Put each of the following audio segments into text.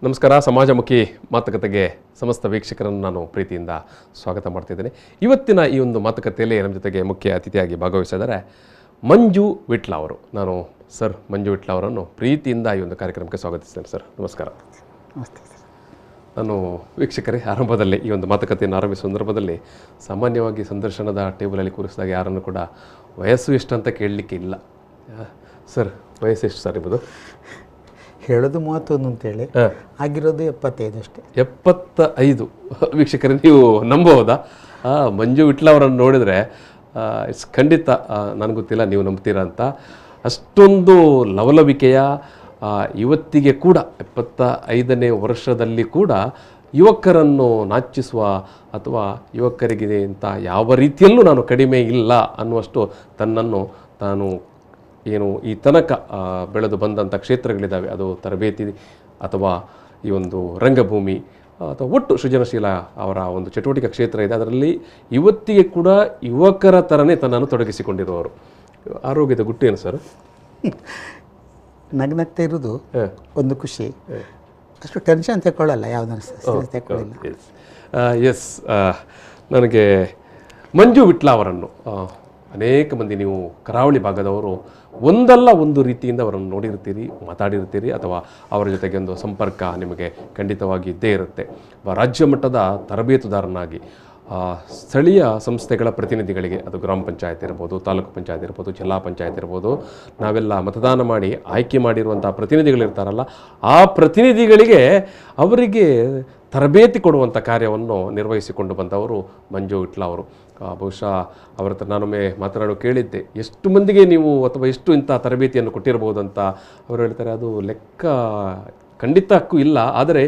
ನಮಸ್ಕಾರ. ಸಮಾಜಮುಖಿ ಮಾತುಕತೆಗೆ ಸಮಸ್ತ ವೀಕ್ಷಕರನ್ನು ನಾನು ಪ್ರೀತಿಯಿಂದ ಸ್ವಾಗತ ಮಾಡ್ತಿದ್ದೇನೆ. ಇವತ್ತಿನ ಈ ಒಂದು ಮಾತುಕತೆಯಲ್ಲಿ ನಮ್ಮ ಜೊತೆಗೆ ಮುಖ್ಯ ಅತಿಥಿಯಾಗಿ ಭಾಗವಹಿಸಿದ್ದಾರೆ ಮಂಜು ವಿಟ್ಲ ಅವರು. ನಾನು ಸರ್ ಮಂಜು ವಿಟ್ಲ ಅವರನ್ನು ಪ್ರೀತಿಯಿಂದ ಈ ಒಂದು ಕಾರ್ಯಕ್ರಮಕ್ಕೆ ಸ್ವಾಗತಿಸ್ತೇನೆ. ಸರ್ ನಮಸ್ಕಾರ. ನಮಸ್ತೆ ಸರ್. ನಾನು ವೀಕ್ಷಕರೇ, ಆರಂಭದಲ್ಲಿ ಈ ಒಂದು ಮಾತುಕತೆಯನ್ನು ಆರಂಭಿಸುವ ಸಂದರ್ಭದಲ್ಲಿ ಸಾಮಾನ್ಯವಾಗಿ ಸಂದರ್ಶನದ ಟೇಬಲಲ್ಲಿ ಕೂರಿಸಿದಾಗ ಯಾರನ್ನು ಕೂಡ ವಯಸ್ಸು ಎಷ್ಟು ಅಂತ ಕೇಳಲಿಕ್ಕೆ ಇಲ್ಲ. ಸರ್ ವಯಸ್ಸು ಎಷ್ಟು ಸರ್ ಇರ್ಬೋದು? ಹೇಳೋದು 31 ಅಂತೇಳಿ, ಆಗಿರೋದು 75 ಅಷ್ಟೇ. 75. ವೀಕ್ಷಕರೇ, ನೀವು ನಂಬಬಹುದಾ? ಮಂಜು ವಿಟ್ಲ ಅವರನ್ನು ನೋಡಿದರೆ ಖಂಡಿತ ನನಗೆ ಗೊತ್ತಿಲ್ಲ ನೀವು ನಂಬ್ತೀರಾ ಅಂತ, ಅಷ್ಟೊಂದು ಲವಲವಿಕೆಯ ಇವತ್ತಿಗೆ ಕೂಡ 75ನೇ ವರ್ಷದಲ್ಲಿ ಕೂಡ ಯುವಕರನ್ನು ನಾಚಿಸುವ ಅಥವಾ ಯುವಕರಿಗೆ ಅಂತ ಯಾವ ರೀತಿಯಲ್ಲೂ ನಾನು ಕಡಿಮೆ ಇಲ್ಲ ಅನ್ನುವಷ್ಟು ತನ್ನನ್ನು ತಾನು ಏನು ಈ ತನಕ ಬೆಳೆದು ಬಂದಂಥ ಕ್ಷೇತ್ರಗಳಿದ್ದಾವೆ, ಅದು ತರಬೇತಿ ಅಥವಾ ಈ ಒಂದು ರಂಗಭೂಮಿ ಅಥವಾ ಒಟ್ಟು ಸೃಜನಶೀಲ ಅವರ ಒಂದು ಚಟುವಟಿಕೆ ಕ್ಷೇತ್ರ ಇದೆ, ಅದರಲ್ಲಿ ಇವತ್ತಿಗೆ ಕೂಡ ಯುವಕರ ಥರನೇ ತನ್ನನ್ನು ತೊಡಗಿಸಿಕೊಂಡಿರುವವರು. ಆರೋಗ್ಯದ ಗುಟ್ಟು ಏನು ಸರ್? ನಗ್ನಗ್ತಾ ಇರೋದು ಒಂದು ಖುಷಿ, ಅಷ್ಟು ಟೆನ್ಷನ್ ತಗೊಳ್ಳಲ್ಲ, ಯಾವುದನ್ನು ತಗೊಳ್ಳಿಲ್ಲ. ಎಸ್, ನನಗೆ ಮಂಜು ವಿಟ್ಲ ಅವರನ್ನು ಅನೇಕ ಮಂದಿ, ನೀವು ಕರಾವಳಿ ಭಾಗದವರು ಒಂದಲ್ಲ ಒಂದು ರೀತಿಯಿಂದ ಅವರನ್ನು ನೋಡಿರ್ತೀರಿ, ಮಾತಾಡಿರ್ತೀರಿ, ಅಥವಾ ಅವರ ಜೊತೆಗೆ ಒಂದು ಸಂಪರ್ಕ ನಿಮಗೆ ಖಂಡಿತವಾಗಿ ಇದ್ದೇ ಇರುತ್ತೆ. ರಾಜ್ಯ ಮಟ್ಟದ ತರಬೇತುದಾರನಾಗಿ ಸ್ಥಳೀಯ ಸಂಸ್ಥೆಗಳ ಪ್ರತಿನಿಧಿಗಳಿಗೆ, ಅದು ಗ್ರಾಮ ಪಂಚಾಯತ್ ಇರ್ಬೋದು, ತಾಲೂಕು ಪಂಚಾಯತ್ ಇರ್ಬೋದು, ಜಿಲ್ಲಾ ಪಂಚಾಯತ್ ಇರ್ಬೋದು, ನಾವೆಲ್ಲ ಮತದಾನ ಮಾಡಿ ಆಯ್ಕೆ ಮಾಡಿರುವಂಥ ಪ್ರತಿನಿಧಿಗಳಿರ್ತಾರಲ್ಲ, ಆ ಪ್ರತಿನಿಧಿಗಳಿಗೆ ಅವರಿಗೆ ತರಬೇತಿ ಕೊಡುವಂಥ ಕಾರ್ಯವನ್ನು ನಿರ್ವಹಿಸಿಕೊಂಡು ಬಂದವರು ಮಂಜು ವಿಟ್ಲ ಅವರು. ಬಹುಶಃ ಅವರ ಹತ್ರ ನಾನೊಮ್ಮೆ ಮಾತನಾಡೋ ಕೇಳಿದ್ದೆ, ಎಷ್ಟು ಮಂದಿಗೆ ನೀವು ಅಥವಾ ಎಷ್ಟು ಇಂಥ ತರಬೇತಿಯನ್ನು ಕೊಟ್ಟಿರ್ಬೋದು ಅಂತ. ಅವರು ಹೇಳ್ತಾರೆ, ಅದು ಲೆಕ್ಕ ಖಂಡಿತಕ್ಕೂ ಇಲ್ಲ, ಆದರೆ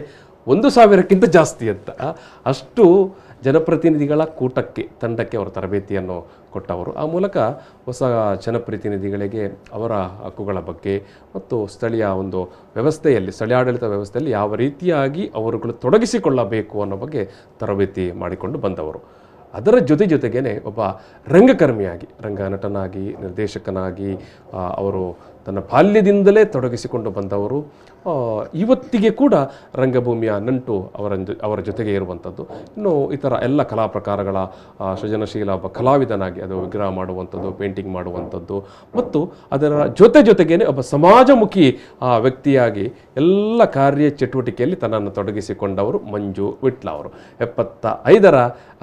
1000ಕ್ಕಿಂತ ಜಾಸ್ತಿ ಅಂತ. ಅಷ್ಟು ಜನಪ್ರತಿನಿಧಿಗಳ ತಂಡಕ್ಕೆ ಅವರು ತರಬೇತಿಯನ್ನು ಕೊಟ್ಟವರು. ಆ ಮೂಲಕ ಹೊಸ ಜನಪ್ರತಿನಿಧಿಗಳಿಗೆ ಅವರ ಹಕ್ಕುಗಳ ಬಗ್ಗೆ ಮತ್ತು ಸ್ಥಳೀಯ ಒಂದು ವ್ಯವಸ್ಥೆಯಲ್ಲಿ, ಸ್ಥಳೀಯಾಡಳಿತ ವ್ಯವಸ್ಥೆಯಲ್ಲಿ ಯಾವ ರೀತಿಯಾಗಿ ಅವರುಗಳು ತೊಡಗಿಸಿಕೊಳ್ಳಬೇಕು ಅನ್ನೋ ಬಗ್ಗೆ ತರಬೇತಿ ಮಾಡಿಕೊಂಡು ಬಂದವರು. ಅದರ ಜೊತೆಗೇ ಒಬ್ಬ ರಂಗಕರ್ಮಿಯಾಗಿ, ರಂಗನಟನಾಗಿ, ನಿರ್ದೇಶಕನಾಗಿ ಅವರು ತನ್ನ ಬಾಲ್ಯದಿಂದಲೇ ತೊಡಗಿಸಿಕೊಂಡು ಬಂದವರು. ಇವತ್ತಿಗೆ ಕೂಡ ರಂಗಭೂಮಿಯ ನಂಟು ಅವರ ಜೊತೆಗೆ ಇರುವಂಥದ್ದು. ಇನ್ನು ಇತರ ಎಲ್ಲ ಕಲಾ ಪ್ರಕಾರಗಳ ಸೃಜನಶೀಲ ಒಬ್ಬ ಕಲಾವಿದನಾಗಿ, ಅದು ವಿಗ್ರಹ ಮಾಡುವಂಥದ್ದು, ಪೇಂಟಿಂಗ್ ಮಾಡುವಂಥದ್ದು, ಮತ್ತು ಅದರ ಜೊತೆಗೇ ಒಬ್ಬ ಸಮಾಜಮುಖಿ ವ್ಯಕ್ತಿಯಾಗಿ ಎಲ್ಲ ಕಾರ್ಯ ಚಟುವಟಿಕೆಯಲ್ಲಿ ತನ್ನನ್ನು ತೊಡಗಿಸಿಕೊಂಡವರು ಮಂಜು ವಿಟ್ಲ ಅವರು. 75ರ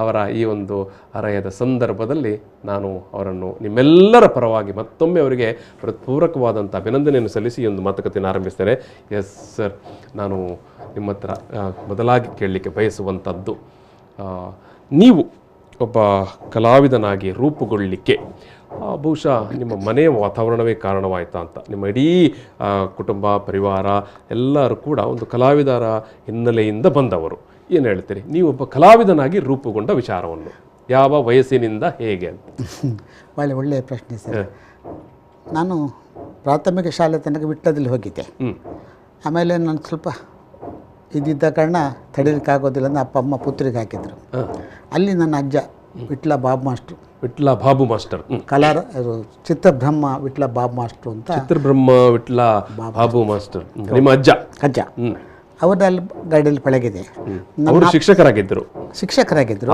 ಅವರ ಈ ಒಂದು ಹರೆಯದ ಸಂದರ್ಭದಲ್ಲಿ ನಾನು ಅವರನ್ನು ನಿಮ್ಮೆಲ್ಲರ ಪರವಾಗಿ ಮತ್ತೊಮ್ಮೆ ಅವರಿಗೆ ಹೃತ್ಪೂರ್ವಕವಾದಂಥ ಅಭಿನಂದನೆಯನ್ನು ಸಲ್ಲಿಸಿ ಒಂದು ಮಾತುಕತೆಯನ್ನು ಆರಂಭಿಸ್ತೇನೆ. ಎಸ್ ಸರ್, ನಾನು ನಿಮ್ಮ ಹತ್ರ ಮೊದಲಾಗಿ ಕೇಳಲಿಕ್ಕೆ ಬಯಸುವಂಥದ್ದು, ನೀವು ಒಬ್ಬ ಕಲಾವಿದನಾಗಿ ರೂಪುಗೊಳ್ಳಲಿಕ್ಕೆ ಬಹುಶಃ ನಿಮ್ಮ ಮನೆಯ ವಾತಾವರಣವೇ ಕಾರಣವಾಯಿತಾ ಅಂತ. ನಿಮ್ಮ ಇಡೀ ಕುಟುಂಬ, ಪರಿವಾರ ಎಲ್ಲರೂ ಕೂಡ ಒಂದು ಕಲಾವಿದರ ಹಿನ್ನೆಲೆಯಿಂದ ಬಂದವರು. ಏನು ಹೇಳ್ತೀರಿ, ನೀವು ಒಬ್ಬ ಕಲಾವಿದನಾಗಿ ರೂಪುಗೊಂಡ ವಿಚಾರವನ್ನು ಯಾವ ವಯಸ್ಸಿನಿಂದ ಹೇಗೆ ಅಂತ? ಒಳ್ಳೆಯ ಪ್ರಶ್ನೆ ಸರ್. ನಾನು ಪ್ರಾಥಮಿಕ ಶಾಲೆ ತನಕ ವಿಟ್ಲದಲ್ಲಿ ಹೋಗಿದ್ದೆ. ಆಮೇಲೆ ನಾನು ಸ್ವಲ್ಪ ಇದ್ದಿದ್ದ ಕಾರಣ ತಡೀಲಿಕ್ಕಾಗೋದಿಲ್ಲ ಅಂತ ಅಪ್ಪ ಅಮ್ಮ ಪುತ್ರಿಗೆ ಹಾಕಿದ್ರು. ಅಲ್ಲಿ ನನ್ನ ಅಜ್ಜ ವಿಟ್ಲ ಬಾಬು ಮಾಸ್ಟರ್ ಚಿತ್ರಬ್ರಹ್ಮ ವಿಟ್ಲ ಬಾಬು ಮಾಸ್ಟ್ರು ಅಂತ. ಚಿತ್ರಬ್ರಹ್ಮ ವಿಟ್ಲ ಬಾಬು ಮಾಸ್ಟರ್ ನಿಮ್ಮ ಅಜ್ಜ. ಅವರ ಅಲ್ಲಿ ಗಾಡಿಯಲ್ಲಿ ಪಳಗಿದೆ. ಅವರು ಶಿಕ್ಷಕರಾಗಿದ್ದರು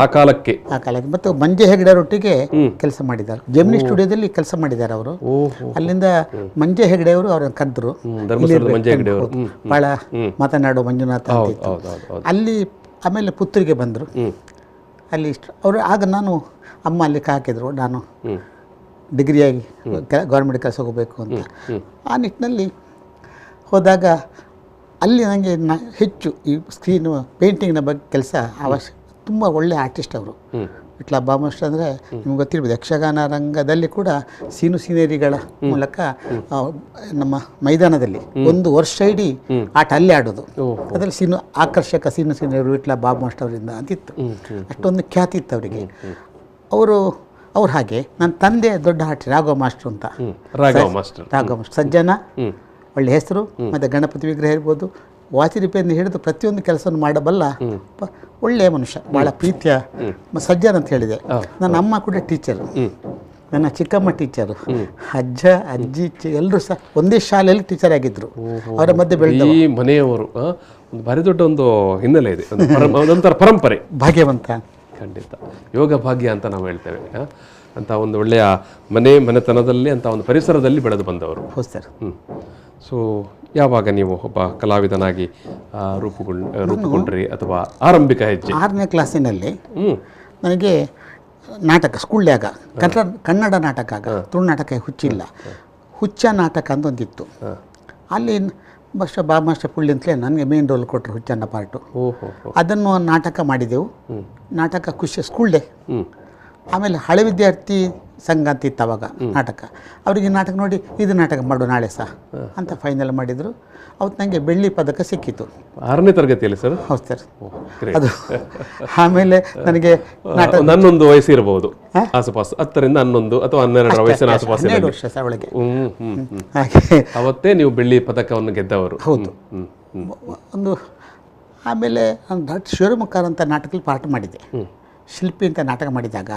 ಆ ಕಾಲಕ್ಕೆ. ಮತ್ತು ಮಂಜೆ ಹೆಗಡೆಯವರೊಟ್ಟಿಗೆ ಕೆಲಸ ಮಾಡಿದ್ದಾರೆ. ಜೆಮಿನಿ ಸ್ಟುಡಿಯೋದಲ್ಲಿ ಕೆಲಸ ಮಾಡಿದ್ದಾರೆ ಅವರು. ಅಲ್ಲಿಂದ ಮಂಜೆ ಹೆಗಡೆಯವರು ಅವ್ರನ್ನ ಕರೆದ್ರು. ಬಹಳ ಮಾತನಾಡೋ ಮಂಜುನಾಥ ಅಂತ. ಅಲ್ಲಿ ಆಮೇಲೆ ಪುತ್ತೂರಿಗೆ ಬಂದರು. ಅಲ್ಲಿ ಅವರು ಆಗ ನಾನು ಅಮ್ಮ ಅಲ್ಲಿ ಹಾಕಿದ್ರು, ನಾನು ಡಿಗ್ರಿಯಾಗಿ ಗೌರ್ಮೆಂಟ್ ಕೆಲಸ ಹೋಗಬೇಕು ಅಂತ. ಆ ನಿಟ್ಟಿನಲ್ಲಿ ಹೋದಾಗ ಅಲ್ಲಿ ನನಗೆ ಹೆಚ್ಚು ಈ ಸ್ಕ್ರೀನು ಪೇಂಟಿಂಗ್ನ ಬಗ್ಗೆ ಕೆಲಸ ತುಂಬ ಒಳ್ಳೆಯ ಆರ್ಟಿಸ್ಟ್ ಅವರು. ವಿಟ್ಲ ಬಾಬು ಮಾಸ್ಟರ್ ಅಂದರೆ ನಿಮ್ಗೆ ಗೊತ್ತಿರ್ಬೋದು, ಯಕ್ಷಗಾನ ರಂಗದಲ್ಲಿ ಕೂಡ ಸೀನೇರಿಗಳ ಮೂಲಕ ನಮ್ಮ ಮೈದಾನದಲ್ಲಿ 1 ವರ್ಷ ಇಡೀ ಆಟ ಅಲ್ಲೇ ಆಡೋದು. ಅದರಲ್ಲಿ ಆಕರ್ಷಕ ಸೀನೇರಿ ವಿಟ್ಲ ಬಾಬು ಮಾಸ್ಟರ್ ಅವರಿಂದ ಅಂತಿತ್ತು. ಅಷ್ಟೊಂದು ಖ್ಯಾತಿ ಇತ್ತು ಅವರಿಗೆ. ಅವ್ರು ಹಾಗೆ ನನ್ನ ತಂದೆ ದೊಡ್ಡ ಆರ್ಟಿಸ್ಟ್ ರಾಘವ ಮಾಸ್ಟರ್ ಅಂತ. ರಾಘವ ಮಾಸ್ಟರ್ ಸಜ್ಜನ, ಒಳ್ಳೆ ಹೆಸರು. ಮತ್ತು ಗಣಪತಿ ವಿಗ್ರಹ ಇರ್ಬೋದು, ವಾಚಿರಿಪೆಯನ್ನು ಹಿಡಿದು ಪ್ರತಿಯೊಂದು ಕೆಲಸವನ್ನು ಮಾಡಬಲ್ಲ ಒಳ್ಳೆಯ ಮನುಷ್ಯ, ಭಾಳ ಪ್ರೀತಿಯ ಸಜ್ಜನ ಅಂತ ಹೇಳಿದೆ. ನನ್ನ ಅಮ್ಮ ಕೂಡ ಟೀಚರ್. ನನ್ನ ಚಿಕ್ಕಮ್ಮ ಟೀಚರು, ಅಜ್ಜ ಅಜ್ಜಿ ಎಲ್ಲರೂ ಸಹ ಒಂದೇ ಶಾಲೆಯಲ್ಲಿ ಟೀಚರ್ ಆಗಿದ್ರು. ಅವರ ಮಧ್ಯೆ ಬೆಳೆದ ಈ ಮನೆಯವರು ಒಂದು ಭಾರಿ ದೊಡ್ಡ ಒಂದು ಹಿನ್ನೆಲೆ ಇದೆ, ಒಂದೊಂಥರ ಪರಂಪರೆ. ಭಾಗ್ಯವಂತ, ಖಂಡಿತ ಯೋಗ ಭಾಗ್ಯ ಅಂತ ನಾವು ಹೇಳ್ತೇವೆ. ಅಂತ ಒಂದು ಒಳ್ಳೆಯ ಮನೆತನದಲ್ಲಿ ಅಂತ ಒಂದು ಪರಿಸರದಲ್ಲಿ ಬೆಳೆದು ಬಂದವರು. ಹೌದು ಸರ್. ಸೊ ಯಾವಾಗ ನೀವು ಒಬ್ಬ ಕಲಾವಿದನಾಗಿ ರೂಪುಗೊಂಡ್ರಿ ಅಥವಾ ಆರಂಭಿಕ ಹೆಜ್ಜೆ? 6ನೇ ಕ್ಲಾಸಿನಲ್ಲಿ ನನಗೆ ನಾಟಕ ಸ್ಕೂಲ್ನ್ಯಾಗ ಕನ್ನಡ ನಾಟಕ, ತುಳು ನಾಟಕ ಹುಚ್ಚಿಲ್ಲ, ಹುಚ್ಚ ನಾಟಕ ಅಂತ ಒಂದಿತ್ತು. ಅಲ್ಲಿ ಬಾಮಾಸ್ಟರ್ ಪುಳ್ಳಿ ಅಂತಲೇ ನನಗೆ ಮೇನ್ ರೋಲ್ ಕೊಟ್ಟರು, ಹುಚ್ಚನ್ನ ಪಾರ್ಟು. ಅದನ್ನು ನಾಟಕ ಮಾಡಿದೆವು. ನಾಟಕ ಖುಷಿ ಸ್ಕೂಲ್ ಡೇ. ಆಮೇಲೆ ಹಳೆ ವಿದ್ಯಾರ್ಥಿ ಸಂಘ ಅಂತ ಇತ್ತು ಅವಾಗ ನಾಟಕ. ಅವರಿಗೆ ನಾಟಕ ನೋಡಿ ಇದು ನಾಟಕ ಮಾಡು ನಾಳೆ ಸಹ ಅಂತ ಫೈನಲ್ ಮಾಡಿದರು. ಅವತ್ತು ನನಗೆ ಬೆಳ್ಳಿ ಪದಕ ಸಿಕ್ಕಿತು. 6ನೇ ತರಗತಿಯಲ್ಲಿ ಸರ್? ಹೌದು ಸರ್. ಅದು ಆಮೇಲೆ ನನಗೆ ನಾಟಕ ನನ್ನೊಂದು ವಯಸ್ಸು ಇರಬಹುದು ಆಸುಪಾಸು, 10ರಿಂದ 11 ಅಥವಾ 12 ವಯಸ್ಸಿನ ಆಸುಪಾಸು, 12 ವರ್ಷ ಸಹ ಒಳಗೆ. ಹಾಗೆ ಅವತ್ತೇ ನೀವು ಬೆಳ್ಳಿ ಪದಕವನ್ನು ಗೆದ್ದವರು? ಹೌದು. ಒಂದು ಆಮೇಲೆ ಶಿವಮೊಗ್ಗ ಅಂತ ನಾಟಕದಲ್ಲಿ ಪಾಠ ಮಾಡಿದೆ, ಶಿಲ್ಪಿ ಅಂತ ನಾಟಕ ಮಾಡಿದಾಗ.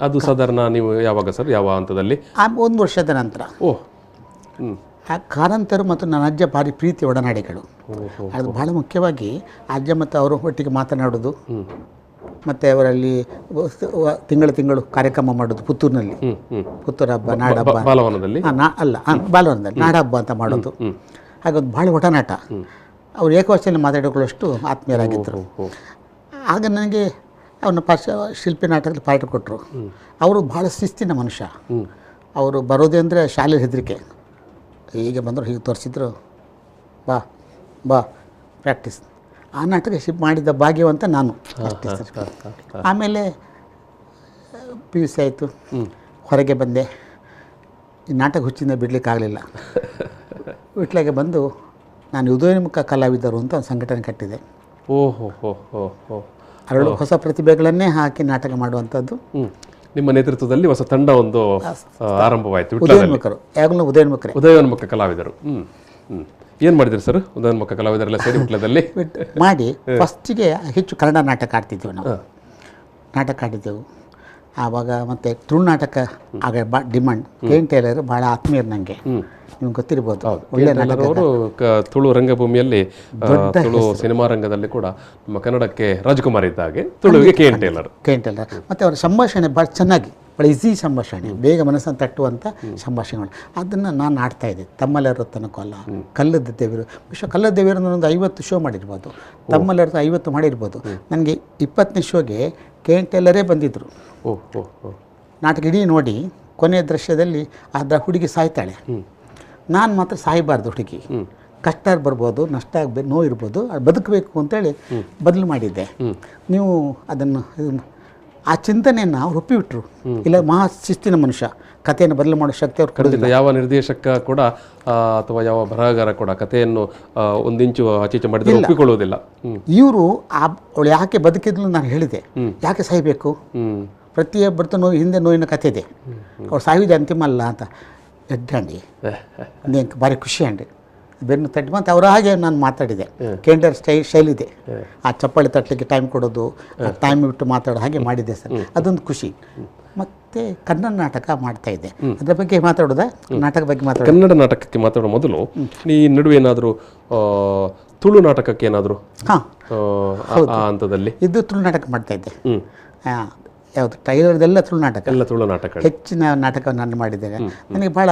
ಅದು ಸಾಧಾರಣ ನೀವು ಯಾವಾಗ ಸರ್, ಯಾವ ಹಂತದಲ್ಲಿ? 1 ವರ್ಷದ ನಂತರ. ಆ ಕಾರಂತರು ಮತ್ತು ನನ್ನ ಅಜ್ಜ ಭಾರಿ ಪ್ರೀತಿ ಒಡನಾಡಿಗಳು. ಅದು ಬಹಳ ಮುಖ್ಯವಾಗಿ ಅಜ್ಜ ಮತ್ತು ಅವರು ಒಟ್ಟಿಗೆ ಮಾತನಾಡೋದು, ಮತ್ತು ಅವರಲ್ಲಿ ತಿಂಗಳು ಕಾರ್ಯಕ್ರಮ ಮಾಡೋದು ಪುತ್ತೂರಿನಲ್ಲಿ. ಪುತ್ತೂರು ಹಬ್ಬ, ನಾಡಹಬ್ಬ, ಬಾಲವನದಲ್ಲಿ ಬಾಲವನದಲ್ಲಿ ನಾಡಹಬ್ಬ ಅಂತ ಮಾಡೋದು. ಹಾಗೊಂದು ಭಾಳ ಒಡನಾಟ. ಅವರು ಏಕವಚನ ಮಾತಾಡಿಕೊಳ್ಳೋಷ್ಟು ಆತ್ಮೀಯರಾಗಿದ್ದರು. ಆಗ ನನಗೆ ಅವನ್ನ ಶಿಲ್ಪಿ ನಾಟಕದಲ್ಲಿ ಪಾಠ ಕೊಟ್ಟರು. ಅವರು ಭಾಳ ಶಿಸ್ತಿನ ಮನುಷ್ಯ. ಅವರು ಬರೋದೇ ಅಂದರೆ ಶಾಲೆ ಹೆದರಿಕೆ. ಹೀಗೆ ಬಂದರು, ಹೀಗೆ ತೋರಿಸಿದ್ರು, ಬಾ ಬಾ ಪ್ರಾಕ್ಟೀಸ್. ಆ ನಾಟಕ ಮಾಡಿದ್ದ ಭಾಗ್ಯವಂತ ನಾನು. ಆಮೇಲೆ PUC ಆಯಿತು, ಹೊರಗೆ ಬಂದೆ. ಈ ನಾಟಕ ಹುಚ್ಚಿಂದ ಬಿಡಲಿಕ್ಕಾಗಲಿಲ್ಲ. ವಿಟ್ಲಾಗೆ ಬಂದು ನಾನು ಉದಯೋನ್ಮುಖ ಕಲಾವಿದರು ಅಂತ ಒಂದು ಸಂಘಟನೆ ಕಟ್ಟಿದೆ. ಹರಡು ಹೊಸ ಪ್ರತಿಭೆಗಳನ್ನೇ ಹಾಕಿ ನಾಟಕ ಮಾಡುವಂಥದ್ದು. ನಿಮ್ಮ ನೇತೃತ್ವದಲ್ಲಿ ಹೊಸ ತಂಡ ಒಂದು ಆರಂಭವಾಯಿತು. ಉದಯೋನ್ಮುಖರು, ಯಾವಾಗಲೂ ಉದಯೋನ್ಮುಖ ಕಲಾವಿದರು. ಏನು ಮಾಡಿದ್ರಿ ಸರ್ ಉದಯೋನ್ಮುಖ ಕಲಾವಿದರೆಲ್ಲ ಸೇರಿ ವಿಟ್ಲದಲ್ಲಿ ಮಾಡಿ? ಫಸ್ಟಿಗೆ ಹೆಚ್ಚು ಕನ್ನಡ ನಾಟಕ ಆಡ್ತಿದ್ದೆವು ನಾವು. ನಾಟಕ ಆಡಿದ್ದೆವು ಆವಾಗ. ಮತ್ತು ತುಳು ನಾಟಕ ಆಗ ಡಿಮಾಂಡ್. KN ಟೇಲರ್ ಭಾಳ ಆತ್ಮೀಯರು ನನಗೆ, ನಿಮ್ಗೆ ಗೊತ್ತಿರ್ಬೋದು. ಒಳ್ಳೆ ಅವರು ತುಳು ರಂಗಭೂಮಿಯಲ್ಲಿ, ತುಳು ಸಿನಿಮಾ ರಂಗದಲ್ಲಿ ಕೂಡ ನಮ್ಮ ಕನ್ನಡಕ್ಕೆ ರಾಜಕುಮಾರ್ ಇದ್ದ ಹಾಗೆ ತುಳುವಿಗೆ KN ಟೇಲರ್. ಮತ್ತು ಅವರ ಸಂಭಾಷಣೆ ಭಾಳ ಚೆನ್ನಾಗಿ, ಭಾಳ ಈಸಿ ಸಂಭಾಷಣೆ, ಬೇಗ ಮನಸ್ಸನ್ನು ತಟ್ಟುವಂಥ ಸಂಭಾಷಣೆಗಳು. ಅದನ್ನು ನಾನು ಆಡ್ತಾಯಿದ್ದೆ. ತಮ್ಮಲ್ಲರ ತನಕಲ್ಲ, ಕಲ್ಲದ ದೇವರು, ಕಲ್ಲದ ದೇವರು ಒಂದು 50 ಶೋ ಮಾಡಿರ್ಬೋದು, ತಮ್ಮಲ್ಲರ 50 ಮಾಡಿರ್ಬೋದು. ನನಗೆ 20ನೇ ಶೋಗೆ KN ಟೇಲರೇ ಬಂದಿದ್ದರು. ನಾಟಕ ಇಡೀ ನೋಡಿ ಕೊನೆಯ ದೃಶ್ಯದಲ್ಲಿ ಆ ಹುಡುಗಿ ಸಾಯ್ತಾಳೆ. ನಾನು ಮಾತ್ರ ಸಾಯಬಾರ್ದು, ಹುಡುಗಿ ಕಷ್ಟ ಬರ್ಬೋದು, ನಷ್ಟ ಆಗಬೇಕು, ನೋವು ಇರ್ಬೋದು, ಅದು ಬದುಕಬೇಕು ಅಂತೇಳಿ ಬದಲು ಮಾಡಿದ್ದೆ. ನೀವು ಅದನ್ನು ಆ ಚಿಂತನೆಯನ್ನು ಅವ್ರು ಒಪ್ಪಿಬಿಟ್ರು. ಇಲ್ಲ, ಮಹಾ ಶಿಸ್ತಿನ ಮನುಷ್ಯ, ಕಥೆಯನ್ನು ಬದಲು ಮಾಡೋ ಶಕ್ತಿ ಅವ್ರು ಕಡಿದಿಲ್ಲ. ಯಾವ ನಿರ್ದೇಶಕ ಕೂಡ ಅಥವಾ ಯಾವ ಬರಹಗಾರ ಕೂಡ ಕಥೆಯನ್ನು ಒಂದಿಂಚು ಆಚೀಚೆ ಮಾಡಿದ್ರೆ ಒಪ್ಪಿಕೊಳ್ಳುವುದಿಲ್ಲ. ಇವರು ಅವಳು ಯಾಕೆ ಬದುಕಿದ್ಲು ನಾನು ಹೇಳಿದೆ, ಯಾಕೆ ಸಾಯಬೇಕು, ಪ್ರತಿಯೊಬ್ಬರದ್ದು ನೋವು ಹಿಂದೆ ನೋವಿನ ಕಥೆ ಇದೆ, ಅವ್ರು ಸಾವಿದೆ ಅಂತಿಮ ಅಲ್ಲ ಅಂತ ಎಡ್ಡಂಡಿ ನನಗೆ ಭಾರಿ ಖುಷಿ ಅಂಡಿ ಬೆನ್ನು ತಟ್ಟಿ. ಮತ್ತು ಅವರ ಹಾಗೆ ನಾನು ಮಾತಾಡಿದೆ. ಕೇಂಡರ್ ಶೈಲಿ ಇದೆ, ಆ ಚಪ್ಪಾಳಿ ತಟ್ಟಲಿಕ್ಕೆ ಟೈಮ್ ಕೊಡೋದು, ಟೈಮ್ ಬಿಟ್ಟು ಮಾತಾಡೋ ಹಾಗೆ ಮಾಡಿದ್ದೆ ಸರ್. ಅದೊಂದು ಖುಷಿ. ಮತ್ತು ಕನ್ನಡ ನಾಟಕ ಮಾಡ್ತಾಯಿದ್ದೆ. ಅದ್ರ ಬಗ್ಗೆ ಮಾತಾಡೋದಾ? ನಾಟಕ ಬಗ್ಗೆ ಮಾತಾಡೋದು. ಕನ್ನಡ ನಾಟಕಕ್ಕೆ ಮಾತಾಡೋ ಮೊದಲು ಈ ನಡುವೆ ಏನಾದರೂ ತುಳು ನಾಟಕಕ್ಕೆ ಏನಾದರೂ ಹಂತದಲ್ಲಿ ಇದು ತುಳು ನಾಟಕ ಮಾಡ್ತಾಯಿದ್ದೆ. ಯಾವುದು ಟೈಲರ್ದೆಲ್ಲ ತುಳು ನಾಟಕ, ಎಲ್ಲ ತುಳು ನಾಟಕ, ಹೆಚ್ಚಿನ ನಾಟಕವನ್ನು ನಾನು ಮಾಡಿದ್ದೇನೆ. ನನಗೆ ಭಾಳ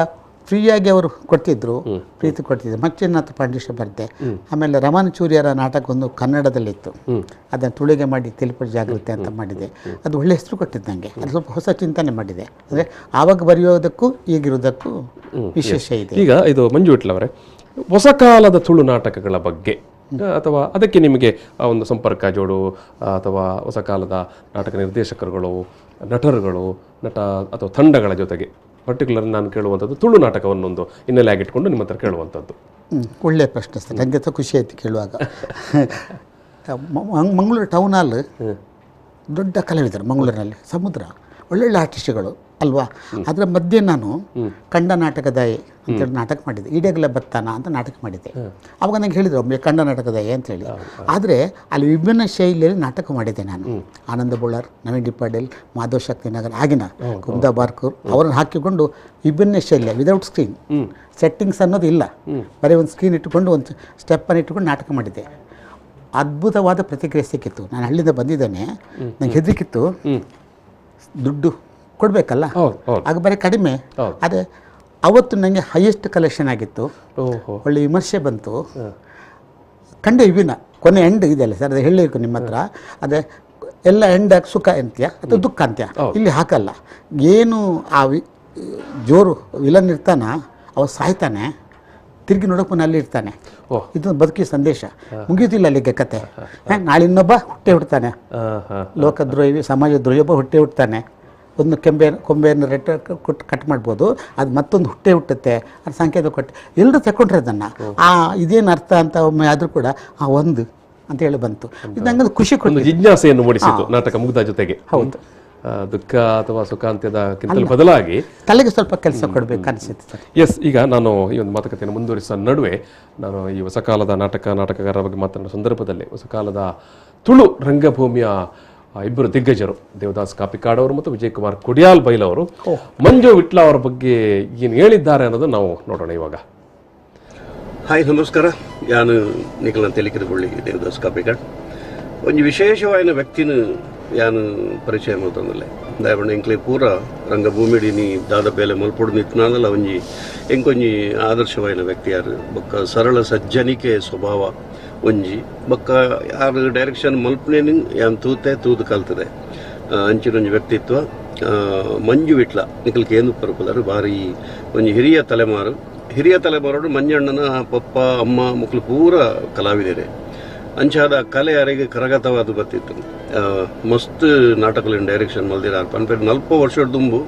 ಫ್ರೀಯಾಗಿ ಅವರು ಕೊಡ್ತಿದ್ರು, ಪ್ರೀತಿ ಕೊಡ್ತಿದ್ರು. ಮಚ್ಚೆನಾಥ ಪಾಂಡಿಶ ಬರೆದೆ. ಆಮೇಲೆ ರಮಣಚೂರಿಯರ ನಾಟಕ ಒಂದು ಕನ್ನಡದಲ್ಲಿತ್ತು, ಅದನ್ನು ತುಳಿಗೆ ಮಾಡಿ ತಿಳಿಪುರ ಜಾಗೃತಿ ಅಂತ ಮಾಡಿದೆ. ಅದು ಒಳ್ಳೆ ಹೆಸರು ಕೊಟ್ಟಿದ್ದು ನನಗೆ. ಅದು ಸ್ವಲ್ಪ ಹೊಸ ಚಿಂತನೆ ಮಾಡಿದೆ. ಅಂದರೆ ಆವಾಗ ಬರೆಯೋದಕ್ಕೂ ಈಗಿರೋದಕ್ಕೂ ವಿಶೇಷ ಇದೆ. ಈಗ ಇದು ಮಂಜು ವಿಟ್ಲ ಅವರೇ, ಹೊಸ ಕಾಲದ ತುಳು ನಾಟಕಗಳ ಬಗ್ಗೆ ಅಥವಾ ಅದಕ್ಕೆ ನಿಮಗೆ ಒಂದು ಸಂಪರ್ಕ ಜೋಡು ಅಥವಾ ಹೊಸ ಕಾಲದ ನಾಟಕ ನಿರ್ದೇಶಕರುಗಳು, ನಟರುಗಳು, ಅಥವಾ ತಂಡಗಳ ಜೊತೆಗೆ ಪರ್ಟಿಕ್ಯುಲರ್ ನಾನು ಕೇಳುವಂಥದ್ದು ತುಳು ನಾಟಕವನ್ನೊಂದು ಹಿನ್ನೆಲೆ ಆಗಿಟ್ಕೊಂಡು ನಿಮ್ಮ ಹತ್ರ ಕೇಳುವಂಥದ್ದು. ಒಳ್ಳೆಯ ಪ್ರಶ್ನೆ ಸರ್, ನನಗೆ ಖುಷಿ ಆಯಿತು ಕೇಳುವಾಗ. ಮಂಗಳೂರು ಟೌನ್ ಹಾಲ್ ದೊಡ್ಡ ಕಲಾವಿದರು, ಮಂಗಳೂರಿನಲ್ಲಿ ಸಮುದ್ರ ಒಳ್ಳೊಳ್ಳೆ ಆರ್ಟಿಸ್ಟ್ಗಳು ಅಲ್ವಾ. ಅದರ ಮಧ್ಯೆ ನಾನು ಕಂಡ ನಾಟಕದಾಯಿ ಅಂತೇಳಿ ನಾಟಕ ಮಾಡಿದ್ದೆ. ಈಡೇಗಲ ಬತ್ತಾನ ಅಂತ ನಾಟಕ ಮಾಡಿದ್ದೆ. ಅವಾಗ ನಂಗೆ ಹೇಳಿದ್ರು ಒಮ್ಮೆ ಕಂಡ ನಾಟಕದಾಯಿ ಅಂತೇಳಿ. ಆದರೆ ಅಲ್ಲಿ ವಿಭಿನ್ನ ಶೈಲಿಯಲ್ಲಿ ನಾಟಕ ಮಾಡಿದ್ದೆ ನಾನು. ಆನಂದ ಬುಳ್ಳರ್, ನವೀನ್ ಡಿ ಪಾಟೀಲ್, ಮಾಧವ್ ಶಕ್ತಿನಗರ್, ಆಗಿನ ಕುಮ್ದಾ ಬಾರ್ಕೂರ್ ಅವರನ್ನು ಹಾಕಿಕೊಂಡು ವಿಭಿನ್ನ ಶೈಲಿಯ ವಿದೌಟ್ ಸ್ಕ್ರೀನ್ ಸೆಟ್ಟಿಂಗ್ಸ್ ಅನ್ನೋದು ಇಲ್ಲ, ಬರೀ ಒಂದು ಸ್ಕ್ರೀನ್ ಇಟ್ಟುಕೊಂಡು ಒಂದು ಸ್ಟೆಪ್ಪನ್ನು ಇಟ್ಟುಕೊಂಡು ನಾಟಕ ಮಾಡಿದ್ದೆ. ಅದ್ಭುತವಾದ ಪ್ರತಿಕ್ರಿಯೆ ಸಿಕ್ಕಿತ್ತು. ನಾನು ಹಳ್ಳಿಯಿಂದ ಬಂದಿದ್ದೇನೆ, ನಂಗೆ ಹೆದರಿಕಿತ್ತು, ದುಡ್ಡು ಕೊಡಬೇಕಲ್ಲ, ಆಗ ಬರೀ ಕಡಿಮೆ. ಅದೇ ಅವತ್ತು ನನಗೆ ಹೈಯೆಸ್ಟ್ ಕಲೆಕ್ಷನ್ ಆಗಿತ್ತು, ಒಳ್ಳೆ ವಿಮರ್ಶೆ ಬಂತು. ಕಂಡ ವಿಭಿನ್ನ ಕೊನೆ ಎಂಡ್ ಇದೆಯಲ್ಲ ಸರ್, ಅದು ಹೇಳಬೇಕು ನಿಮ್ಮ ಹತ್ರ. ಅದೇ ಎಲ್ಲ ಎಂಡ್ ಸುಖ ಅಂತ್ಯ ಅಥವಾ ದುಃಖ ಅಂತ್ಯ ಇಲ್ಲಿ ಹಾಕಲ್ಲ. ಏನು ಆ ಜೋರು ವಿಲನ್ ಇರ್ತಾನ, ಅವ ಸಾಯ್ತಾನೆ, ತಿರುಗಿ ನೋಡೋಕೆ ಅಲ್ಲಿ ಇರ್ತಾನೆ. ಇದು ಬದುಕಿ ಸಂದೇಶ ಮುಗಿಯುತ್ತಿಲ್ಲ ಅಲ್ಲಿಗೆ ಕತೆ. ನಾಳೆ ಇನ್ನೊಬ್ಬ ಹುಟ್ಟೆ ಹುಡ್ತಾನೆ, ಲೋಕದ್ರೋಹಿ ಸಮಾಜದ್ರೋಹಿ ಒಬ್ಬ ಹುಟ್ಟೆ ಹುಡ್ತಾನೆ. ಒಂದು ಕೊಂಬೆಯನ್ನು ಕಟ್ ಮಾಡ್ಬೋದು, ಅದು ಮತ್ತೊಂದು ಹುಟ್ಟೆ ಹುಟ್ಟುತ್ತೆ, ಅದು ಸಂಕೇತ ಕೊಟ್ಟು ಎಲ್ಲರೂ ತಗೊಂಡ್ರೆ ಅದನ್ನು. ಇದೇನು ಅರ್ಥ ಅಂತ ಒಮ್ಮೆ ಆದರೂ ಕೂಡ ಒಂದು ಅಂತ ಹೇಳಿ ಬಂತು. ಇದು ನಂಗೆ ಖುಷಿ ಕೊಟ್ಟು ಜಿಜ್ಞಾಸೆಯನ್ನು ಮೂಡಿಸಿತು ನಾಟಕ ಮುಗ್ದ ಜೊತೆಗೆ. ಹೌದು, ದುಃಖ ಅಥವಾ ಸುಖ ಅಂತ್ಯದಕ್ಕಿಂತ ಬದಲಾಗಿ ತಲೆಗೆ ಸ್ವಲ್ಪ ಕೆಲಸ ಕೊಡಬೇಕು ಅನಿಸುತ್ತೆ ಸರ್. ಎಸ್, ಈಗ ನಾನು ಈ ಒಂದು ಮಾತುಕತೆಯನ್ನು ಮುಂದುವರಿಸುವ ನಡುವೆ ನಾನು ಈ ಹೊಸ ಕಾಲದ ನಾಟಕಗಾರರ ಬಗ್ಗೆ ಮಾತನಾಡುವ ಸಂದರ್ಭದಲ್ಲಿ ಹೊಸ ಕಾಲದ ತುಳು ರಂಗಭೂಮಿಯ ಇಬ್ಬರು ದಿಗ್ಗಜರು ದೇವದಾಸ್ ಕಾಪಿಕಾಡ್ ಅವರು ಮತ್ತು ವಿಜಯ್ ಕುಮಾರ್ ಕುಡಿಯಾಲ್ ಬೈಲ್ ಅವರು ಮಂಜು ವಿಟ್ಲ ಅವರ ಬಗ್ಗೆ ಏನು ಹೇಳಿದ್ದಾರೆ ಅನ್ನೋದು ನಾವು ನೋಡೋಣ ಇವಾಗ. ಹಾಯ್ ನಮಸ್ಕಾರ, ನಾನು ನಿಖಿಲ್ ತೆಲಿಕಿದಬಳ್ಳಿ ದೇವದಾಸ್ ಕಾಪಿಕಾಡ್. ಒಂದು ವಿಶೇಷವಾದ ವ್ಯಕ್ತಿನ ಯಾನು ಪರಿಚಯ ಮಾಡ್ತಂದಲ್ಲ ದಯಪಂಡ ಎಂಕ್ಲೆ ಪೂರ ರಂಗಭೂಮಿಡಿನಿ ದಾದ ಬೇಲೆ ಮಲ್ಪೊಡು ನಿತ್ನಾದಲ್ಲ ಒಂಜಿ ಎಂಕೊಂಜಿ ಆದರ್ಶವಾದ ವ್ಯಕ್ತಿ ಯಾರು ಬೊಕ್ಕ ಸರಳ ಸಜ್ಜನಿಕೆ ಸ್ವಭಾವ ಒಂಜಿ ಬೊಕ್ಕ ಯಾರು ಡೈರೆಕ್ಷನ್ ಮಲ್ಪನೇನು ಯಾನ್ ತೂದು ಕಲ್ತದೆ ಅಂಚಿನೊಂಜಿ ವ್ಯಕ್ತಿತ್ವ. ಮಂಜು ವಿಟ್ಲ ನಿಖಲ್ಗೆ ಏನು ಪರಪುದರು ಭಾರಿ ಒಂಜಿ ಹಿರಿಯ ತಲೆಮಾರೋಡು ಮಂಜಣ್ಣನ ಪಪ್ಪ ಅಮ್ಮ ಮಕ್ಕಳು ಪೂರ ಕಲಾವಿದರೆ. ಅಂಚಾದ ಕಲೆ ಯಾರಿಗೆ ಕರಗತವಾದ ಬರ್ತಿತ್ತು. ಮಸ್ತ್ ನಾಟಕಗಳನ್ನು ಡೈರೆಕ್ಷನ್ ಮಲ್ದಿರ ಪನ್ಪೇರು 40 ವರ್ಷದ ದುಂಬು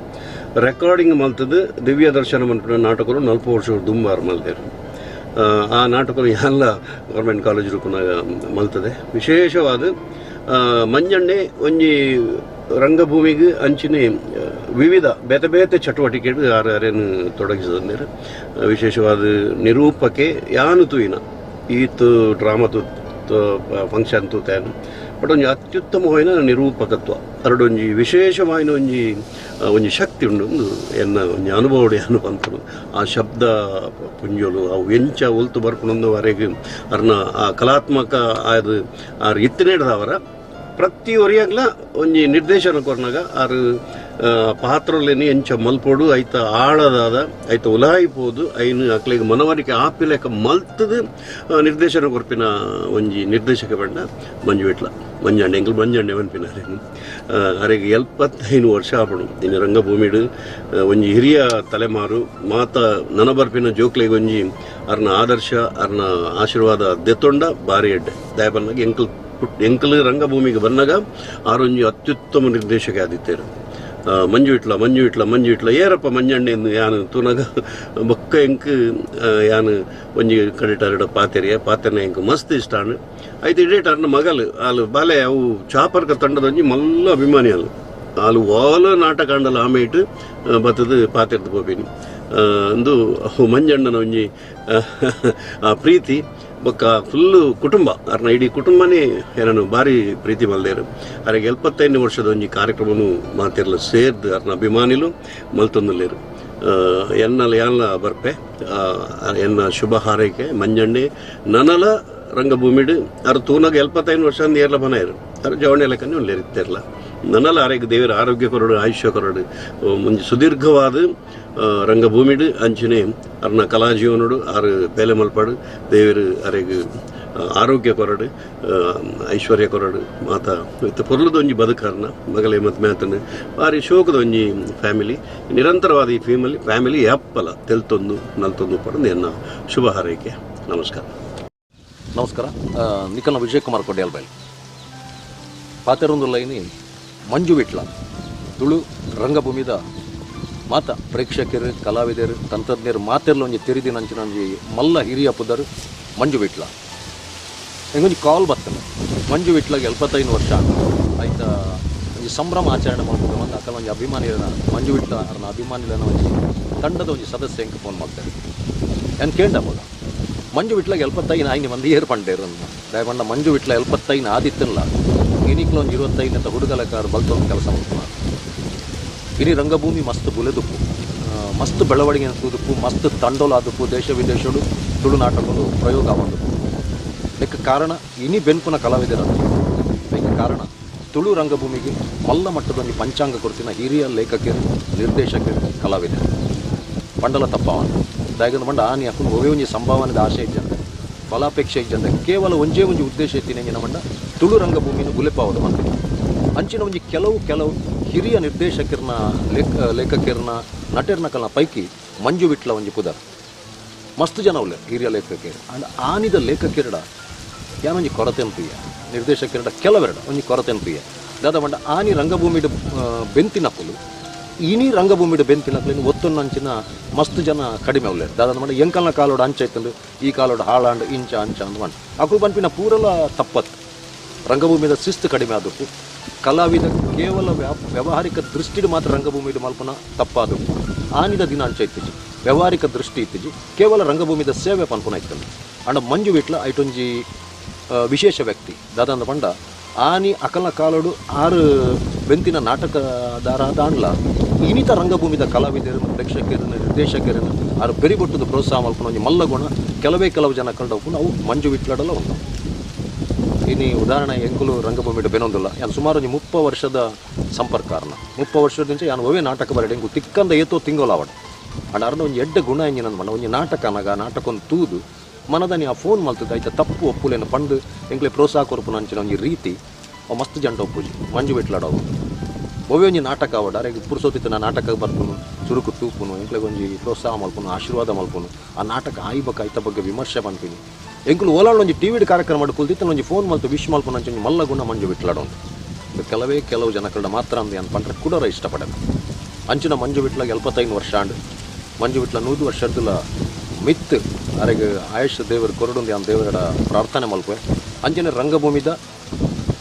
ರೆಕಾರ್ಡಿಂಗ್ ಮಲ್ತದ್ದು ದಿವ್ಯ ದರ್ಶನ ಮಲ್ಪಿನ ನಾಟಕರು 40 ವರ್ಷದ ದುಂಬಾರು ಮಲ್ದಿರು. ಆ ನಾಟಕರು ಎಲ್ಲ ಗೌರ್ಮೆಂಟ್ ಕಾಲೇಜ್ ರೂಪನಾಗ ಮಲ್ತದೆ. ವಿಶೇಷವಾದ ಮಂಜಣ್ಣೆ ಒಂಜಿ ರಂಗಭೂಮಿಗೆ ಅಂಚಿನ ವಿವಿಧ ಬೇತೆ ಬೇತೆ ಚಟುವಟಿಕೆಗಳು ಯಾರೇನು ತೊಡಗಿಸಿದ್ರು. ವಿಶೇಷವಾದ ನಿರೂಪಕೆ ಯಾನು ತೂಯಿನ ಈತು ಡ್ರಾಮಾ ಫಂಕ್ಷನ್ ತೂತೇನು ಬಟ್ ಒಂಜಿ ಅತ್ಯುತ್ತಮವಾದ ನಿರೂಪಕತ್ವ ಅರಡೊಂಜಿ ವಿಶೇಷವಾದ ಒಂಜಿ ಶಕ್ತಿ ಉಂಡು. ಒಂದು ಎನ್ನ ಒಂಜಿ ಅನುಭವಡಿ ಅನುಪಂತರು ಆ ಶಬ್ದ ಪುಂಜೋಲು ಅವು ಎಂಚ ಒಲ್ತು ಬರ್ಕೊಂಡವರೆಗೆ ಅರ್ನ ಆ ಕಲಾತ್ಮಕ ಅದು ಆರು ಇತ್ತಿನೇಡ್ದವರ ಪ್ರತಿ ಒರಿಯಾಗ್ಲ ಒಂಜಿ ನಿರ್ದೇಶನ ಕೊರ್ನಾಗ ಆರು ಪಾತ್ರಲೇನಿ ಎಂಚ ಮಲ್ಪೋಡು ಐತ ಆಳದಾದ ಐತ ಉಲಾಯಿಪೋದು ಐನು ಅಕ್ಲೆಗೆ ಮನವರಿಕೆ ಆಪಿಲೆಕ ಮಲ್ತದು ನಿರ್ದೇಶನ ಕೊರ್ಪಿನ ಒಂಜಿ ನಿರ್ದೇಶಕ ಬಂಡ ಮಂಜು ವಿಟ್ಲ ಮಂಜಣ್ಣೆ ಎಂಕಲ್ ಮಂಜಣ್ಣೆ ಅನ್ಪಿನಾರೇನು ಅರೆಗೆ 75 ವರ್ಷ ಆಪಡು ಇನ್ನು ರಂಗಭೂಮಿಡು ಒಂಜಿ ಹಿರಿಯ ತಲೆಮಾರು ಮಾತ ನನಬರ್ಪಿನ ಜೋಕ್ಲೆಗೆ ಒಂಜಿ ಅರ್ನ ಆದರ್ಶ ಅರ್ನ ಆಶೀರ್ವಾದ ದೆತ್ತೊಂಡ ಬಾರಿ ಎಡ್ಡೆ ದಯಬನ್ನಾಗ ಎಂಕಲ್ ರಂಗಭೂಮಿಗೆ ಬಂದಾಗ ಆರೊಂಜಿ ಅತ್ಯುತ್ತಮ ನಿರ್ದೇಶಕ ಆದಿತ್ತೇರು. ಮಂಜು ವಿಟ್ಲ ಏರಪ್ಪ ಮಂಜಣ್ಣೆಂದು ಯಾನು ತೂನಾಗ ಬೊಕ್ಕ ಎಂಕ್ ಯಾನು ಒಂಜಿ ಕಡಿಟಾರಿಡ ಪಾತೆರ್ನ ಎಂಕ್ ಮಸ್ತ್ ಇಷ್ಟ ಅಣ್ಣ ಐತೆ ಇಡೇಟ್ ಅರ್ನ ಮಗಲು ಆಲು ಬಾಲೆ ಅವು ಚಾಪರ್ಕ ತಂಡದೊಂಜಿ ಮಲ್ಲ ಅಭಿಮಾನಿ ಆಲು ವಾಲ ನಾಟಕ ಅಂಡಲ ಆಮೇಟ್ ಬತ್ತದು ಪಾತೆರ್ದು ಬೋಬಿನಿ ಅಂದು ಮಂಜಣ್ಣನ ಒಂಜಿ ಪ್ರೀತಿ ಬೊಕ್ಕ ಫುಲ್ಲು ಕುಟುಂಬ ಅರ್ನ ಇಡೀ ಕುಟುಂಬನೇ ಏನನ್ನು ಭಾರಿ ಪ್ರೀತಿ ಮಲ್ದೇರು. ಅರೆಗೆ 75 ವರ್ಷದ ಒಂಜಿ ಕಾರ್ಯಕ್ರಮನು ಮಾತಿರ್ಲ ಸೇರ್ದು ಅರ್ನ ಅಭಿಮಾನಿಲು ಮಲ್ತೊಂದುಲ್ಲೇರು. ಎನ್ನಲ ಬರ್ಪೆ ಎನ್ನ ಶುಭ ಹಾರೈಕೆ ಮಂಜಣ್ಣೆ ನನಲ ರಂಗಭೂಮಿಡು ಅರ್ ತೂನಾಗ 75 ವರ್ಷ ಅಂದು ಏರ್ಲ ಬನ ಇರು ಅರ್ ಜವಣೆ ಲೆಕ್ಕನೇ ಒಳ್ಳೆರಿತ್ತಿರಲ್ಲ ನನಲ ಆರೋಗ್ಯ ದೇವರ ಆರೋಗ್ಯ ಕೊರಡು ಆಯುಷ್ಯ ಕೊರಡು ಮುಂಜಿ ಸುದೀರ್ಘವಾದ ರಂಗಭೂಮಿಡು ಅಂಚನೆ ಅರ್ನ ಕಲಾಜೀವನಡು ಆರು ಬೇಲೆ ಮಲ್ಪಾಡು ದೇವರು ಅರೆಗೆ ಆರೋಗ್ಯ ಕೊರಡು ಐಶ್ವರ್ಯ ಕೊರಡು ಮಾತ ಇತ್ತು ಪೊರ್ಲದೊಂಜಿ ಬದುಕರ್ನ ಮಗಲೇ ಮತ್ತು ಮ್ಯಾತನು ಭಾರಿ ಶೋಕದ ಒಂಜಿ ಫ್ಯಾಮಿಲಿ ನಿರಂತರವಾದ ಈ ಫ್ಯಾಮಿಲಿ ಯಾಪ್ಪಲ ತೆಲ್ತೊಂದು ನಲ್ತೊಂದು ಪಡೆದು ಎನ್ನ ಶುಭ ಹಾರೈಕೆ. ನಮಸ್ಕಾರ. ನಿಖಲ್ನ ವಿಜಯ್ ಕುಮಾರ್ ಕುಡಿಯಾಲ್ ಬೈಲ್ ಪಾತೆರೊಂದು ಲೈನಿ ಮಂಜು ವಿಟ್ಲ ತುಳು ರಂಗಭೂಮಿದ ಮಾತ ಪ್ರೇಕ್ಷಕರು ಕಲಾವಿದರು ತಂತ್ರಜ್ಞರು ಮಾತೆರ್ಲ ಒಂಜಿ ತಿರಿದಿ ನಂಚಿನೊಂಜಿ ಮಲ್ಲ ಹಿರಿಯ ಪುದರು ಮಂಜು ವಿಟ್ಲ ಎಂಗೊಂಜಿ ಕಾಲ್ ಬರ್ತದೆ ಮಂಜು ವಿಟ್ಲಾಗ 75 ವರ್ಷ ಆಯ್ತ ಒಂಜಿ ಒಂಜಿ ಸಂಭ್ರಮ ಆಚರಣೆ ಮಾಡ್ಬೋದು ಒಂದು ಅಕಲ್ ಒಂಜಿ ಅಭಿಮಾನಿಗಳನ್ನ ಮಂಜು ವಿಟ್ಲ ಅವ್ರನ್ನ ಅಭಿಮಾನಿಗಳನ್ನ ಒಂಜಿ ತಂಡದ ಒಂಜಿ ಸದಸ್ಯ ಹೆಂಗೆ ಫೋನ್ ಮಾಡ್ತಾರೆ ಏನು ಕೇಂಡವಾಗ ಮಂಜು ವಿಟ್ಲಾಗ 75 ಮಂದಿ ಏರ್ಪಂಡೇರು ದಯಪಂಡ ಮಂಜು ವಿಟ್ಲ 75 ಆದಿತ್ತಲ್ಲ ಇನಿಕ್ಲ ಒಂದು 25 ಅಂತ ಹುಡುಗಲಕಾರ ಬಲ್ತೊಂದು ಕೆಲಸ ಮಾಡ್ತಾರೆ. ಇಡೀ ರಂಗಭೂಮಿ ಮಸ್ತ್ ಬುಲೆದುಪ್ಪು ಮಸ್ತ್ ಬೆಳವಣಿಗೆ ಅನ್ಸೋದಪ್ಪು ಮಸ್ತ್ ತಂಡೋಲಾದಪ್ಪು ದೇಶ ವಿದೇಶಗಳು ತುಳು ನಾಟಕಗಳು ಪ್ರಯೋಗ ಮಾಡೋದು ಲೆಕ್ಕ ಕಾರಣ ಇನಿ ಬೆನ್ಪುನ ಕಲಾವಿದರನ್ನು ಲೆಕ್ಕ ಕಾರಣ ತುಳು ರಂಗಭೂಮಿಗೆ ಮಲ್ಲ ಮಟ್ಟದೊಂದು ಪಂಚಾಂಗ ಕೊಡ್ತಿನ ಹಿರಿಯ ಲೇಖಕರು ನಿರ್ದೇಶಕರು ಕಲಾವಿದರು ಪಂಡಲ ತಪ್ಪವನು ದಯಗಂದು ಮಂಡ ಆನಿ ಹಾಕೊಂಡು ಒವೇ ಒಂಜಿ ಸಂಭಾವನೆದ ಆಶೆ ಇದ್ದಂತೆ ಫಲಾಪೇಕ್ಷೆ ಇದ್ದಂತೆ ಕೇವಲ ಒಂಜೇ ಒಂಜಿ ಉದ್ದೇಶ ಇತ್ತಿನ ಮಂಡ ತುಳು ರಂಗಭೂಮಿನ ಗುಲೆಪಾವದು ಮಂತ್ರಿ ಅಂಚಿನ ಒಂಜಿ ಕೆಲವು ಹಿರಿಯ ನಿರ್ದೇಶಕರನ್ನ ಲೇಖಕರನ್ನ ನಟರ್ನ ಕಲ್ನ ಪೈಕಿ ಮಂಜು ವಿಟ್ಲ ಒಂಜಿ ಪುದರ್ ಮಸ್ತ್ ಜನ ಉಳ್ಳೆ ಹಿರಿಯ ಲೇಖಕರು ಅಂಡ್ ಆನಿದ ಲೇಖಕರಡ ಯಾನೊಂಜಿ ಕೊರತೆ ಅನ್ಪ್ರಿಯ ನಿರ್ದೇಶಕರಡ ಕೆಲವೆರಡ ಒಂಜಿ ಕೊರತೆ ಅನ್ಪ್ರಿಯ ದಾದ ಮಂಡ ಆನಿ ರಂಗಭೂಮಿಡ ಬೆಂತಿನಕ್ಕಲು ಇನಿ ರಂಗಭೂಮಿಡ ಬೆಂತಿನಕ್ಕಲು ಒತ್ತೊಂದಂಚಿನ ಮಸ್ತ್ ಜನ ಕಡಿಮೆ ಉಳ್ಳೆ ದಾದ ಮಂಡ ಎಂಕಲ್ನ ಕಾಲೋಡ ಅಂಚ ಇತ್ತಂದು ಈ ಕಾಲೋಡ ಹಾಳಾಂಡ್ ಇಂಚ ಅಂಚ ಅಂದ್ ಮಂಡ ಅಕುಲು ಪನ್ಪಿನ ಪೂರಲ ತಪ್ಪತ್ತು ರಂಗಭೂಮಿದ ಶಿಸ್ತು ಕಡಿಮೆ ಆದಪ್ಪು ಕಲಾವಿದ ಕೇವಲ ವ್ಯಾವಹಾರಿಕ ದೃಷ್ಟಿಡು ಮಾತ್ರ ರಂಗಭೂಮಿಡು ಮಲ್ಪನ ತಪ್ಪಾದಪ್ಪು ಆನಿದ ದಿನ ಅಂಚ ಇತ್ತಿಜಿ ವ್ಯಾವಹಾರಿಕ ದೃಷ್ಟಿ ಇತ್ತಿಜಿ ಕೇವಲ ರಂಗಭೂಮಿದ ಸೇವೆ ಪನ್ಪುನ ಇತ್ತಂದು ಅಂಡ ಮಂಜು ವಿಟ್ಲ ಐಟೊಂಜಿ ವಿಶೇಷ ವ್ಯಕ್ತಿ ದಾದಂದ ಪಂಡ ಆನಿ ಅಕಲ್ನ ಕಾಲೋಡು 6 ಬೆಂತಿನ ನಾಟಕದಾರ ದಾಂಡ್ಲ ಇನಿತ ರಂಗಭೂಮಿದ ಕಲಾವಿದರನ್ನು ಪ್ರೇಕ್ಷಕರನ್ನು ನಿರ್ದೇಶಕರನ್ನು ಆರು ಬೆರಿಬೊಟ್ಟದ ಪ್ರೋತ್ಸಾಹ ಮಲ್ಪನ ಒಂಜಿ ಮಲ್ಲಗುಣ ಕೆಲವು ಜನ ಕಂಡವು ಅವು ಮಂಜು ವಿಟ್ಲಡಲ್ಲ ಉಂಟು ಇನ್ನು ಉದಾಹರಣೆ ಎಂಕುಲು ರಂಗಭೂಮಿಡು ಬೆನೊಂದಿಲ್ಲ ಯಾನು ಸುಮಾರು ಒಂದು 30 ವರ್ಷದ ಸಂಪರ್ಕಾರನ 30 ವರ್ಷದಿಂದ ಯಾನು ಒವೇ ನಾಟಕ ಬರಡೆ ಎಂಕು ತಿಕ್ಕಂದ ಏತೋ ತಿಂಗೋಲಾವಡ ಅಂಡ ಅರ್ನ ಒಂದು ಎಡ್ಡ ಗುಣ ಎಂಜಿನ ಮಂಡ ಒಂದು ನಾಟಕ ಒಂದು ತೂದು ಮನದನಿ ಆ ಫೋನ್ ಮಲ್ತದ ಆಯ್ತಾ ತಪ್ಪು ಒಪ್ಪುಲೇನು ಪಂಡು ಎಂಕ್ಲೆ ಪ್ರೋತ್ಸಾಹ ಕೊರಪುನ ಅಂಚಿನ ಒಂದು ರೀತಿ ಮಸ್ತ್ ಜಂಟ ಒಪ್ಪುಜಿ ಮಂಜು ವಿಟ್ಲಾಡವು ಒವೇ ಒಂಜಿ ನಾಟಕ ಆವಡ ಅರೆಗೆ ಪುರ್ಸೋತಿತ್ತು ನಾ ನಾಟಕ ಬರ್ಪುನು ಚುರುಕು ತೂಪುನು ಎಂಕ್ಲೆಗೆ ಒಂಜಿ ಪ್ರೋತ್ಸಾಹ ಮಲ್ಪುನು ಆಶೀರ್ವಾದ ಮಲ್ಪುನು ಆ ನಾಟಕ ಆಯ್ಬೇಕು ಆಯ್ತ ಬಗ್ಗೆ ವಿಮರ್ಶೆ ಪನ್ಪಿನಿ ಎಂಕುಲು ಓಲಾಡ್ ಒಂಜಿ ಟಿವಿಡ್ ಕಾರ್ಯಕ್ರಮ ಮಾಡಿ ಕುಲ್ತಿತ್ತು ಒಂಜಿ ಫೋನ್ ಮಲ್ತು ವಿಶ್ ಮಲ್ಪುನ ಅಂಚಿ ಮಲ್ಲ ಗುಣ ಮಂಜು ವಿಟ್ಲಾಡೋದು ಕೆಲವು ಜನಕಲ್ಡ ಮಾತ್ರ ಅಂದು ಏನು ಪಂಡ್ರೆ ಕೂಡರ ಇಷ್ಟಪಡೋದು ಅಂಚಿನ ಮಂಜು ವಿಟ್ಲಾಗ 75 ವರ್ಷ ಆಂಡು ಮಂಜು ವಿಟ್ಲ 100 ವರ್ಷದ ಮಿತ್ ಅರೆಗೆ ಆಯುಷ್ ದೇವರು ಕೊರಡುಂದು ಯಾನ್ ದೇವರ ಪ್ರಾರ್ಥನೆ ಮಲ್ಪೆ ಅಂಚಿನ ರಂಗಭೂಮಿದ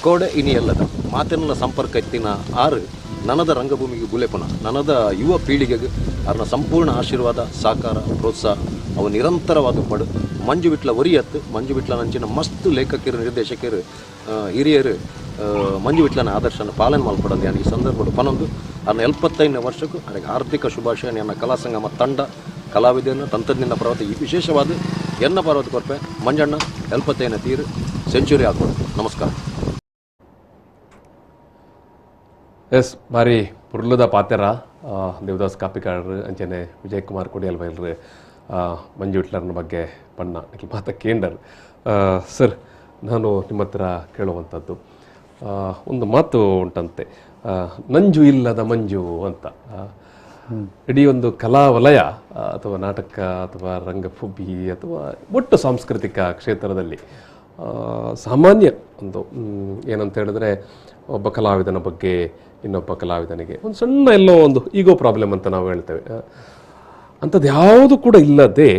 ಕೋಡೆ ಇನಿ ಎಲ್ಲದ ಮಾತೆಲ್ಲ ಸಂಪರ್ಕ ಇತ್ತಿನ 6 ನನದ ರಂಗಭೂಮಿಗೆ ಗುಲೆಪುನ ನನದ ಯುವ ಪೀಳಿಗೆಗೆ ಅವ್ರನ್ನ ಸಂಪೂರ್ಣ ಆಶೀರ್ವಾದ ಸಾಕಾರ ಪ್ರೋತ್ಸಾಹ ಅವು ನಿರಂತರವಾದ ಪಡು ಮಂಜು ವಿಟ್ಲ ಒರಿಯತ್ತು ಮಂಜು ವಿಟ್ಲ ನಂಚಿನ ಮಸ್ತ್ ಲೇಖಕರು ನಿರ್ದೇಶಕರು ಹಿರಿಯರು ಮಂಜು ವಿಟ್ಲನ ಆದರ್ಶನ ಪಾಲನೆ ಮಲ್ಪಡೋದು ಯಾನು ಈ ಸಂದರ್ಭ ಪನೊಂದು ಅವ್ರನ್ನ 75ನೇ ವರ್ಷಕ್ಕೂ ಅದಕ್ಕೆ ಆರ್ಥಿಕ ಶುಭಾಶಯ ನನ್ನ ಕಲಾ ಸಂಗಮ ತಂಡ ಕಲಾವಿದನ ತಂತ್ರಜ್ಞಾನ ಪರ್ವತ ವಿಶೇಷವಾದ ಎನ್ನ ಪರ್ವತ ಕೊರಪೆ ಮಂಜಣ್ಣ 75ನೇ ತೀರು ಸೆಂಚುರಿ ಆಗ್ಬೋದು. ನಮಸ್ಕಾರ. ಎಸ್ ಬಾರಿ ಪುರ್ಲದ ಪಾತೆರ ದೇವದಾಸ್ ಕಾಪಿಕಾಡ್ರು ಅಂಚನೆ ವಿಜಯ್ ಕುಮಾರ್ ಕೊಡಿಯಲ್ ಬೈಲ್ರು ಮಂಜು ವಿಟ್ಲರ್ನ ಬಗ್ಗೆ ಪಣ್ಣ ಮಾತ ಕೇಂಡರ್. ಸರ್, ನಾನು ನಿಮ್ಮ ಹತ್ರ ಕೇಳುವಂಥದ್ದು ಒಂದು ಮಾತು ಉಂಟಂತೆ, ನಂಜು ಇಲ್ಲದ ಮಂಜು ಅಂತ. ಇಡೀ ಒಂದು ಕಲಾ ವಲಯ ಅಥವಾ ನಾಟಕ ಅಥವಾ ರಂಗಭೂಮಿ ಅಥವಾ ಒಟ್ಟು ಸಾಂಸ್ಕೃತಿಕ ಕ್ಷೇತ್ರದಲ್ಲಿ ಸಾಮಾನ್ಯ ಒಂದು ಏನಂತ ಹೇಳಿದ್ರೆ ಒಬ್ಬ ಕಲಾವಿದನ ಬಗ್ಗೆ ಇನ್ನೊಬ್ಬ ಕಲಾವಿದನಿಗೆ ಒಂದು ಸಣ್ಣ ಎಲ್ಲೋ ಒಂದು ಈಗೋ ಪ್ರಾಬ್ಲಮ್ ಅಂತ ನಾವು ಹೇಳ್ತೇವೆ. ಅಂಥದ್ದು ಯಾವುದು ಕೂಡ ಇಲ್ಲದೆ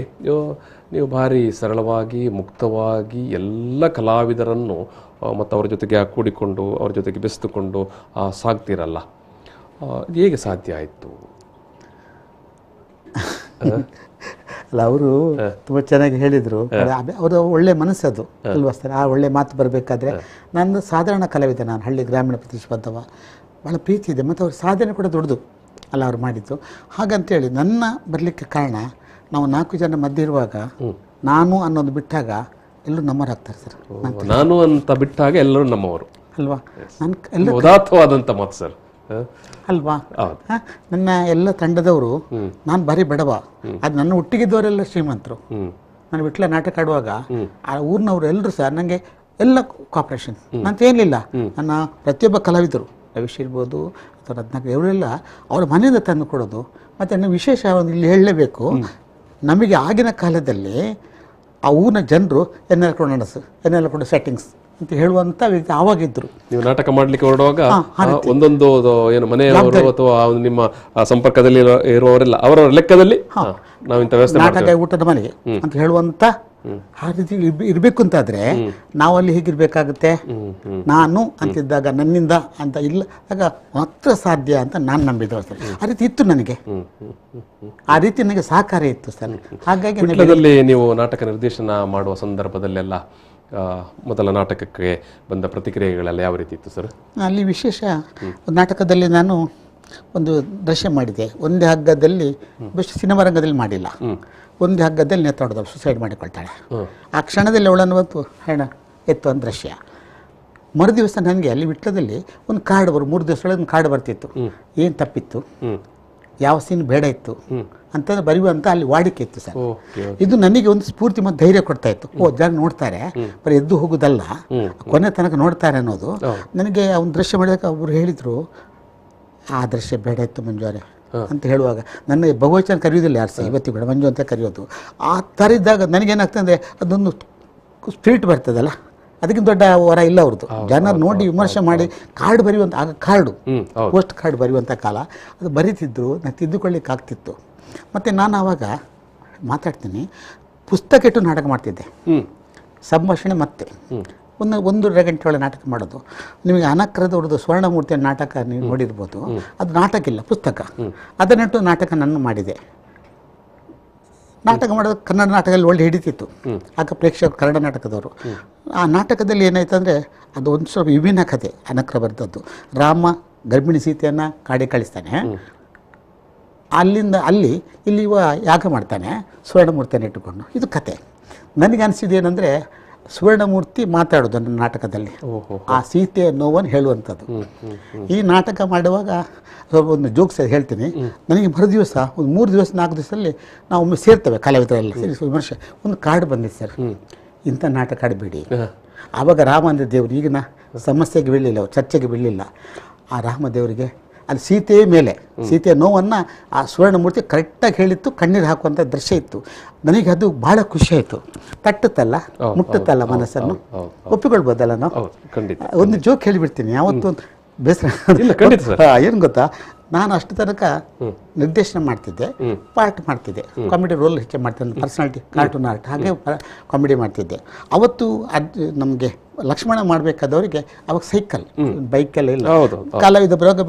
ನೀವು ಭಾರಿ ಸರಳವಾಗಿ ಮುಕ್ತವಾಗಿ ಎಲ್ಲ ಕಲಾವಿದರನ್ನು ಮತ್ತು ಅವ್ರ ಜೊತೆಗೆ ಕೂಡಿಕೊಂಡು ಅವ್ರ ಜೊತೆಗೆ ಬೆಸೆದುಕೊಂಡು ಸಾಗ್ತಿರಲ್ಲ, ಇದು ಹೇಗೆ ಸಾಧ್ಯ ಆಯಿತು? ಅಲ್ಲ, ಅವರು ತುಂಬ ಚೆನ್ನಾಗಿ ಹೇಳಿದರು. ಅವರು ಒಳ್ಳೆ ಮನಸ್ಸದು ಅಲ್ವಾ ಸರ್? ಆ ಒಳ್ಳೆ ಮಾತು ಬರಬೇಕಾದ್ರೆ ನಾನು ಸಾಧಾರಣ ಕಲಾವಿದ, ನಾನು ಹಳ್ಳಿ ಗ್ರಾಮೀಣ ಪ್ರದೇಶಬದ್ಧವ, ಭಾಳ ಪ್ರೀತಿ ಇದೆ ಮತ್ತು ಅವ್ರ ಸಾಧನೆ ಕೂಡ ದೊಡ್ಡದು ಅಲ್ಲ ಅವ್ರು ಮಾಡಿದ್ದು. ಹಾಗಂತೇಳಿ ನನ್ನ ಬರಲಿಕ್ಕೆ ಕಾರಣ, ನಾವು 4 ಜನ ಮಧ್ಯೆ ಇರುವಾಗ ನಾನು ಅನ್ನೋದು ಬಿಟ್ಟಾಗ ಎಲ್ಲರೂ ನಮ್ಮವರಾಗ್ತಾರೆ ಸರ್. ನಾನು ಅಂತ ಬಿಟ್ಟಾಗ ಎಲ್ಲರೂ ನಮ್ಮವರು ಅಲ್ವಾ? ನಾನು ಎಲ್ಲ ಉದಾತ್ತವಾದಂಥ ಮಾತು ಸರ್ ಅಲ್ವಾ? ನನ್ನ ಎಲ್ಲ ತಂಡದವರು, ನಾನು ಬರೀ ಬಡವ, ಅದು ನನ್ನ ಒಟ್ಟಿಗಿದ್ದವರೆಲ್ಲ ಶ್ರೀಮಂತರು. ನಾನು ವಿಟ್ಲ ನಾಟಕ ಆಡುವಾಗ ಆ ಊರಿನವರು ಎಲ್ಲರೂ ಸರ್ ನನಗೆ ಎಲ್ಲ ಕಾಪರೇಷನ್ ನಂತೇನಿಲ್ಲ. ನನ್ನ ಪ್ರತಿಯೊಬ್ಬ ಕಲಾವಿದರು ರವಿಶ್ ಇರ್ಬೋದು ಅಥವಾ ರತ್ನಾಕರ್ ಇವರೆಲ್ಲ ಅವರ ಮನೆಯಿಂದ ತಂದು ಕೊಡೋದು. ಮತ್ತು ನನ್ನ ವಿಶೇಷ ಒಂದು ಇಲ್ಲಿ ಹೇಳಲೇಬೇಕು, ನಮಗೆ ಆಗಿನ ಕಾಲದಲ್ಲಿ ಆ ಊರಿನ ಜನರು ಎನ್ನೆಲ್ಲ ಕೂಡ ನಡಸು, ಎನ್ನೆಲ್ಲ ಕೂಡ ಸೆಟ್ಟಿಂಗ್ಸ್ ಅಂತ ಹೇಳುವಂಥ ವ್ಯಕ್ತಿ ಆವಾಗಿದ್ದರು. ನೀವು ನಾಟಕ ಮಾಡಲಿಕ್ಕೆ ಹೊರಡುವಾಗ ಒಂದೊಂದು ಏನು ಮನೆಯವರು ಅಥವಾ ನಿಮ್ಮ ಸಂಪರ್ಕದಲ್ಲಿ ಇರುವವರೆಲ್ಲ ಅವರವರ ಲೆಕ್ಕದಲ್ಲಿ ನಾವಿಂಥ ವ್ಯವಸ್ಥೆ ನಾಟಕ ಊಟದ ಮನೆಗೆ ಅಂತ ಹೇಳುವಂಥ ಆ ರೀತಿ ಇರಬೇಕು ಅಂತಾದರೆ ನಾವು ಅಲ್ಲಿ ಹೇಗಿರಬೇಕಾಗುತ್ತೆ, ನಾನು ಅಂತಿದ್ದಾಗ ನನ್ನಿಂದ ಅಂತ ಇಲ್ಲ ಆಗ ಮಾತ್ರ ಸಾಧ್ಯ ಅಂತ ನಾನು ನಂಬಿದ್ದೆ ಸರ್. ಆ ರೀತಿ ಇತ್ತು ನನಗೆ, ಆ ರೀತಿ ನನಗೆ ಸಹಕಾರ ಇತ್ತು ಸರ್. ಹಾಗಾಗಿ ವಿಟ್ಲದಲ್ಲಿ ನೀವು ನಾಟಕ ನಿರ್ದೇಶನ ಮಾಡುವ ಸಂದರ್ಭದಲ್ಲೆಲ್ಲ ಮೊದಲ ನಾಟಕಕ್ಕೆ ಬಂದ ಪ್ರತಿಕ್ರಿಯೆಗಳೆಲ್ಲ ಯಾವ ರೀತಿ ಇತ್ತು ಸರ್? ಅಲ್ಲಿ ವಿಶೇಷ ನಾಟಕದಲ್ಲಿ ನಾನು ಒಂದು ದೃಶ್ಯ ಮಾಡಿದೆ. ಒಂದೇ ಹಗ್ಗದಲ್ಲಿ, ಸಿನಿಮಾ ರಂಗದಲ್ಲಿ ಮಾಡಿಲ್ಲ, ಒಂದೇ ಹಗ್ಗದಲ್ಲಿ ನೇತ್ರ ಹೊಡೆದಳು, ಸುಸೈಡ್ ಮಾಡಿಕೊಳ್ತಾಳೆ. ಆ ಕ್ಷಣದಲ್ಲಿ ಅವಳನ್ನು ಹೊತ್ತು ಹೆಣ ಎತ್ತುವಂಥ ದೃಶ್ಯ. ಮರುದಿವಸ ನನಗೆ ಅಲ್ಲಿ ವಿಟ್ಲದಲ್ಲಿ ಒಂದು ಕಾರ್ಡ್ 3 ದಿವಸದೊಳಗೆ ಒಂದು ಕಾರ್ಡ್ ಬರ್ತಿತ್ತು. ಏನು ತಪ್ಪಿತ್ತು, ಯಾವ ಸೀನ್ ಬೇಡ ಇತ್ತು ಅಂತ ಬರೆಯುವಂಥ ಅಲ್ಲಿ ವಾಡಿಕೆ ಇತ್ತು ಸರ್. ಇದು ನನಗೆ ಒಂದು ಸ್ಫೂರ್ತಿ ಮತ್ತು ಧೈರ್ಯ ಕೊಡ್ತಾ ಇತ್ತು. ಜನ ನೋಡ್ತಾರೆ, ಬರೀ ಎದ್ದು ಹೋಗೋದಲ್ಲ, ಕೊನೆ ತನಕ ನೋಡ್ತಾರೆ ಅನ್ನೋದು. ನನಗೆ ಒಂದು ದೃಶ್ಯ ಮಾಡಿದಾಗ ಅವರು ಹೇಳಿದರು, ಆ ದೃಶ್ಯ ಬೇಡ ಇತ್ತು ಮಂಜು ಅವರೇ ಅಂತ ಹೇಳುವಾಗ ನನ್ನ ಬಹುವಚನ ಕರೆಯೋದಿಲ್ಲ ಯಾರು ಸಹ, ಇವತ್ತಿಗೆ ಬೇಡ ಮಂಜು ಅಂತ ಕರೆಯೋದು. ಆ ಥರ ಇದ್ದಾಗ ನನಗೇನಾಗ್ತದೆ ಅಂದರೆ ಅದೊಂದು ಸ್ಪಿರಿಟ್ ಬರ್ತದಲ್ಲ, ಅದಕ್ಕಿಂತ ದೊಡ್ಡ ವರ ಇಲ್ಲ ಅವ್ರದ್ದು. ಜನರು ನೋಡಿ ವಿಮರ್ಶೆ ಮಾಡಿ ಕಾರ್ಡ್ ಬರೆಯುವಂಥ, ಆಗ ಕಾರ್ಡು ಪೋಸ್ಟ್ ಕಾರ್ಡ್ ಬರೆಯುವಂಥ ಕಾಲ, ಅದು ಬರೀತಿದ್ರು, ನಾನು ತಿದ್ದುಕೊಳ್ಳಿಕ್ಕೆ ಆಗ್ತಿತ್ತು. ಮತ್ತು ನಾನು ಆವಾಗ ಮಾತಾಡ್ತೀನಿ, ಪುಸ್ತಕ ಇಟ್ಟು ನಾಟಕ ಮಾಡ್ತಿದ್ದೆ, ಸಂಭಾಷಣೆ ಮತ್ತೆ 1.5 ಗಂಟೆ ಒಳಗೆ ನಾಟಕ ಮಾಡೋದು. ನಿಮಗೆ ಅನಕ್ರದವ್ರದ್ದು ಸ್ವರ್ಣಮೂರ್ತಿಯ ನಾಟಕ ನೀವು ನೋಡಿರ್ಬೋದು, ಅದು ನಾಟಕ ಇಲ್ಲ, ಪುಸ್ತಕ. ಅದನ್ನಿಟ್ಟು ನಾಟಕ ನಾನು ಮಾಡಿದೆ. ನಾಟಕ ಮಾಡೋದು ಕನ್ನಡ ನಾಟಕದಲ್ಲಿ ಒಳ್ಳೆ ಹಿಡಿತಿತ್ತು ಆಗ ಪ್ರೇಕ್ಷಕರು, ಕನ್ನಡ ನಾಟಕದವರು. ಆ ನಾಟಕದಲ್ಲಿ ಏನಾಯ್ತು ಅಂದರೆ ಅದು ಒಂದು ಸ್ವಲ್ಪ ವಿಭಿನ್ನ ಕಥೆ, ಅನಕ್ರ ಬರೆದದ್ದು. ರಾಮ ಗರ್ಭಿಣಿ ಸೀತೆಯನ್ನು ಕಾಡಿ ಕಳಿಸ್ತಾನೆ, ಇಲ್ಲಿ ಯಾಗ ಮಾಡ್ತಾನೆ ಸುವರ್ಣಮೂರ್ತಿಯನ್ನು ಇಟ್ಟುಕೊಂಡು. ಇದು ಕತೆ. ನನಗೆ ಅನಿಸಿದೇನೆಂದರೆ ಸುವರ್ಣಮೂರ್ತಿ ಮಾತಾಡೋದು ನನ್ನ ನಾಟಕದಲ್ಲಿ, ಆ ಸೀತೆಯ ನೋವನ್ನು ಹೇಳುವಂಥದ್ದು. ಈ ನಾಟಕ ಮಾಡುವಾಗ ಒಂದು ಜೋಕ್ಸ್ ಹೇಳ್ತೀನಿ. ನನಗೆ ಮರುದಿವಸ ಒಂದು 3 ದಿವಸ 4 ದಿವಸದಲ್ಲಿ ನಾವು ಒಮ್ಮೆ ಸೇರ್ತೇವೆ ಕಲಾವಿದರೆಲ್ಲ ಸೇರಿ ವಿಮರ್ಶೆ. ಒಂದು ಕಾರ್ಡ್ ಬಂದಿದೆ ಸರ್, ಇಂಥ ನಾಟಕ ಆಡಬೇಡಿ. ಆವಾಗ ರಾಮಚಂದ್ರ ದೇವರು ಈಗಿನ ಸಮಸ್ಯೆಗೆ ಬೀಳಲಿಲ್ಲ, ಚರ್ಚೆಗೆ ಬೀಳಲಿಲ್ಲ. ಆ ರಾಮದೇವರಿಗೆ ಅಲ್ಲಿ ಸೀತೆಯ ಮೇಲೆ, ಸೀತೆಯ ನೋವನ್ನು ಆ ಸುವರ್ಣಮೂರ್ತಿ ಕರೆಕ್ಟಾಗಿ ಹೇಳಿತ್ತು, ಕಣ್ಣೀರು ಹಾಕುವಂಥ ದೃಶ್ಯ ಇತ್ತು. ನನಗೆ ಅದು ಭಾಳ ಖುಷಿ ಆಯಿತು. ತಟ್ಟುತ್ತಲ್ಲ, ಮುಟ್ಟುತ್ತಲ್ಲ ಮನಸ್ಸನ್ನು, ಒಪ್ಪಿಕೊಳ್ಬೋದಲ್ಲ ನಾವು. ಒಂದು ಜೋಕ್ ಹೇಳಿಬಿಡ್ತೀನಿ, ಯಾವತ್ತೂ ಬೇಸರ ಏನು ಗೊತ್ತಾ, ನಾನು ಅಷ್ಟು ತನಕ ನಿರ್ದೇಶನ ಮಾಡ್ತಿದ್ದೆ, ಪಾರ್ಟ್ ಮಾಡ್ತಿದ್ದೆ, ಕಾಮಿಡಿ ರೋಲ್ ಹೆಚ್ಚು ಮಾಡ್ತಿದ್ದೆ, ಪರ್ಸನಾಲಿಟಿ, ಕಾರ್ಟೂನ್ ಆರ್ಟ್, ಹಾಗೆ ಕಾಮಿಡಿ ಮಾಡ್ತಿದ್ದೆ. ಅವತ್ತು ಅದು ನಮಗೆ ಲಕ್ಷ್ಮಣ ಮಾಡಬೇಕಾದವರಿಗೆ ಅವಾಗ ಸೈಕಲ್, ಬೈಕಲ್ಲಿ ಇಲ್ಲ, ಕಾಲವಿದ ಬರುವಾಗ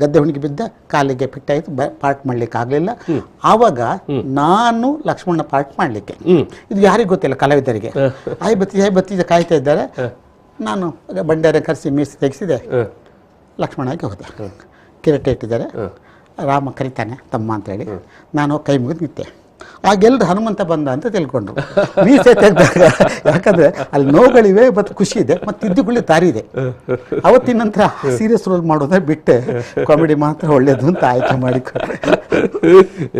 ಗದ್ದೆ ಹುಣಿಗೆ ಬಿದ್ದ, ಕಾಲಿಗೆ ಪೆಟ್ಟಾಯಿತು, ಪಾರ್ಟ್ ಮಾಡ್ಲಿಕ್ಕೆ ಆಗಲಿಲ್ಲ. ಆವಾಗ ನಾನು ಲಕ್ಷ್ಮಣ ಪಾರ್ಟ್ ಮಾಡಲಿಕ್ಕೆ, ಇದು ಯಾರಿಗೆ ಗೊತ್ತಿಲ್ಲ ಕಲಾವಿದರಿಗೆ. ಆಯ್ ಬತ್ತಿ ಕಾಯ್ತಾ ಇದ್ದಾರೆ. ನಾನು ಬಂಡಾರ ಕರೆಸಿ ಮೀಸಿ ತೆಗೆಸಿದೆ, ಲಕ್ಷ್ಮಣಾಗಿ ಹೋದೆ. ಕಿರೀಟ ಇಟ್ಟಿದ್ದಾರೆ, ರಾಮ ಕರಿತಾನೆ ತಮ್ಮ ಅಂತೇಳಿ, ನಾನು ಕೈ ಮುಗಿದು ನಿಂತೆ. ಆಗೆಲ್ಲರೂ ಹನುಮಂತ ಬಂದ ಅಂತ ತಿಳ್ಕೊಂಡ್ರು. ಮೀಸೆ ತೆಗೆದಾಗ, ಯಾಕಂದರೆ ಅಲ್ಲಿ ನೋವುಗಳಿವೆ ಮತ್ತು ಖುಷಿ ಇದೆ ಮತ್ತು ತಿದ್ದುಕೊಳ್ಳಿ ದಾರಿ ಇದೆ. ಅವತ್ತಿನ ನಂತರ ಸೀರಿಯಸ್ ರೋಲ್ ಮಾಡೋದೇ ಬಿಟ್ಟೆ, ಕಾಮಿಡಿ ಮಾತ್ರ ಒಳ್ಳೆಯದು ಅಂತ ಆಯ್ಕೆ ಮಾಡಿಕೊಂಡ್ರೆ.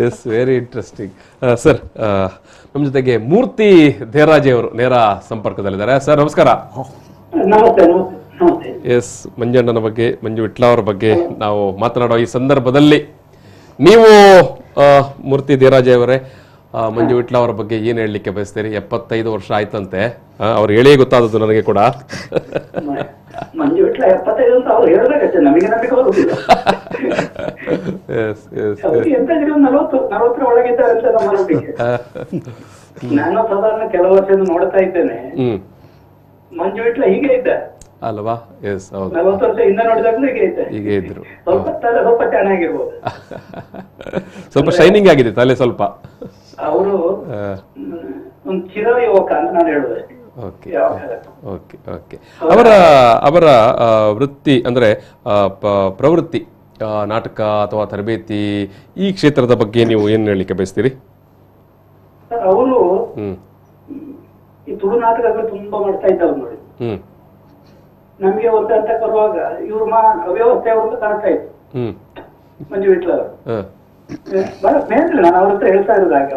Yes, very interesting sir. ನಮ್ಮ ಜೊತೆಗೆ ಮೂರ್ತಿ ದೇರಾಜಿ ಅವರು ನೇರ ಸಂಪರ್ಕದಲ್ಲಿದ್ದಾರೆ. ಸರ್ ನಮಸ್ಕಾರ. ಎಸ್, ಮಂಜಣ್ಣನ ಬಗ್ಗೆ, ಮಂಜು ವಿಟ್ಲ ಅವರ ಬಗ್ಗೆ ನಾವು ಮಾತನಾಡುವ ಈ ಸಂದರ್ಭದಲ್ಲಿ ನೀವು ಮೂರ್ತಿ ದೇರಾಜಿ ಅವರೇ, ಮಂಜು ವಿಟ್ಲ ಅವರ ಬಗ್ಗೆ ಏನು ಹೇಳಲಿಕ್ಕೆ ಬಯಸ್ತೀರಿ? 75 ವರ್ಷ ಆಯ್ತಂತೆ, ಅವ್ರು ಹೇಳೇ ಗೊತ್ತಾದದ್ದು ನನಗೆ ಕೂಡ. ಮಂಜು ವಿಟ್ಲ 75 ಅಂತ ಅವ್ರು ಹೇಳ್ಬೇಕಷ್ಟೇ, ನಮಗೆ ನಂಬಿಕೆ ಬರುವುದಿಲ್ಲ. 40 ಒಳಗಿದ್ದಾರೆ ಅಂತ ನಮ್ಮ ನಂಬಿಕೆ. ನಾನು ಸಾಧಾರಣ ಕೆಲವು ವರ್ಷ ನೋಡ್ತಾ ಇದ್ದೇನೆ, ಮಂಜು ವಿಟ್ಲ ಹೀಗೆ ಇದ್ದ ಅಲ್ವಾ? ಎಸ್, ಹೌದು. 40 ವರ್ಷ ಹಿಂದೆ ನೋಡಿದಾಗಲೂ ಹೀಗೆ ಇದ್ರು. ಸ್ವಲ್ಪ ಚೆನ್ನಾಗಿರ್ಬೋದು, ಸ್ವಲ್ಪ ಶೈನಿಂಗ್ ಆಗಿದೆ ತಲೆ ಸ್ವಲ್ಪ. ಅವರು ಒಂದು ಚಿರ ಯುವಕ ಅಂತ ನಾನು ಹೇಳುವುದಷ್ಟೇ. ಓಕೆ. ಅವರ ವೃತ್ತಿ ಅಂದ್ರೆ ಪ್ರವೃತ್ತಿ, ನಾಟಕ ಅಥವಾ ತರಬೇತಿ, ಈ ಕ್ಷೇತ್ರದ ಬಗ್ಗೆ ನೀವು ಏನು ಹೇಳಲಿಕ್ಕೆ ಬಯಸ್ತೀರಿ? ಅವರು ಈ ತುಳು ನಾಟಕಗಳು ತುಂಬಾ ಮಾಡ್ತಾ ಇದ್ದವ್ರು ನೋಡಿ. ನಮ್ಗೆ ಒಂದು ಅಂತ ಬರುವಾಗ ಇವ್ರು ಅವ್ಯವಸ್ಥೆ ಅವ್ರನ್ನ ಕಾಣ್ತಾ ಇತ್ತು ಮಂಜು ವಿಟ್ಲ ಅವರು. ಬಹಳ ಸ್ನೇಹಿತರು, ನಾನು ಅವ್ರ ಹತ್ರ ಹೇಳ್ತಾ ಇರೋದು ಹಾಗೆ.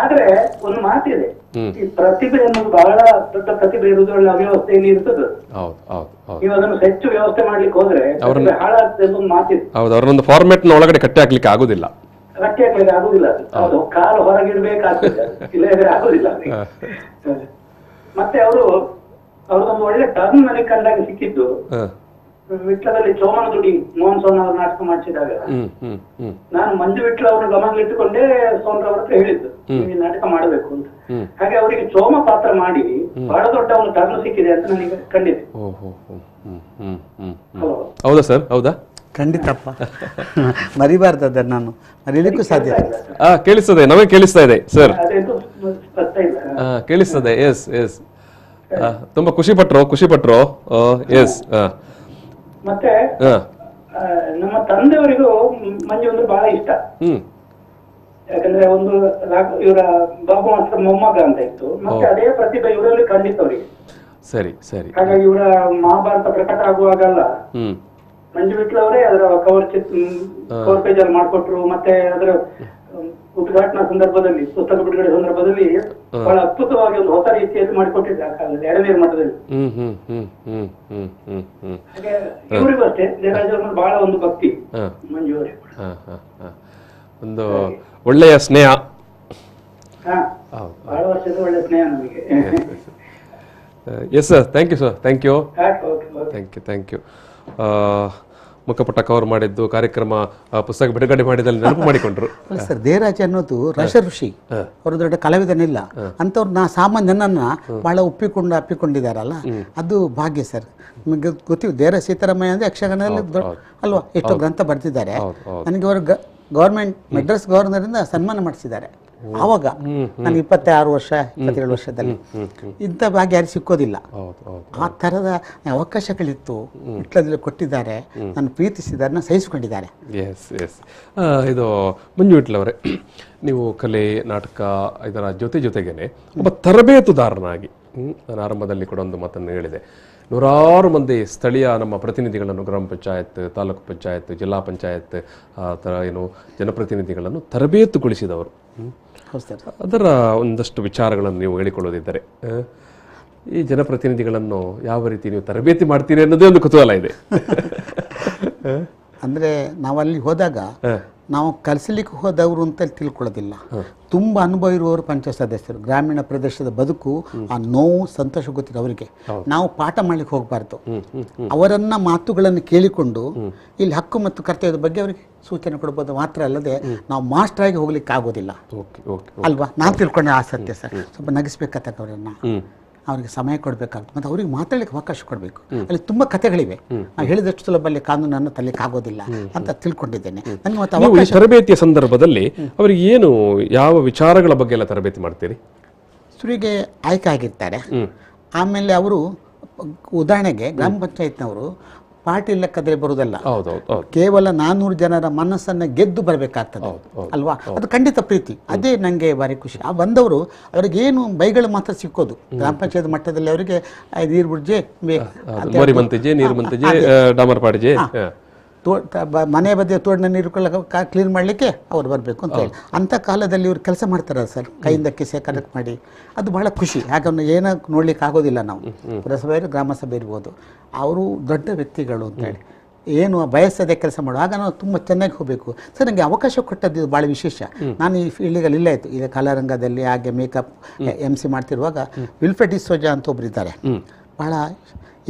ಆದ್ರೆ ಒಂದು ಮಾತಿದೆ, ಈ ಪ್ರತಿಭೆ ಅನ್ನೋದು ಬಹಳ ದೊಡ್ಡ ಪ್ರತಿಭೆ ಇರುವುದು ಒಳ್ಳೆ ಅವ್ಯವಸ್ಥೆಯಲ್ಲಿ ಇರ್ತದೆ. ನೀವು ಅದನ್ನು ಹೆಚ್ಚು ವ್ಯವಸ್ಥೆ ಮಾಡ್ಲಿಕ್ಕೆ ಹೋದ್ರೆ ಹಾಳಾಗ್ತದೆ ಒಂದು ಮಾತಿದೆ. ಅವ್ರನ್ನೊಂದು ಫಾರ್ಮೆಟ್ ಒಳಗಡೆ ಕಟ್ಟಿ ಹಾಕ್ಲಿಕ್ಕೆ ಆಗುದಿಲ್ಲ, ಅದು ಕಾಲು ಹೊರಗಿಡ್ಬೇಕಾಗ್ತದೆ, ಇಲ್ಲದ್ರೆ ಆಗುದಿಲ್ಲ. ಮತ್ತೆ ಅವ್ರದೊಂದು ಒಳ್ಳೆ ಟರ್ನ್ ನನಗೆ ಕಂಡಾಗ ಸಿಕ್ಕಿದ್ದು, ವಿಟ್ಲದಲ್ಲಿ ಚೋಮನ ದುಡಿ ಮೋಹನ್ ಸೋನ್ ಅವರು ನಾಟಕ ಮಾಡಿಸಿದಾಗ ನಾನು ಮಂಜು ವಿಟ್ಲ ಅವ್ರನ್ನ ಗಮನದಲ್ಲಿಟ್ಟುಕೊಂಡೇ ಸೋನ್ ರವರ ಹತ್ರ ಹೇಳಿದ್ದು, ನೀವು ನಾಟಕ ಮಾಡಬೇಕು ಅಂತ. ಹಾಗೆ ಅವರಿಗೆ ಚೋಮ ಪಾತ್ರ ಮಾಡಿ ಬಹಳ ದೊಡ್ಡ ಒಂದು ಟರ್ನ್ ಸಿಕ್ಕಿದೆ ಅಂತ ನನಗೆ ಖಂಡಿತ. ಹಲೋ, ಹೌದಾ ಸರ್? ಹೌದಾ? ಖಂಡಿತಪ್ಪ, ಮರಿಬಾರ್ದು ಅದನ್ನು, ನಾನು ಮರೀಲಿಕ್ಕೂ ಸಾಧ್ಯ ಇಲ್ಲ. ಕೇಳಿಸ್ತದೆ, ನಮಗೆ ಕೇಳಿಸ್ತಾ ಇದೆ ಸರ್. ಅದೇನು ಸ್ಪಷ್ಟ ಇಲ್ಲ. ಕೇಳಿಸ್ತದೆ. ಎಸ್ ಎಸ್, ತುಂಬಾ ಖುಷಿ ಪಟ್ರು. ಎಸ್. ಮತ್ತೆ ನಮ್ಮ ತಂದೆಯವರಿಗೂ ಮಂಜು ಅಂದ್ರೆ ಬಹಳ ಇಷ್ಟ. ಯಾಕಂದ್ರೆ ಒಂದು ಇವರ ಬಾಬು ಮಾಸ್ಟರ್ ಮೊಮ್ಮಗ ಅಂತ ಇತ್ತು, ಮತ್ತೆ ಅದೇ ಪ್ರತಿಭೆ ಇವರಲ್ಲಿ ಖಂಡಿತ ಅವರಿಗೆ. ಸರಿ ಸರಿ. ಹಾಗಾಗಿ ಇವರ ಮಹಾಭಾರತ ಪ್ರಕಟ ಆಗುವಾಗಲ್ಲ ಮಂಜು ವಿಟ್ಲ ಅವರೇ ಅದರ ಕವರ್ ಪೇಜ್ ಅಲ್ಲಿ ಮಾಡ್ಕೊಟ್ರು. ಮತ್ತೆ ಅದರ ಉದ್ಘಾಟನಾ ಸಂದರ್ಭದಲ್ಲಿ, ಪುಸ್ತಕ ಬಿಡುಗಡೆ ಸಂದರ್ಭದಲ್ಲಿ ಬಹಳ ಅದ್ಭುತವಾಗಿ ಒಂದು ಹೊಸ ರೀತಿಯಲ್ಲಿ ಮಾಡಿಕೊಟ್ಟಿದ್ದೆ ಆ ಕಾಲದಲ್ಲಿ, ಎರಡನೇ ಮಠದಲ್ಲಿ. ಹಾಗೆ ಇವರಿಗೂ ಅಷ್ಟೇ ಜಯರಾಜ್ ಅವ್ರ ಬಹಳ ಒಂದು ಭಕ್ತಿ ಮಂಜು ಅವರೇ. ಒಂದು ಒಳ್ಳೆಯ ಸ್ನೇಹ. ಬಹಳ ವರ್ಷದ ಒಳ್ಳೆ ಸ್ನೇಹ ನಮಗೆ. Yes sir, thank you sir, thank you. ಮುಖಪುಟ ಕವರ್ ಮಾಡಿದ್ದು ಕಾರ್ಯಕ್ರಮ, ಪುಸ್ತಕ ಬಿಡುಗಡೆ ಮಾಡಿದಲ್ಲಿ ನೆನಪು ಮಾಡಿಕೊಂಡ್ರು. ಸರ್, ದೇವರಾಜ ಅನ್ನೋದು ರಸ ಋಷಿ, ಅವರು ದೊಡ್ಡ ಕಲಾವಿದನಿಲ್ಲ ಅಂಥವ್ರು ಸಾಮಾನ್ಯನನ್ನ ಬಹಳ ಅಪ್ಪಿಕೊಂಡಿದ್ದಾರಲ್ಲ, ಅದು ಭಾಗ್ಯ ಸರ್. ನಿಮಗೆ ಗೊತ್ತಿಲ್ಲ, ದೇವರಾಜ ಸೀತಾರಾಮಯ್ಯ ಅಂದರೆ ಯಕ್ಷಗಾನದಲ್ಲಿ ಅಲ್ವಾ, ಎಷ್ಟೋ ಗ್ರಂಥ ಬರ್ತಿದ್ದಾರೆ. ನನಗೆ ಅವರು ಗೌರ್ಮೆಂಟ್ ಮೆಡ್ರಾಸ್ ಗವರ್ನರಿಂದ ಸನ್ಮಾನ ಮಾಡಿಸಿದ್ದಾರೆ. ಆವಾಗ ನಾನು 27 ವರ್ಷ 27 ವರ್ಷದಲ್ಲಿ ಇಂಥ ಭಾಗ್ಯ ಯಾರು ಸಿಕ್ಕೋದಿಲ್ಲ. ಆ ಥರದ ಅವಕಾಶಗಳಿತ್ತು, ಇಟ್ಲದಲ್ಲಿ ಕೊಟ್ಟಿದ್ದಾರೆ, ನಾನು ಪ್ರೀತಿಸಿದಾರನ್ನ ಸಹಿಸಿಕೊಂಡಿದ್ದಾರೆ. S S. ಇದು ಮಂಜು ವಿಟ್ಲವರೇ, ನೀವು ಕಲೆ, ನಾಟಕ ಇದರ ಜೊತೆಗೇನೆ ಒಬ್ಬ ತರಬೇತುದಾರನಾಗಿ, ನಾನು ಆರಂಭದಲ್ಲಿ ಕೂಡ ಒಂದು ಮಾತನ್ನು ಹೇಳಿದೆ, ನೂರಾರು ಮಂದಿ ಸ್ಥಳೀಯ ನಮ್ಮ ಪ್ರತಿನಿಧಿಗಳನ್ನು, ಗ್ರಾಮ ಪಂಚಾಯತ್, ತಾಲೂಕು ಪಂಚಾಯತ್, ಜಿಲ್ಲಾ ಪಂಚಾಯತ್ ಜನಪ್ರತಿನಿಧಿಗಳನ್ನು ತರಬೇತುಗೊಳಿಸಿದವರು. ಅದರ ಒಂದಷ್ಟು ವಿಚಾರಗಳನ್ನು ನೀವು ಹೇಳಿಕೊಳ್ಳೋದಿದ್ದರೆ, ಈ ಜನಪ್ರತಿನಿಧಿಗಳನ್ನು ಯಾವ ರೀತಿ ನೀವು ತರಬೇತಿ ಮಾಡ್ತೀರಿ ಅನ್ನೋದೇ ಒಂದು ಕುತೂಹಲ ಇದೆ. ಅಂದರೆ ನಾವಲ್ಲಿ ಹೋದಾಗ ನಾವು ಕಲಿಸಲಿಕ್ಕೆ ಹೋದವರು ಅಂತ ತಿಳ್ಕೊಳ್ಳೋದಿಲ್ಲ. ತುಂಬ ಅನುಭವ ಇರುವವರು ಪಂಚಾಯತ್ ಸದಸ್ಯರು, ಗ್ರಾಮೀಣ ಪ್ರದೇಶದ ಬದುಕು, ಆ ನೋವು ಸಂತೋಷ ಗೊತ್ತಿದೆ ಅವರಿಗೆ. ನಾವು ಪಾಠ ಮಾಡ್ಲಿಕ್ಕೆ ಹೋಗಬಾರ್ದು, ಅವರನ್ನ ಮಾತುಗಳನ್ನು ಕೇಳಿಕೊಂಡು ಇಲ್ಲಿ ಹಕ್ಕು ಮತ್ತು ಕರ್ತವ್ಯದ ಬಗ್ಗೆ ಅವರಿಗೆ ಸೂಚನೆ ಕೊಡ್ಬೋದು ಮಾತ್ರ ಅಲ್ಲದೆ ನಾವು ಮಾಸ್ಟರ್ ಆಗಿ ಹೋಗ್ಲಿಕ್ಕೆ ಆಗೋದಿಲ್ಲ ಅಲ್ವಾ. ನಾನು ತಿಳ್ಕೊಂಡೆ ಆ ಸತ್ಯ ಸರ್. ಸ್ವಲ್ಪ ನಗಿಸ್ಬೇಕಾಗ್ತದೆ ಅವರನ್ನ, ಅವ್ರಿಗೆ ಸಮಯ ಕೊಡಬೇಕಾಗ್ತದೆ, ಮತ್ತು ಅವ್ರಿಗೆ ಮಾತಾಡಲಿಕ್ಕೆ ಅವಕಾಶ ಕೊಡಬೇಕು. ಅಲ್ಲಿ ತುಂಬ ಕಥೆಗಳಿವೆ, ನಾವು ಹೇಳಿದಷ್ಟು ಸುಲಭದಲ್ಲಿ ಕಾನೂನನ್ನು ತರಲಿಕ್ಕೆ ಆಗೋದಿಲ್ಲ ಅಂತ ತಿಳ್ಕೊಂಡಿದ್ದೇನೆ. ನನಗೆ ಮತ್ತೆ ತರಬೇತಿಯ ಸಂದರ್ಭದಲ್ಲಿ ಅವರಿಗೆ ಏನು, ಯಾವ ವಿಚಾರಗಳ ಬಗ್ಗೆ ಎಲ್ಲ ತರಬೇತಿ ಮಾಡ್ತೀರಿ? ಶುರುವಿಗೆ ಆಯ್ಕೆ ಆಗಿರ್ತಾರೆ, ಆಮೇಲೆ ಅವರು ಉದಾಹರಣೆಗೆ ಗ್ರಾಮ ಪಂಚಾಯತ್ನವರು ಪಾರ್ಟಿ ಲೆಕ್ಕದಲ್ಲಿ ಬರುವುದಲ್ಲ, ಕೇವಲ 400 ಜನರ ಮನಸ್ಸನ್ನು ಗೆದ್ದು ಬರಬೇಕಾಗ್ತದೆ ಅಲ್ವಾ. ಅದು ಖಂಡಿತ ಪ್ರೀತಿ, ಅದೇ ನನಗೆ ಭಾರಿ ಖುಷಿ. ಆ ಬಂದವರು ಅವ್ರಿಗೇನು ಬೈಗಳು ಮಾತ್ರ ಸಿಕ್ಕೋದು. ಗ್ರಾಮ ಪಂಚಾಯತ್ ಮಟ್ಟದಲ್ಲಿ ಅವರಿಗೆ ನೀರು ಬುಡ್ಜೆ, ಮನೆ ಬದಿಯ ತೋಡಿನ ನೀರು ಕ್ಲೀನ್ ಮಾಡಲಿಕ್ಕೆ ಅವ್ರು ಬರಬೇಕು ಅಂತ ಹೇಳಿ ಅಂಥ ಕಾಲದಲ್ಲಿ ಇವ್ರು ಕೆಲಸ ಮಾಡ್ತಾರಲ್ಲ ಸರ್, ಕೈಯಿಂದ ಕಿಸೆ ಕಲೆಕ್ಟ್ ಮಾಡಿ. ಅದು ಬಹಳ ಖುಷಿ. ಯಾಕಂದ್ರೆ ಏನೋ ನೋಡ್ಲಿಕ್ಕೆ ಆಗೋದಿಲ್ಲ ನಾವು, ಪುರಸಭೆ ಗ್ರಾಮ ಸಭೆ ಇರ್ಬೋದು, ಅವರು ದೊಡ್ಡ ವ್ಯಕ್ತಿಗಳು ಅಂತೇಳಿ ಏನು ಬಯಸದೆ ಕೆಲಸ ಮಾಡೋ. ಆಗ ನಾವು ತುಂಬ ಚೆನ್ನಾಗಿ ಹೋಗಬೇಕು ಸರ್. ನನಗೆ ಅವಕಾಶ ಕೊಟ್ಟದ್ದು ಭಾಳ ವಿಶೇಷ. ನಾನು ಈ ಫೀಲ್ಡಿಗಲ್ಲಿ ಇಲ್ಲ ಆಯಿತು, ಈಗ ಕಲಾರಂಗದಲ್ಲಿ ಹಾಗೆ ಮೇಕಪ್ MC ಮಾಡ್ತಿರುವಾಗ ವಿಲ್ಫ್ರೆಡ್ ಡಿಸೋಜಾ ಅಂತ ಒಬ್ರು ಇದ್ದಾರೆ, ಭಾಳ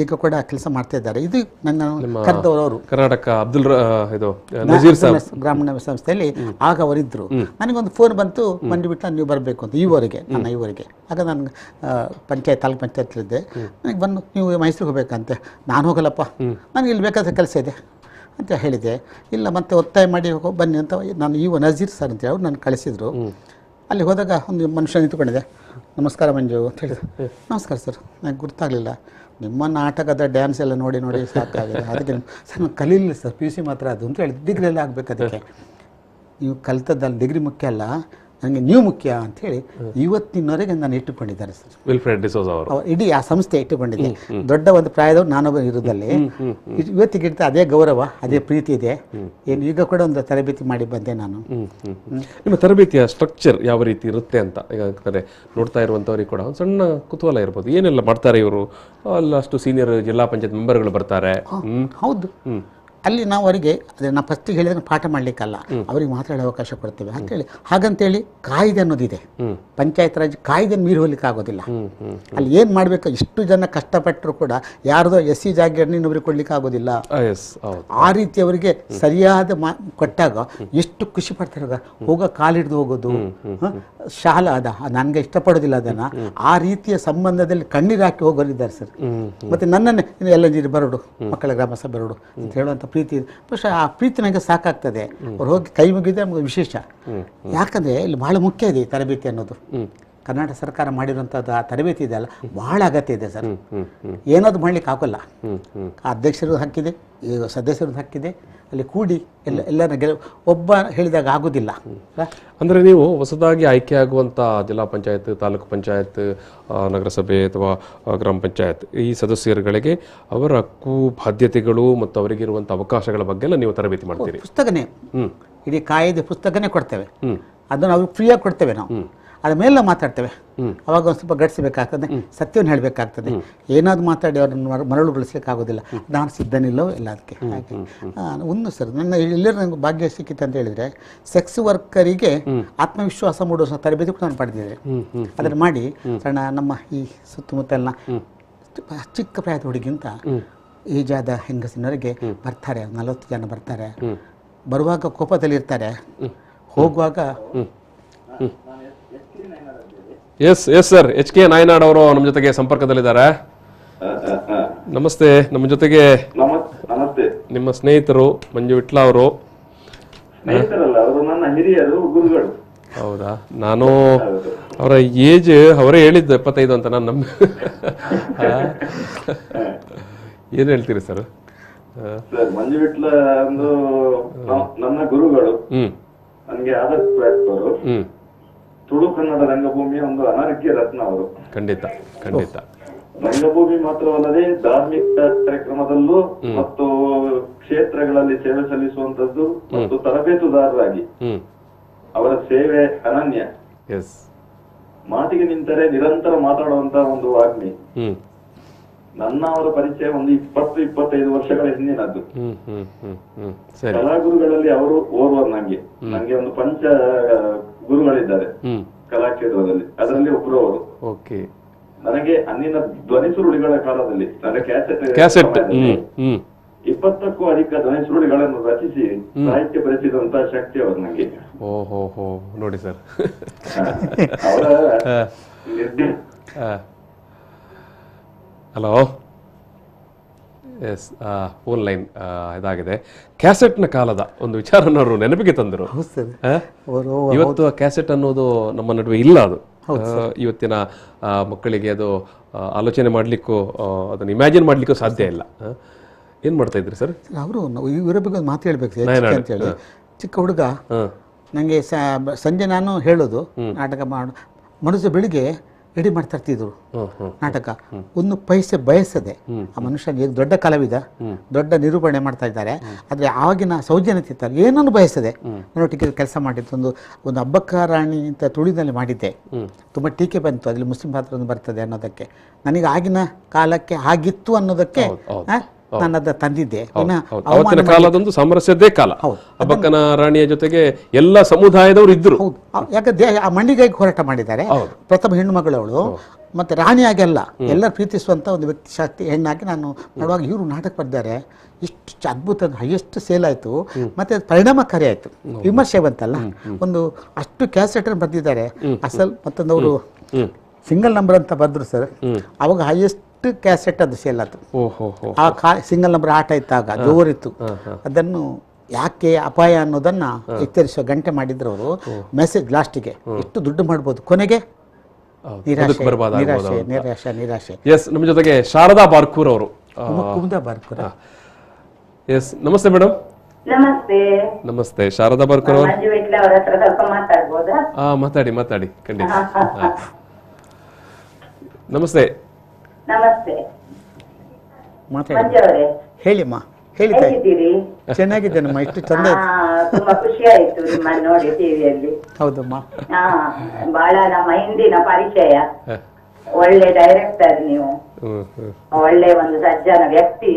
ಈಗ ಕೂಡ ಕೆಲಸ ಮಾಡ್ತಾ ಇದ್ದಾರೆ. ಇದು ನನ್ನ ಕರೆದವರು ಕರ್ನಾಟಕ ಗ್ರಾಮೀಣ ಸಂಸ್ಥೆಯಲ್ಲಿ ಆಗ ಅವರಿದ್ದರು. ನನಗೊಂದು ಫೋನ್ ಬಂತು, ಮಂಜು ವಿಟ್ಲ ನೀವು ಬರಬೇಕು ಅಂತ, ಇವರಿಗೆ ನನ್ನ ಇವರಿಗೆ. ಆಗ ನಾನು ತಾಲೂಕು ಪಂಚಾಯತ್ಲಿದ್ದೆ. ನನಗೆ ಬಂದು ನೀವು ಮೈಸೂರಿಗೆ ಹೋಗ್ಬೇಕಂತೆ. ನಾನು ಹೋಗಲ್ಲಪ್ಪ, ನನಗೆ ಇಲ್ಲಿ ಬೇಕಾದ ಕೆಲಸ ಇದೆ ಅಂತ ಹೇಳಿದೆ. ಇಲ್ಲ ಮತ್ತೆ ಒತ್ತಾಯ ಮಾಡಿ ಬನ್ನಿ ಅಂತ ನಾನು ನಜೀರ್ ಸರ್ ಅಂತೇಳಿ ಅವ್ರು ನಾನು ಕಳಿಸಿದ್ರು. ಅಲ್ಲಿ ಹೋದಾಗ ಒಂದು ಮನುಷ್ಯ ನಿಂತ್ಕೊಂಡಿದೆ. ನಮಸ್ಕಾರ ಮಂಜು ಅಂತ ಹೇಳಿದೆ. ನಮಸ್ಕಾರ ಸರ್, ನನಗೆ ಗೊತ್ತಾಗಲಿಲ್ಲ, ನಿಮ್ಮ ನಾಟಕದ ಡ್ಯಾನ್ಸ್ ಎಲ್ಲ ನೋಡಿ ಸಾಕಾಗಿದೆ, ಅದಕ್ಕೆ ಸರ್ ನಾನು ಕಲೀಲಿಲ್ಲ ಸರ್, PUC ಮಾತ್ರ ಅದು ಅಂತ ಹೇಳಿದೆ. ಡಿಗ್ರಿ ಎಲ್ಲ ಆಗಬೇಕು, ಅದಕ್ಕೆ ನೀವು ಕಲಿತದ್ದಲ್ಲಿ ಡಿಗ್ರಿ ಮುಖ್ಯ ಅಲ್ಲ, ನನಗೆ ನೀವು ಮುಖ್ಯ ಅಂಥೇಳಿ ಇವತ್ತಿನವರೆಗೆ ನಾನು ಇಟ್ಟುಕೊಂಡಿದ್ದಾರೆ ಸರ್. ವಿಲ್ಫ್ರೆಡ್ ಡಿಸೋಜಾ ಅವರು ಇಡೀ ಆ ಸಂಸ್ಥೆ ಇಟ್ಟುಕೊಂಡಿದೆ. ದೊಡ್ಡ ಒಂದು ಪ್ರಾಯದವ್ರು ನಾನೊಬ್ಬ ಇರೋದಲ್ಲಿ ಇವತ್ತಿಗಿಂತ ಅದೇ ಗೌರವ, ಅದೇ ಪ್ರೀತಿ ಇದೆ. ಏನು ಈಗ ಕೂಡ ಒಂದು ತರಬೇತಿ ಮಾಡಿ ಬಂದೆ ನಾನು. ನಿಮ್ಮ ತರಬೇತಿಯ ಸ್ಟ್ರಕ್ಚರ್ ಯಾವ ರೀತಿ ಇರುತ್ತೆ ಅಂತ ಈಗ ನೋಡ್ತಾ ಇರುವಂಥವ್ರಿಗೆ ಕೂಡ ಒಂದು ಸಣ್ಣ ಕುತೂಹಲ ಇರ್ಬೋದು. ಏನೆಲ್ಲ ಮಾಡ್ತಾರೆ ಇವರು? ಅಷ್ಟು ಸೀನಿಯರ್ ಜಿಲ್ಲಾ ಪಂಚಾಯತ್ ಮೆಂಬರ್ಗಳು ಬರ್ತಾರೆ. ಹೌದು, ಅಲ್ಲಿ ನಾವು ಅವರಿಗೆ ಅದೇ ನಾವು ಫಸ್ಟಿಗೆ ಹೇಳಿದ್ರೆ ಪಾಠ ಮಾಡಲಿಕ್ಕಲ್ಲ, ಅವರಿಗೆ ಮಾತಾಡೋ ಅವಕಾಶ ಕೊಡ್ತೇವೆ ಅಂತೇಳಿ. ಹಾಗಂತೇಳಿ ಕಾಯ್ದೆ ಅನ್ನೋದಿದೆ, ಪಂಚಾಯತ್ ರಾಜ್ ಕಾಯ್ದೆ ಮೀರಿ ಹೋಗ್ಲಿಕ್ಕೆ ಆಗೋದಿಲ್ಲ. ಅಲ್ಲಿ ಏನು ಮಾಡಬೇಕು, ಇಷ್ಟು ಜನ ಕಷ್ಟಪಟ್ಟರು ಕೂಡ ಯಾರ್ದೋ SC ಜಾಗವನ್ನು ಇನ್ನೊಬ್ರಿಗೆ ಕೊಡ್ಲಿಕ್ಕೆ ಆಗೋದಿಲ್ಲ. ಆ ರೀತಿ ಅವರಿಗೆ ಸರಿಯಾದ ಕೊಟ್ಟಾಗ ಎಷ್ಟು ಖುಷಿ ಪಡ್ತಾರೆ. ಹೋಗೋ ಕಾಲಿಡ್ದು ಹೋಗೋದು, ಶಾಲಾ ಅದ ನನಗೆ ಇಷ್ಟಪಡೋದಿಲ್ಲ ಅದನ್ನು, ಆ ರೀತಿಯ ಸಂಬಂಧದಲ್ಲಿ ಕಣ್ಣೀರು ಹಾಕಿ ಹೋಗೋರಿದ್ದಾರೆ ಸರ್. ಮತ್ತು ನನ್ನನ್ನೇ ಎಲ್ಲ ನೀರು ಬರೋಡು, ಮಕ್ಕಳ ಗ್ರಾಮಸಭೆ ಬರೋಡು ಅಂತ ಹೇಳುವಂಥ ಪ್ರೀತಿ ಇದೆ. ಬಹುಶಃ ಆ ಪ್ರೀತಿ ನನಗೆ ಸಾಕಾಗ್ತದೆ. ಅವ್ರು ಹೋಗಿ ಕೈ ಮುಗಿದ್ರೆ ನಮಗೆ ವಿಶೇಷ. ಯಾಕಂದರೆ ಇಲ್ಲಿ ಬಹಳ ಮುಖ್ಯ ಇದೆ ಈ ತರಬೇತಿ ಅನ್ನೋದು. ಕರ್ನಾಟಕ ಸರ್ಕಾರ ಮಾಡಿರುವಂಥದ್ದು ಆ ತರಬೇತಿ ಇದೆ ಅಲ್ಲ, ಬಹಳ ಅಗತ್ಯ ಇದೆ ಸರ್. ಏನಾದ್ರು ಮಾಡ್ಲಿಕ್ಕೆ ಆಗೋಲ್ಲ. ಅಧ್ಯಕ್ಷರು ಹಕ್ಕಿದೆ, ಈಗ ಸದಸ್ಯರು ಹಕ್ಕಿದೆ. ಅಲ್ಲಿ ಕೂಡಿ ಎಲ್ಲರ ಒಬ್ಬ ಹೇಳಿದಾಗ ಆಗೋದಿಲ್ಲ. ಅಂದರೆ ನೀವು ಹೊಸದಾಗಿ ಆಯ್ಕೆ ಆಗುವಂಥ ಜಿಲ್ಲಾ ಪಂಚಾಯತ್, ತಾಲೂಕು ಪಂಚಾಯತ್, ನಗರಸಭೆ ಅಥವಾ ಗ್ರಾಮ ಪಂಚಾಯತ್ ಈ ಸದಸ್ಯರುಗಳಿಗೆ ಅವರ ಹಕ್ಕು ಬಾಧ್ಯತೆಗಳು ಮತ್ತು ಅವರಿಗಿರುವಂಥ ಅವಕಾಶಗಳ ಬಗ್ಗೆ ಎಲ್ಲ ನೀವು ತರಬೇತಿ ಮಾಡ್ತೀರಿ. ಪುಸ್ತಕನೇ, ಇಡೀ ಕಾಯ್ದೆ ಪುಸ್ತಕನೇ ಕೊಡ್ತೇವೆ. ಅದನ್ನು ಅವ್ರಿಗೆ ಫ್ರೀಯಾಗಿ ಕೊಡ್ತೇವೆ ನಾವು. ಅದ್ರ ಮೇಲೆ ಮಾತಾಡ್ತೇವೆ. ಅವಾಗ ಒಂದು ಸ್ವಲ್ಪ ಗಡಿಸಬೇಕಾಗ್ತದೆ, ಸತ್ಯವನ್ನು ಹೇಳಬೇಕಾಗ್ತದೆ. ಏನಾದ್ರು ಮಾತಾಡಿ ಅವ್ರನ್ನ ಮರಳುಗೊಳಿಸ್ಲಿಕ್ಕೆ ಆಗೋದಿಲ್ಲ. ನಾನು ಸಿದ್ಧನಿಲ್ಲವೋ ಎಲ್ಲ ಅದಕ್ಕೆ. ಹಾಗೆ ಒಂದು ಸರ್ ನನ್ನ ಎಲ್ಲರೂ ನನಗೆ ಭಾಗ್ಯ ಸಿಕ್ಕಿತ್ತು ಅಂತ ಹೇಳಿದರೆ, ಸೆಕ್ಸ್ ವರ್ಕರಿಗೆ ಆತ್ಮವಿಶ್ವಾಸ ಮೂಡಿಸೋ ತರಬೇತಿ ಕೂಡ ನಾನು ಪಡೆದಿದ್ದೆ. ಅದನ್ನು ಮಾಡಿ ಸಣ್ಣ ನಮ್ಮ ಈ ಸುತ್ತಮುತ್ತಲಿನ ಚಿಕ್ಕ ಪ್ರಾಯದ ಹುಡುಗಿಂತ ಏಜಾದ ಹೆಂಗಸಿನವರೆಗೆ ಬರ್ತಾರೆ, 40 ಜನ ಬರ್ತಾರೆ. ಬರುವಾಗ ಕೋಪದಲ್ಲಿರ್ತಾರೆ, ಹೋಗುವಾಗ ಎಸ್ ಸರ್, HK ನಾಯನಾಡ್ ಅವರು ನಮ್ಮ ಜೊತೆಗೆ ಸಂಪರ್ಕದಲ್ಲಿದ್ದಾರೆ. ನಮಸ್ತೆ. ನಮ್ಮ ಜೊತೆಗೆ ನಿಮ್ಮ ಸ್ನೇಹಿತರು ಮಂಜು ವಿಟ್ಲ ಅವರು. ನನ್ನ ಹಿರಿಯರು, ಗುರುಗಳು. ಹೌದಾ? ನಾನು ಅವರ ಏಜ್ ಅವರೇ ಹೇಳಿದ್ದು 75 ಅಂತ. ನಾನು ಏನು ಹೇಳ್ತೀರಿ ಸರ್? ಮಂಜು ವಿಟ್ಲ ಒಂದು ನನ್ನ ಗುರುಗಳು, ನನಗೆ ಆದರ್ಶವರು. ತುಳು ಕನ್ನಡ ರಂಗಭೂಮಿಯ ಒಂದು ಅನಾರೋಗ್ಯ ರತ್ನ ಅವರು. ಖಂಡಿತ ಖಂಡಿತ. ರಂಗಭೂಮಿ ಮಾತ್ರವಲ್ಲದೆ ಧಾರ್ಮಿಕ ಕಾರ್ಯಕ್ರಮದಲ್ಲೂ ಮತ್ತು ಕ್ಷೇತ್ರಗಳಲ್ಲಿ ಸೇವೆ ಸಲ್ಲಿಸುವಂತದ್ದು ಮತ್ತು ತರಬೇತುದಾರರಾಗಿ ಅವರ ಸೇವೆ ಅನನ್ಯ. ಮಾತಿಗೆ ನಿಂತರೆ ನಿರಂತರ ಮಾತಾಡುವಂತ ಒಂದು ವಾಗ್ಮಿ. ನನ್ನ ಅವರ ಪರಿಚಯ ಒಂದು 20-25 ವರ್ಷಗಳ ಹಿಂದಿನದ್ದು. ಕಲಾಗುರುಗಳಲ್ಲಿ ಅವರು ಓರ್ವರು. ನಂಗೆ ಒಂದು ಪಂಚ ಗುರುಗಳಿದ್ದಾರೆ ಕಲಾಕ್ಷೇತ್ರದಲ್ಲಿ, ಅದರಲ್ಲಿ ಒಬ್ರು ಅವರು. ನನಗೆ ಅಂದಿನ ಧ್ವನಿ ಸುರುಳಿಗಳ ಕಾಲದಲ್ಲಿ ಕ್ಯಾಸೆಟ್ 20ಕ್ಕೂ ಅಧಿಕ ಧ್ವನಿ ಸುರುಳಿಗಳನ್ನು ರಚಿಸಿ ಸಾಹಿತ್ಯ ಬರೆಸಿದಂತ ಶಕ್ತಿ ಅವರು ನನಗೆ. ನೋಡಿ ಸರ್, ಅವರ ಹಲೋ. ಎಸ್, ಫೋನ್ ಲೈನ್ ಇದಾಗಿದೆ. ಕ್ಯಾಸೆಟ್ನ ಕಾಲದ ಒಂದು ವಿಚಾರನ ಅವರು ನೆನಪಿಗೆ ತಂದರು. ಇವತ್ತು ಆ ಕ್ಯಾಸೆಟ್ ಅನ್ನೋದು ನಮ್ಮ ನಡುವೆ ಇಲ್ಲ. ಅದು ಇವತ್ತಿನ ಮಕ್ಕಳಿಗೆ ಅದು ಆಲೋಚನೆ ಮಾಡಲಿಕ್ಕೂ ಅದನ್ನು ಇಮ್ಯಾಜಿನ್ ಮಾಡಲಿಕ್ಕೂ ಸಾಧ್ಯ ಇಲ್ಲ. ಏನು ಮಾಡ್ತಾ ಇದ್ರಿ ಸರ್? ಅವರು ಇವರ ಬಗ್ಗೆ ಒಂದು ಮಾತು ಹೇಳ್ಬೇಕು ಅಂತೇಳಿ. ಚಿಕ್ಕ ಹುಡುಗ ನನಗೆ ಸಂಜೆ ನಾನು ಹೇಳೋದು ನಾಟಕ ಮನುಷ್ಯ ಬೆಳಿಗ್ಗೆ ರೆಡಿ ಮಾಡ್ತಾ ಇರ್ತಿದ್ರು ನಾಟಕ. ಒಂದು ಪೈಸೆ ಬಯಸದೆ ಆ ಮನುಷ್ಯ ದೊಡ್ಡ ಕಲಾವಿದ, ದೊಡ್ಡ ನಿರೂಪಣೆ ಮಾಡ್ತಾ ಇದ್ದಾರೆ. ಆದರೆ ಆವಾಗಿನ ಸೌಜನ್ಯತೆ ಇರ್ತಾರೆ, ಏನನ್ನು ಬಯಸದೆ ನನ್ನೊಟ್ಟಿಗೆ ಕೆಲಸ ಮಾಡಿದ್ದು. ಒಂದು ಹಬ್ಬಕ್ಕ ರಾಣಿ ಅಂತ ತುಳಿನಲ್ಲಿ ಮಾಡಿದ್ದೆ. ತುಂಬ ಟೀಕೆ ಬಂತು, ಅದರಲ್ಲಿ ಮುಸ್ಲಿಂ ಪಾತ್ರ ಒಂದು ಬರ್ತದೆ ಅನ್ನೋದಕ್ಕೆ. ನನಗೆ ಆಗಿನ ಕಾಲಕ್ಕೆ ಆಗಿತ್ತು ಅನ್ನೋದಕ್ಕೆ ನಾನು ಅದನ್ನು ತಂದಿದ್ದೆ. ಅವತ್ತಿನ ಕಾಲದೊಂದು ಸಾಮರಸ್ಯದೇ ಕಾಲ. ಹಬ್ಬಕ್ಕನ ರಾಣಿಯ ಜೊತೆಗೆ ಎಲ್ಲ ಸಮುದಾಯದವರು ಇದ್ರು. ಹೌದು, ಯಾಕಂದ್ರೆ ಆ ಮಣ್ಣಿಗಾಗಿ ಹೋರಾಟ ಮಾಡಿದ್ದಾರೆ. ಪ್ರಥಮ ಹೆಣ್ಣು ಮಗಳವಳು, ಮತ್ತೆ ರಾಣಿಯಾಗಿ ಅಲ್ಲ, ಎಲ್ಲರೂ ಪ್ರೀತಿಸುವಂತ ಒಂದು ವ್ಯಕ್ತಿ ಶಕ್ತಿ ಹೆಣ್ಣಾಗಿ ನಾನು ಮಾಡುವಾಗ ಇವರು ನಾಟಕ ಬರ್ತಾರೆ. ಇಷ್ಟು ಅದ್ಭುತ, ಹೈಯೆಸ್ಟ್ ಸೇಲ್ ಆಯಿತು, ಮತ್ತೆ ಪರಿಣಾಮಕಾರಿ ಆಯಿತು, ವಿಮರ್ಶೆ ಬಂತಲ್ಲ. ಒಂದು ಅಷ್ಟು ಕ್ಯಾಸೆಟ್ ಬರ್ದಿದ್ದಾರೆ. ಅಸಲ್ ಮತ್ತೊಂದವರು ಸಿಂಗಲ್ ನಂಬರ್ ಅಂತ ಬಂದ್ರು ಸರ್. ಅವಾಗ ಹೈಯೆಸ್ಟ್ ಕ್ಯಾಸೆಟ್ ಅದು ಸೇಲ್ ಆಯ್ತು. ಆ ಸಿಂಗಲ್ ನಂಬರ್ ಆಟ ಇದ್ದಾಗ ಜೋರಿತ್ತು. ಅದನ್ನು ಯಾಕೆ ಅಪಾಯ ಅನ್ನೋದನ್ನ ಎಚ್ಚರಿಸುವ ಗಂಟೆ ಮಾಡಿದ್ರು ಅವರು. ಮೆಸೇಜ್ ಲಾಸ್ಟಿಗೆ ಎಷ್ಟು ದುಡ್ಡು ಮಾಡ್ಬೋದು, ಕೊನೆಗೆ ನಿರಾಶೆ. ಎಸ್, ನಮ್ಮ ಜೊತೆಗೆ ಶಾರದಾ ಬಾರ್ಕೂರ್ ಅವರು. ಎಸ್, ನಮಸ್ತೆ ಮೇಡಮ್. ನಮಸ್ತೆ ಶಾರದಾ ಬಾರ್ಕೂರ್ ಅವರು. ಮಾತಾಡಿ ಖಂಡಿತ. ನಮಸ್ತೆ. ಹೇಳಿಮ್ಮ, ಚೆನ್ನಾಗಿದ್ದೇನಮ್ಮ, ಇಷ್ಟು ಚಂದ. ತುಂಬಾ ಖುಷಿ ಆಯ್ತು ನಿಮ್ಮನ್ನು ನೋಡಿ ಟಿವಿಯಲ್ಲಿ. ಹೌದಮ್ಮ, ಬಹಳ ನಮ್ಮ ಹಿಂದಿನ ಪರಿಚಯ. ಒಳ್ಳೆ ಡೈರೆಕ್ಟರ್ ನೀವು, ಒಳ್ಳೆ ಒಂದು ಸಜ್ಜನ ವ್ಯಕ್ತಿ.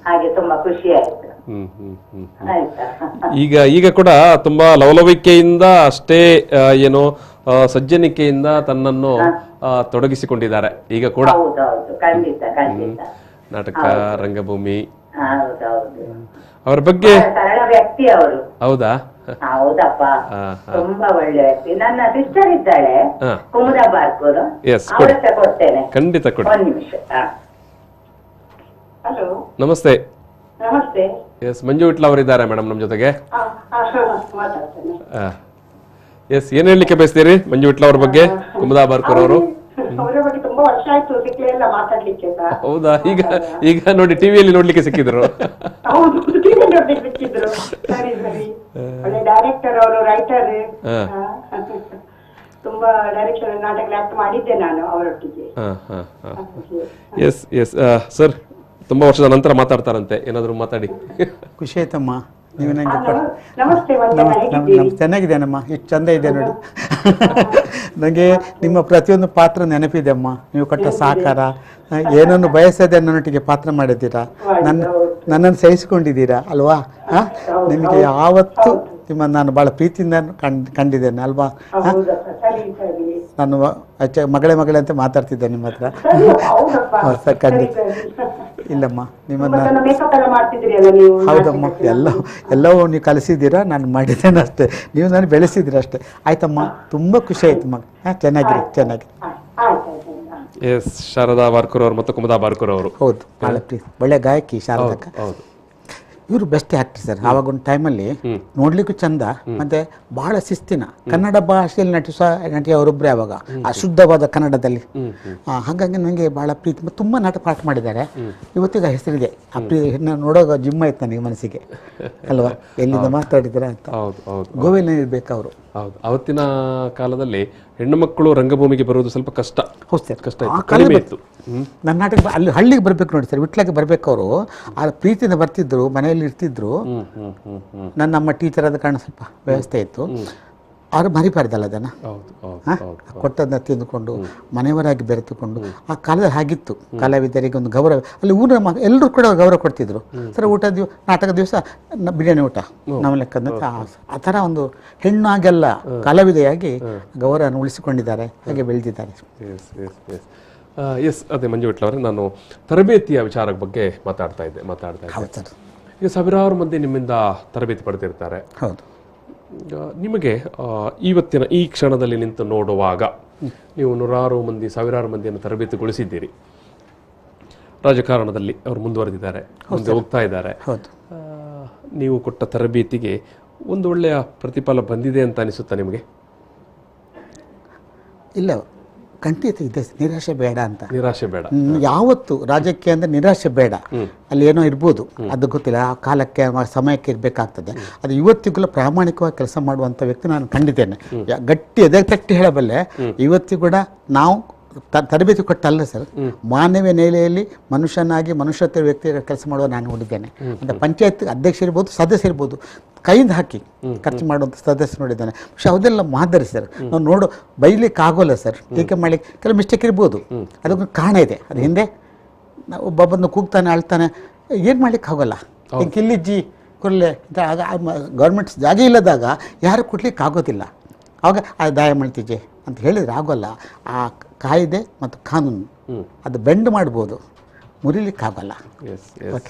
ಹಾಗೆ ತುಂಬಾ ಖುಷಿ ಆಯ್ತು. ಆಯ್ತಾ? ಈಗ ಕೂಡ ತುಂಬಾ ಲವಲವಿಕೆಯಿಂದ ಅಷ್ಟೇ ಏನೋ ಸಜ್ಜನಿಕೆಯಿಂದ ತನ್ನನ್ನು ತೊಡಗಿಸಿಕೊಂಡಿದ್ದಾರೆ ಈಗ ಕೂಡ. ಹೌದೌದು, ಖಂಡಿತ ಖಂಡಿತ. ನಾಟಕ, ರಂಗಭೂಮಿ. ಹೌದೌದು, ಅವರ ಬಗ್ಗೆ ಸರಳ ವ್ಯಕ್ತಿ ಅವರು. ಹೌದಾ? ಹೌದಪ್ಪ, ತುಂಬಾ ಒಳ್ಳೆ ವ್ಯಕ್ತಿ. ನನ್ನ ಸಿಸ್ಟರ್ ಇದ್ದಾಳೆ ಕುಮುದಾ ಬಾರ್ಕೂರು, ಅವ್ರ ಹತ್ರ ಕೊಡ್ತೇನೆ. ಖಂಡಿತ ಕೊಡಿ. ಒಂದ್ ನಿಮಿಷ. ಹಲೋ, ನಮಸ್ತೆ. ನಮಸ್ತೆ. ಎಸ್, ಮಂಜು ವಿಟ್ಲ ಅವರಿದ್ದಾರೆ ಮೇಡಮ್ ನಮ್ಮ ಜೊತೆಗೆ. ಎಸ್, ಏನ್ ಹೇಳಲಿಕ್ಕೆ ಬಯಸ್ತೀರಿ ಮಂಜು ವಿಟ್ಲ ಅವ್ರ ಬಗ್ಗೆ? ಕುಮುದಾ ಬಾರ್ಕೂರ್ ಅವರು. ಅವರ ಬಗ್ಗೆ ತುಂಬಾ ವರ್ಷ ಆಯ್ತು ಸಿಕ್ಲೇ ಇಲ್ಲ ಮಾತಾಡ್ಲಿಕ್ಕೆ. ಹೌದಾ? ಈಗ ನೋಡಿ ಟಿವಿಯಲ್ಲಿ ನೋಡ್ಲಿಕ್ಕೆ ಸಿಕ್ಕಿದ್ರು. ಹೌದು, ಟಿವಿಯಲ್ಲಿ ನೋಡ್ಲಿಕ್ಕೆ ಸಿಕ್ಕಿದ್ರು. ಸರಿ ಸರಿ, ಒಳ್ಳೆ ಡೈರೆಕ್ಟರ್ ಅವರು, ರೈಟರ್. ತುಂಬಾ ಡೈರೆಕ್ಷನ್ ನಾಟಕ ಆಕ್ಟ್ ಮಾಡಿದ್ದೆ ನಾನು ಅವರೊಟ್ಟಿಗೆ. ಎಸ್ ಎಸ್ ಸರ್, ತುಂಬಾ ವರ್ಷದ ನಂತರ ಮಾತಾಡ್ತಾರಂತೆ, ಏನಾದ್ರು ಮಾತಾಡಿ. ಖುಷಿ ಆಯ್ತಮ್ಮ, ನೀವು ನನಗೆ ನಮಸ್ತೆ. ಚೆನ್ನಾಗಿದ್ದೇನಮ್ಮ, ಎಷ್ಟು ಚಂದ ಇದೆ ನೋಡಿ. ನನಗೆ ನಿಮ್ಮ ಪ್ರತಿಯೊಂದು ಪಾತ್ರ ನೆನಪಿದೆ ಅಮ್ಮ. ನೀವು ಕೊಟ್ಟ ಸಹಕಾರ, ಏನನ್ನು ಬಯಸದೆ ನನ್ನೊಟ್ಟಿಗೆ ಪಾತ್ರ ಮಾಡಿದ್ದೀರಾ, ನನ್ನನ್ನು ಸಹಿಸಿಕೊಂಡಿದ್ದೀರಾ ಅಲ್ವಾ? ನಿಮಗೆ ಯಾವತ್ತು ನಾನು ಭಾಳ ಪ್ರೀತಿಯಿಂದ ಕಂಡಿದ್ದೇನೆ ಅಲ್ವಾ? ನಾನು ಮಗಳೇ ಅಂತ ಮಾತಾಡ್ತಿದ್ದೆ ನಿಮ್ಮ ಹತ್ರ. ಖಂಡಿತ ಇಲ್ಲಮ್ಮ, ನಿಮ್ಮನ್ನ ಹೌದಮ್ಮ, ಎಲ್ಲವೂ ನೀವು ಕಲಿಸಿದ್ದೀರಾ, ನಾನು ಮಾಡಿದ್ದೇನೆ ಅಷ್ಟೇ. ನೀವು ನಾನು ಬೆಳೆಸಿದ್ದೀರ ಅಷ್ಟೇ. ಆಯ್ತಮ್ಮ, ತುಂಬ ಖುಷಿ ಆಯ್ತು ಮಗ. ಚೆನ್ನಾಗಿರಿ. ಎಸ್, ಶಾರದಾ ಬಾರ್ಕೂರ್ ಅವರು ಮತ್ತು ಕುಮುದಾ ಬಾರ್ಕೂರ್ ಅವರು. ಹೌದು, ಭಾಳ ಪ್ರೀತಿ, ಒಳ್ಳೆ ಗಾಯಕಿ ಶಾರದಕ್ಕ. ಇವರು ಬೆಸ್ಟ್ ಆಕ್ಟರ್ ಸರ್. ಆವಾಗ ಒಂದು ಟೈಮಲ್ಲಿ ನೋಡ್ಲಿಕ್ಕೂ ಚಂದ, ಮತ್ತೆ ಬಹಳ ಶಿಸ್ತಿನ ಕನ್ನಡ ಭಾಷೆಯಲ್ಲಿ ನಟಿಸುವ ನಟಿ ಅವರೊಬ್ಬರೇ ಆವಾಗ, ಅಶುದ್ಧವಾದ ಕನ್ನಡದಲ್ಲಿ. ಹಾಗಾಗಿ ನನಗೆ ಬಹಳ ಪ್ರೀತಿ, ತುಂಬಾ ನಾಟಕ ಪಾಠ ಮಾಡಿದ್ದಾರೆ. ಇವತ್ತಿಗೆ ಹೆಸರಿದೆ ಆ ಪ್ರೀತಿ. ನೋಡೋಗ ಜಿಮ್ ಆಯ್ತು ನನಗೆ ಮನಸ್ಸಿಗೆ ಅಲ್ವಾ, ಎಲ್ಲಿಂದ ಮಾತಾಡಿದ್ರ ಅಂತ. ಗೋವಿನ ಇರ್ಬೇಕು ಅವರು. ಹೌದು, ಅವತ್ತಿನ ಕಾಲದಲ್ಲಿ ಹೆಣ್ಣು ಮಕ್ಕಳು ರಂಗಭೂಮಿಗೆ ಬರುವುದು ಸ್ವಲ್ಪ ಕಷ್ಟ. ಹೌದು ಸರ್, ಕಷ್ಟ ಇತ್ತು. ನನ್ನ ನಾಟಕ ಅಲ್ಲಿ ಹಳ್ಳಿಗೆ ಬರ್ಬೇಕು ನೋಡಿ ಸರ್, ವಿಟ್ಲಕ್ಕೆ ಬರ್ಬೇಕು ಅವರು. ಆ ಪ್ರೀತಿಯಿಂದ ಬರ್ತಿದ್ರು, ಮನೆಯಲ್ಲಿ ಇರ್ತಿದ್ರು. ನನ್ನ ನಮ್ಮ ಟೀಚರ್ ಆದ ಕಾರಣ ಸ್ವಲ್ಪ ವ್ಯವಸ್ಥೆ ಇತ್ತು. ಅವ್ರು ಮರಿಬಾರ್ದಲ್ಲ ಅದನ್ನು, ಕೊಟ್ಟದನ್ನ ತಿಂದುಕೊಂಡು ಮನೆಯವರಾಗಿ ಬೆರೆತುಕೊಂಡು. ಆ ಕಾಲದಲ್ಲಿ ಹಾಗಿತ್ತು, ಕಲಾವಿದರಿಗೆ ಒಂದು ಗೌರವ. ಅಲ್ಲಿ ಊರಿನ ಎಲ್ಲರೂ ಕೂಡ ಗೌರವ ಕೊಡ್ತಿದ್ರು ಸರ್. ನಾಟಕ ದಿವಸ ಬಿರಿಯಾನಿ ಊಟ ನಮ್ಮ ಲೆಕ್ಕದ ಆ ಥರ ಒಂದು ಹೆಣ್ಣಾಗೆಲ್ಲ ಕಲಾವಿದೆಯಾಗಿ ಗೌರವವನ್ನು ಉಳಿಸಿಕೊಂಡಿದ್ದಾರೆ, ಹಾಗೆ ಬೆಳೆದಿದ್ದಾರೆ. ಎಸ್, ಅದೇ ಮಂಜು ವಿಟ್ಲ ಅವರೇ, ನಾನು ತರಬೇತಿಯ ವಿಚಾರದ ಬಗ್ಗೆ ಮಾತಾಡ್ತಾ ಇದ್ದೆ. ಈಗ ಸಾವಿರಾರು ಮಂದಿ ನಿಮ್ಮಿಂದ ತರಬೇತಿ ಪಡೆದಿರ್ತಾರೆ. ಹೌದು. ನಿಮಗೆ ಇವತ್ತಿನ ಈ ಕ್ಷಣದಲ್ಲಿ ನಿಂತು ನೋಡುವಾಗ, ನೀವು ನೂರಾರು ಮಂದಿ, ಸಾವಿರಾರು ಮಂದಿಯನ್ನು ತರಬೇತಿಗೊಳಿಸಿದ್ದೀರಿ. ರಾಜಕಾರಣದಲ್ಲಿ ಅವರು ಮುಂದುವರೆದಿದ್ದಾರೆ, ಮುಂದೆ ಹೋಗ್ತಾ ಇದ್ದಾರೆ. ನೀವು ಕೊಟ್ಟ ತರಬೇತಿಗೆ ಒಂದು ಒಳ್ಳೆಯ ಪ್ರತಿಫಲ ಬಂದಿದೆ ಅಂತ ಅನಿಸುತ್ತಾ ನಿಮಗೆ? ಇಲ್ಲ, ಖಂಡಿತ ಇದೆ. ನಿರಾಶೆ ಬೇಡ ಅಂತ. ನಿರಾಶೆ ಬೇಡ. ಯಾವತ್ತು ರಾಜಕೀಯ ಅಂದ್ರೆ ನಿರಾಶೆ ಬೇಡ. ಅಲ್ಲಿ ಏನೋ ಇರ್ಬೋದು, ಅದು ಗೊತ್ತಿಲ್ಲ, ಆ ಕಾಲಕ್ಕೆ ಸಮಯಕ್ಕೆ ಇರಬೇಕಾಗ್ತದೆ. ಅದು ಇವತ್ತಿಗೂ ಪ್ರಾಮಾಣಿಕವಾಗಿ ಕೆಲಸ ಮಾಡುವಂಥ ವ್ಯಕ್ತಿ ನಾನು ಕಂಡಿದ್ದೇನೆ. ಗಟ್ಟಿ ಎದೆ ತಟ್ಟಿ ಹೇಳಬಲ್ಲೆ. ಇವತ್ತಿಗೂ ಕೂಡ ನಾವು ತರಬೇತಿ ಕೊಟ್ಟಲ್ಲ ಸರ್, ಮಾನವೀಯ ನೆಲೆಯಲ್ಲಿ ಮನುಷ್ಯನಾಗಿ ಮನುಷ್ಯತ್ವ ವ್ಯಕ್ತಿ ಕೆಲಸ ಮಾಡುವ ನಾನು ನೋಡಿದ್ದೇನೆ. ಅಂತ ಪಂಚಾಯತ್ ಅಧ್ಯಕ್ಷ ಇರ್ಬೋದು, ಸದಸ್ಯ ಇರ್ಬೋದು, ಕೈಯಿಂದ ಹಾಕಿ ಖರ್ಚು ಮಾಡುವಂಥ ಸದಸ್ಯ ನೋಡಿದ್ದಾನೆ. പക്ഷെ ಅದೆಲ್ಲ ಮಾದರಿ ಸರ್. ನಾವು ಬೈಲಿಕ್ಕೆ ಆಗೋಲ್ಲ ಸರ್, ಟೀಕೆ ಮಾಡಲಿಕ್ಕೆ ಕೆಲವು ಮಿಸ್ಟೇಕ್ ಇರ್ಬೋದು, ಅದಕ್ಕೆ ಕಾರಣ ಇದೆ. ಅದು ಹಿಂದೆ ಒಬ್ಬ ಬಂದು ಕೂಗ್ತಾನೆ, ಅಳ್ತಾನೆ, ಏನು ಮಾಡ್ಲಿಕ್ಕೆ ಆಗೋಲ್ಲ. ಈಗ ಕಿಲ್ಲಿಜ್ಜಿ ಕೊಲ್ಲೆ ಆಗ ಗೌರ್ಮೆಂಟ್ ಜಾಗ ಇಲ್ಲದಾಗ ಯಾರು ಕೊಡ್ಲಿಕ್ಕೆ ಆಗೋದಿಲ್ಲ. ಆವಾಗ ಆ ದಾಯ ಮಾಡ್ತಿದ್ದೆ ಅಂತ ಹೇಳಿದ್ರೆ ಆಗೋಲ್ಲ. ಆ ಕಾಯ್ದೆ ಮತ್ತು ಕಾನೂನು ಅದು ಬೆಂಡ್ ಮಾಡ್ಬೋದು, ಮುರಿಲಿಕ್ಕಾಗಲ್ಲ.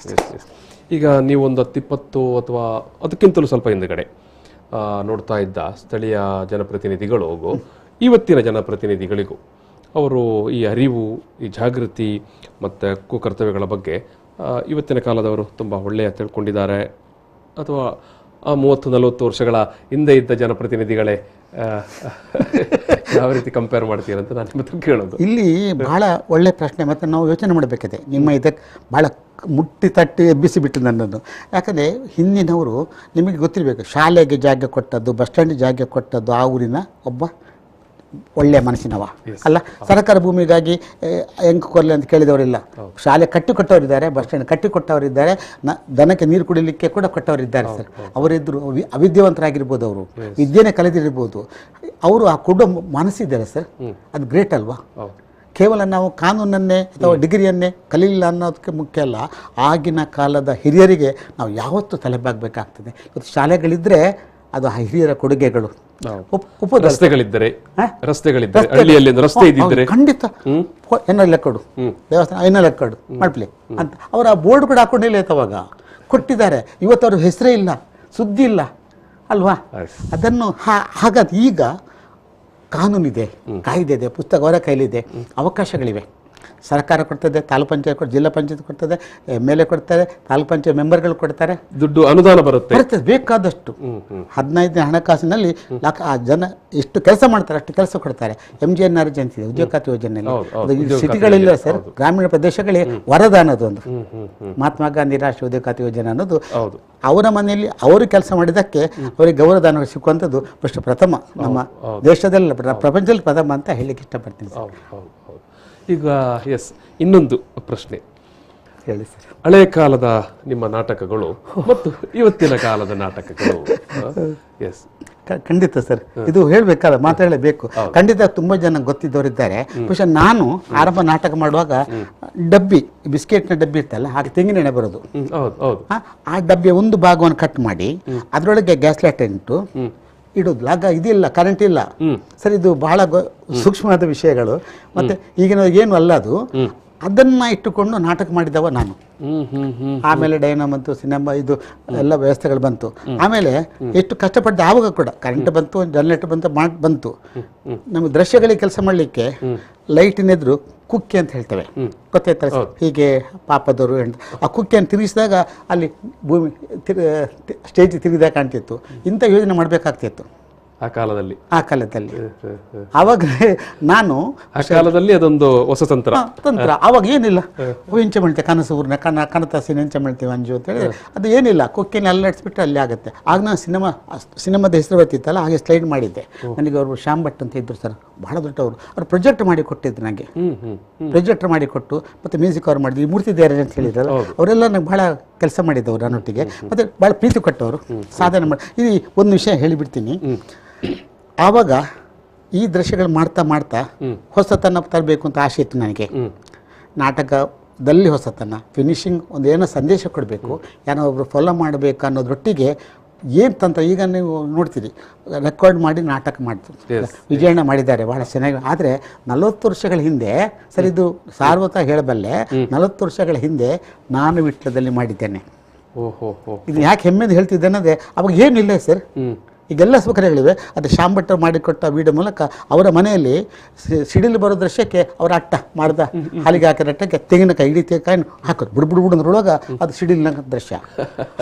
ಈಗ ನೀವು ಒಂದು 10-20 ಅಥವಾ ಅದಕ್ಕಿಂತಲೂ ಸ್ವಲ್ಪ ಹಿಂದುಗಡೆ ನೋಡ್ತಾ ಇದ್ದ ಸ್ಥಳೀಯ ಜನಪ್ರತಿನಿಧಿಗಳು ಇವತ್ತಿನ ಜನಪ್ರತಿನಿಧಿಗಳಿಗೂ ಅವರು ಈ ಅರಿವು, ಈ ಜಾಗೃತಿ ಮತ್ತು ಕುಕರ್ತವ್ಯಗಳ ಬಗ್ಗೆ ಇವತ್ತಿನ ಕಾಲದವರು ತುಂಬ ಒಳ್ಳೆಯ ತಿಳ್ಕೊಂಡಿದ್ದಾರೆ, ಅಥವಾ 30-40 ವರ್ಷಗಳ ಹಿಂದೆ ಇದ್ದ ಜನಪ್ರತಿನಿಧಿಗಳೇ ಯಾವ ರೀತಿ ಕಂಪೇರ್ ಮಾಡ್ತೀರಂತ ನಾನು ನಿಮ್ಮ ಕೇಳೋದು. ಇಲ್ಲಿ ಬಹಳ ಒಳ್ಳೆ ಪ್ರಶ್ನೆ. ಮತ್ತು ನಾವು ಯೋಚನೆ ಮಾಡಬೇಕಿದೆ. ನಿಮ್ಮ ಇದಕ್ಕೆ ಭಾಳ ಮುಟ್ಟಿ ತಟ್ಟಿ ಎಬ್ಬಿಸಿಬಿಟ್ಟು ನನ್ನನ್ನು. ಯಾಕಂದರೆ ಹಿಂದಿನವರು ನಿಮಗೆ ಗೊತ್ತಿರಬೇಕು, ಶಾಲೆಗೆ ಜಾಗ ಕೊಟ್ಟದ್ದು, ಬಸ್ ಸ್ಟ್ಯಾಂಡಿಗೆ ಜಾಗ ಕೊಟ್ಟದ್ದು ಆ ಊರಿನ ಒಬ್ಬ ಒಳ್ಳೆಯ ಮನಸ್ಸಿನವ ಅಲ್ಲ. ಸರ್ಕಾರ ಭೂಮಿಗಾಗಿ ಹೆಂಗೆ ಕೊರಲೆ ಅಂತ ಕೇಳಿದವರಿಲ್ಲ. ಶಾಲೆ ಕಟ್ಟಿಕೊಟ್ಟವರಿದ್ದಾರೆ, ಬಸ್ ಸ್ಟ್ಯಾಂಡ್ ಕಟ್ಟಿಕೊಟ್ಟವರಿದ್ದಾರೆ, ದನಕ್ಕೆ ನೀರು ಕುಡಿಲಿಕ್ಕೆ ಕೂಡ ಕೊಟ್ಟವರಿದ್ದಾರೆ ಸರ್. ಅವರಿದ್ದರು ಅವಿದ್ಯಾವಂತರಾಗಿರ್ಬೋದು, ಅವರು ವಿದ್ಯೆನೇ ಕಲಿತಿರ್ಬೋದು, ಅವರು ಆ ಕೊಡೋ ಮನಸ್ಸಿದ್ದಾರೆ ಸರ್. ಅದು ಗ್ರೇಟ್ ಅಲ್ವಾ? ಕೇವಲ ನಾವು ಕಾನೂನನ್ನೇ ಅಥವಾ ಡಿಗ್ರಿಯನ್ನೇ ಕಲೀಲಿಲ್ಲ ಅನ್ನೋದಕ್ಕೆ ಮುಖ್ಯ ಅಲ್ಲ. ಆಗಿನ ಕಾಲದ ಹಿರಿಯರಿಗೆ ನಾವು ಯಾವತ್ತೂ ತಲೆಬಾಗಬೇಕಾಗ್ತದೆ. ಇವತ್ತು ಶಾಲೆಗಳಿದ್ದರೆ ಅದು ಆ ಹಿರಿಯರ ಕೊಡುಗೆಗಳು. ರಸ್ತೆಗಳಿದ್ದರೆ ಹಳ್ಳಿಯಲ್ಲಿ ರಸ್ತೆ ಇದ್ದಿದ್ರೆ ಖಂಡಿತ ಏನೋ ಲೆಕ್ಕಡು ದೇವಸ್ಥಾನ ಏನೋ ಲೆಕ್ಕಡು ಮಾಡ್ಲಿ ಅಂತ ಅವರು ಆ ಬೋರ್ಡ್ ಕೂಡ ಹಾಕೊಂಡಿಲ್ಲ ಅವಾಗ ಕೊಟ್ಟಿದ್ದಾರೆ. ಇವತ್ತು ಅವ್ರ ಹೆಸರೇ ಇಲ್ಲ, ಸುದ್ದಿ ಇಲ್ಲ ಅಲ್ವಾ? ಅದನ್ನು ಹಾಗಾದ ಈಗ ಕಾನೂನಿದೆ, ಕಾಯ್ದೆ ಇದೆ, ಪುಸ್ತಕ ಅವರ ಕೈಲಿದೆ, ಅವಕಾಶಗಳಿವೆ. ಸರ್ಕಾರ ಕೊಡ್ತದೆ, ತಾಲೂಕು ಪಂಚಾಯತ್ ಜಿಲ್ಲಾ ಪಂಚಾಯತ್ ಕೊಡ್ತದೆ, MLA ಕೊಡ್ತಾರೆ, ತಾಲೂಕು ಪಂಚಾಯತ್ ಮೆಂಬರ್ಗಳು ಕೊಡ್ತಾರೆ, ದುಡ್ಡು ಅನುದಾನ ಬರುತ್ತೆ ಬೇಕಾದಷ್ಟು. 15ನೇ ಹಣಕಾಸಿನಲ್ಲಿ ಆ ಜನ ಎಷ್ಟು ಕೆಲಸ ಮಾಡ್ತಾರೆ ಅಷ್ಟು ಕೆಲಸ ಕೊಡ್ತಾರೆ. MGNRG ಅಂತಿದೆ, ಉದ್ಯೋಗ ಖಾತೆ ಯೋಜನೆಯಲ್ಲಿ. ಸಿಟಿಗಳಿಲ್ಲ ಸರ್, ಗ್ರಾಮೀಣ ಪ್ರದೇಶಗಳೇ ವರದಾನ ಅದೊಂದು. ಮಹಾತ್ಮ ಗಾಂಧಿ ರಾಷ್ಟ್ರೀಯ ಉದ್ಯೋಗ ಖಾತೆ ಯೋಜನೆ ಅನ್ನೋದು ಅವರ ಮನೆಯಲ್ಲಿ ಅವರು ಕೆಲಸ ಮಾಡಿದ್ದಕ್ಕೆ ಅವರಿಗೆ ಗೌರವದಾನ ಸಿಕ್ಕುವಂಥದ್ದು ಪ್ರಥಮ ನಮ್ಮ ದೇಶದಲ್ಲಿ, ಪ್ರಪಂಚದಲ್ಲಿ ಪ್ರಥಮ ಅಂತ ಹೇಳಲಿಕ್ಕೆ ಇಷ್ಟಪಡ್ತೀನಿ. ಈಗ ಇನ್ನೊಂದು ಪ್ರಶ್ನೆ ಹೇಳಿ ಸರ್. ಹಳೆಯ ಕಾಲದ ನಿಮ್ಮ ನಾಟಕಗಳು ಮತ್ತು ಇವತ್ತಿನ ಕಾಲದ ನಾಟಕಗಳು. ಖಂಡಿತ ಸರ್, ಇದು ಹೇಳಬೇಕಾದ ಮಾತಾಡಲೇಬೇಕು. ಖಂಡಿತ ತುಂಬ ಜನ ಗೊತ್ತಿದ್ದವರಿದ್ದಾರೆ. ಬಹುಶಃ ನಾನು ಆರಂಭ ನಾಟಕ ಮಾಡುವಾಗ ಡಬ್ಬಿ, ಬಿಸ್ಕೆಟ್ನ ಡಬ್ಬಿ ಇರ್ತಲ್ಲ, ಹಾಗೆ ತೆಂಗಿನೆಣ್ಣೆ ಬರೋದು, ಆ ಡಬ್ಬಿಯ ಒಂದು ಭಾಗವನ್ನು ಕಟ್ ಮಾಡಿ ಅದರೊಳಗೆ ಗ್ಯಾಸ್ ಲೈಟ್ ಇಡೋದು. ಆಗ ಇದಿಲ್ಲ, ಕರೆಂಟ್ ಇಲ್ಲ ಸರ್. ಇದು ಬಹಳ ಸೂಕ್ಷ್ಮವಾದ ವಿಷಯಗಳು. ಮತ್ತೆ ಈಗಿನ ಏನು ಅಲ್ಲ ಅದು. ಅದನ್ನ ಇಟ್ಟುಕೊಂಡು ನಾಟಕ ಮಾಡಿದವ ನಾನು. ಆಮೇಲೆ ಡೈನಾ ಬಂತು, ಸಿನಿಮಾ, ಇದು ಎಲ್ಲ ವ್ಯವಸ್ಥೆಗಳು ಬಂತು. ಆಮೇಲೆ ಎಷ್ಟು ಕಷ್ಟಪಡ್ಡೆ ಆವಾಗ ಕೂಡ ಕರೆಂಟ್ ಬಂತು, ಜನರೇಟರ್ ಬಂತು. ನಮಗೆ ದೃಶ್ಯಗಳಿಗೆ ಕೆಲಸ ಮಾಡಲಿಕ್ಕೆ ಲೈಟಿನೆದ್ರು ಕುಕ್ಕೆ ಅಂತ ಹೇಳ್ತೇವೆ, ಗೊತ್ತಾಯ್ತಾ? ಹೀಗೆ ಪಾಪದವರು ಆ ಕುಕ್ಕೆಯನ್ನು ತಿರುಗಿಸಿದಾಗ ಅಲ್ಲಿ ಭೂಮಿ ಸ್ಟೇಜ್ ತಿರುಗಿದಾಗ ಕಾಣ್ತಿತ್ತು. ಇಂಥ ಯೋಜನೆ ಮಾಡಬೇಕಾಗ್ತಿತ್ತು ಆ ಕಾಲದಲ್ಲಿ. ಆವಾಗ ನಾನು ಆ ಕಾಲದಲ್ಲಿ ಅದೊಂದು ಹೊಸ ತಂತ್ರ. ಆವಾಗ ಏನಿಲ್ಲ, ಹೆಂಚೆ ಮಾಡ್ತೇವೆ ಕನಸು ಊರಿನ ಕನತಾಸಿನ ಹೆಂಚೆ ಮಾಡ್ತೀವಿ ಅಂಜು ಅಂತೇಳಿ, ಅದು ಏನಿಲ್ಲ, ಕೊಕ್ಕೆನ ಅಲ್ಲಾಡಿಸ್ಬಿಟ್ಟು ಅಲ್ಲಿ ಆಗುತ್ತೆ. ಆಗ ನಾನು ಸಿನಿಮಾದ ಹೆಸರು ಬರ್ತಿತ್ತಲ್ಲ, ಹಾಗೆ ಸ್ಲೈಡ್ ಮಾಡಿದ್ದೆ. ನನಗೆ ಅವರು ಶ್ಯಾಮ್ ಭಟ್ ಅಂತ ಇದ್ರು ಸರ್, ಬಹಳ ದೊಡ್ಡವರು. ಅವರು ಪ್ರೊಜೆಕ್ಟ್ ಮಾಡಿ ಕೊಟ್ಟಿದ್ರು ನನಗೆ, ಪ್ರೊಜೆಕ್ಟರ್ ಮಾಡಿ ಕೊಟ್ಟು, ಮತ್ತೆ ಮ್ಯೂಸಿಕ್ ಅವ್ರು ಮಾಡಿದ್ರು. ಈ ಮೂರ್ತಿ ದೇವರ ಅಂತ ಹೇಳಿದ್ರಲ್ಲ, ಅವರೆಲ್ಲ ನನಗೆ ಬಹಳ ಕೆಲಸ ಮಾಡಿದ್ದವರು ನನ್ನೊಟ್ಟಿಗೆ, ಮತ್ತೆ ಭಾಳ ಪ್ರೀತಿ ಕೊಟ್ಟವರು, ಸಾಧನೆ ಮಾಡಿ. ಇದು ಒಂದು ವಿಷಯ ಹೇಳಿಬಿಡ್ತೀನಿ. ಆವಾಗ ಈ ದೃಶ್ಯಗಳು ಮಾಡ್ತಾ ಮಾಡ್ತಾ ಹೊಸತನ ತರಬೇಕು ಅಂತ ಆಸೆ ಇತ್ತು ನನಗೆ. ನಾಟಕದಲ್ಲಿ ಹೊಸತನ, ಫಿನಿಶಿಂಗ್ ಒಂದು ಏನೋ ಸಂದೇಶ ಕೊಡಬೇಕು, ಏನೋ ಒಬ್ಬರು ಫಾಲೋ ಮಾಡಬೇಕು ಅನ್ನೋದ್ರೊಟ್ಟಿಗೆ ಏನು ತಂತ್ರ. ಈಗ ನೀವು ನೋಡ್ತೀರಿ, ರೆಕಾರ್ಡ್ ಮಾಡಿ ನಾಟಕ ಮಾಡ್ತೀವಿ, ವಿಜಯಣ್ಣ ಮಾಡಿದ್ದಾರೆ ಭಾಳ ಚೆನ್ನಾಗಿ. ಆದರೆ 40 ವರ್ಷಗಳ ಹಿಂದೆ ಸರ್, ಇದು ಸಾರ್ವತ ಹೇಳಬಲ್ಲೆ, 40 ವರ್ಷಗಳ ಹಿಂದೆ ನಾನು ವಿಟ್ಲದಲ್ಲಿ ಮಾಡಿದ್ದೇನೆ. ಇದು ಯಾಕೆ ಹೆಮ್ಮೆದು ಹೇಳ್ತಿದ್ದೇನೆ ಅಂದರೆ, ಅವಾಗ ಏನಿಲ್ಲ ಸರ್, ಈಗೆಲ್ಲ ಸೌಕರ್ಯಗಳಿವೆ. ಅದು ಶ್ಯಾಮ್ ಭಟ್ ಮಾಡಿಕೊಟ್ಟ ವಿಡಿಯೋ ಮೂಲಕ ಅವರ ಮನೆಯಲ್ಲಿ ಸಿಡಿಲು ಬರೋ ದೃಶ್ಯಕ್ಕೆ ಅವರ ಅಟ್ಟ ಮಾಡ್ದ ಹಾಲಿಗೆ ಹಾಕಿದ ಅಟ್ಟಕ್ಕೆ ತೆಂಗಿನಕಾಯಿ ಇಡೀ ತೆಂಗಿನಕಾಯಿ ಹಾಕೋದು ಬುಡ್ಬುಡ್ಬುಡದ್ರೊಳಗೆ ಅದು ಸಿಡಿಲಿನ ದೃಶ್ಯ.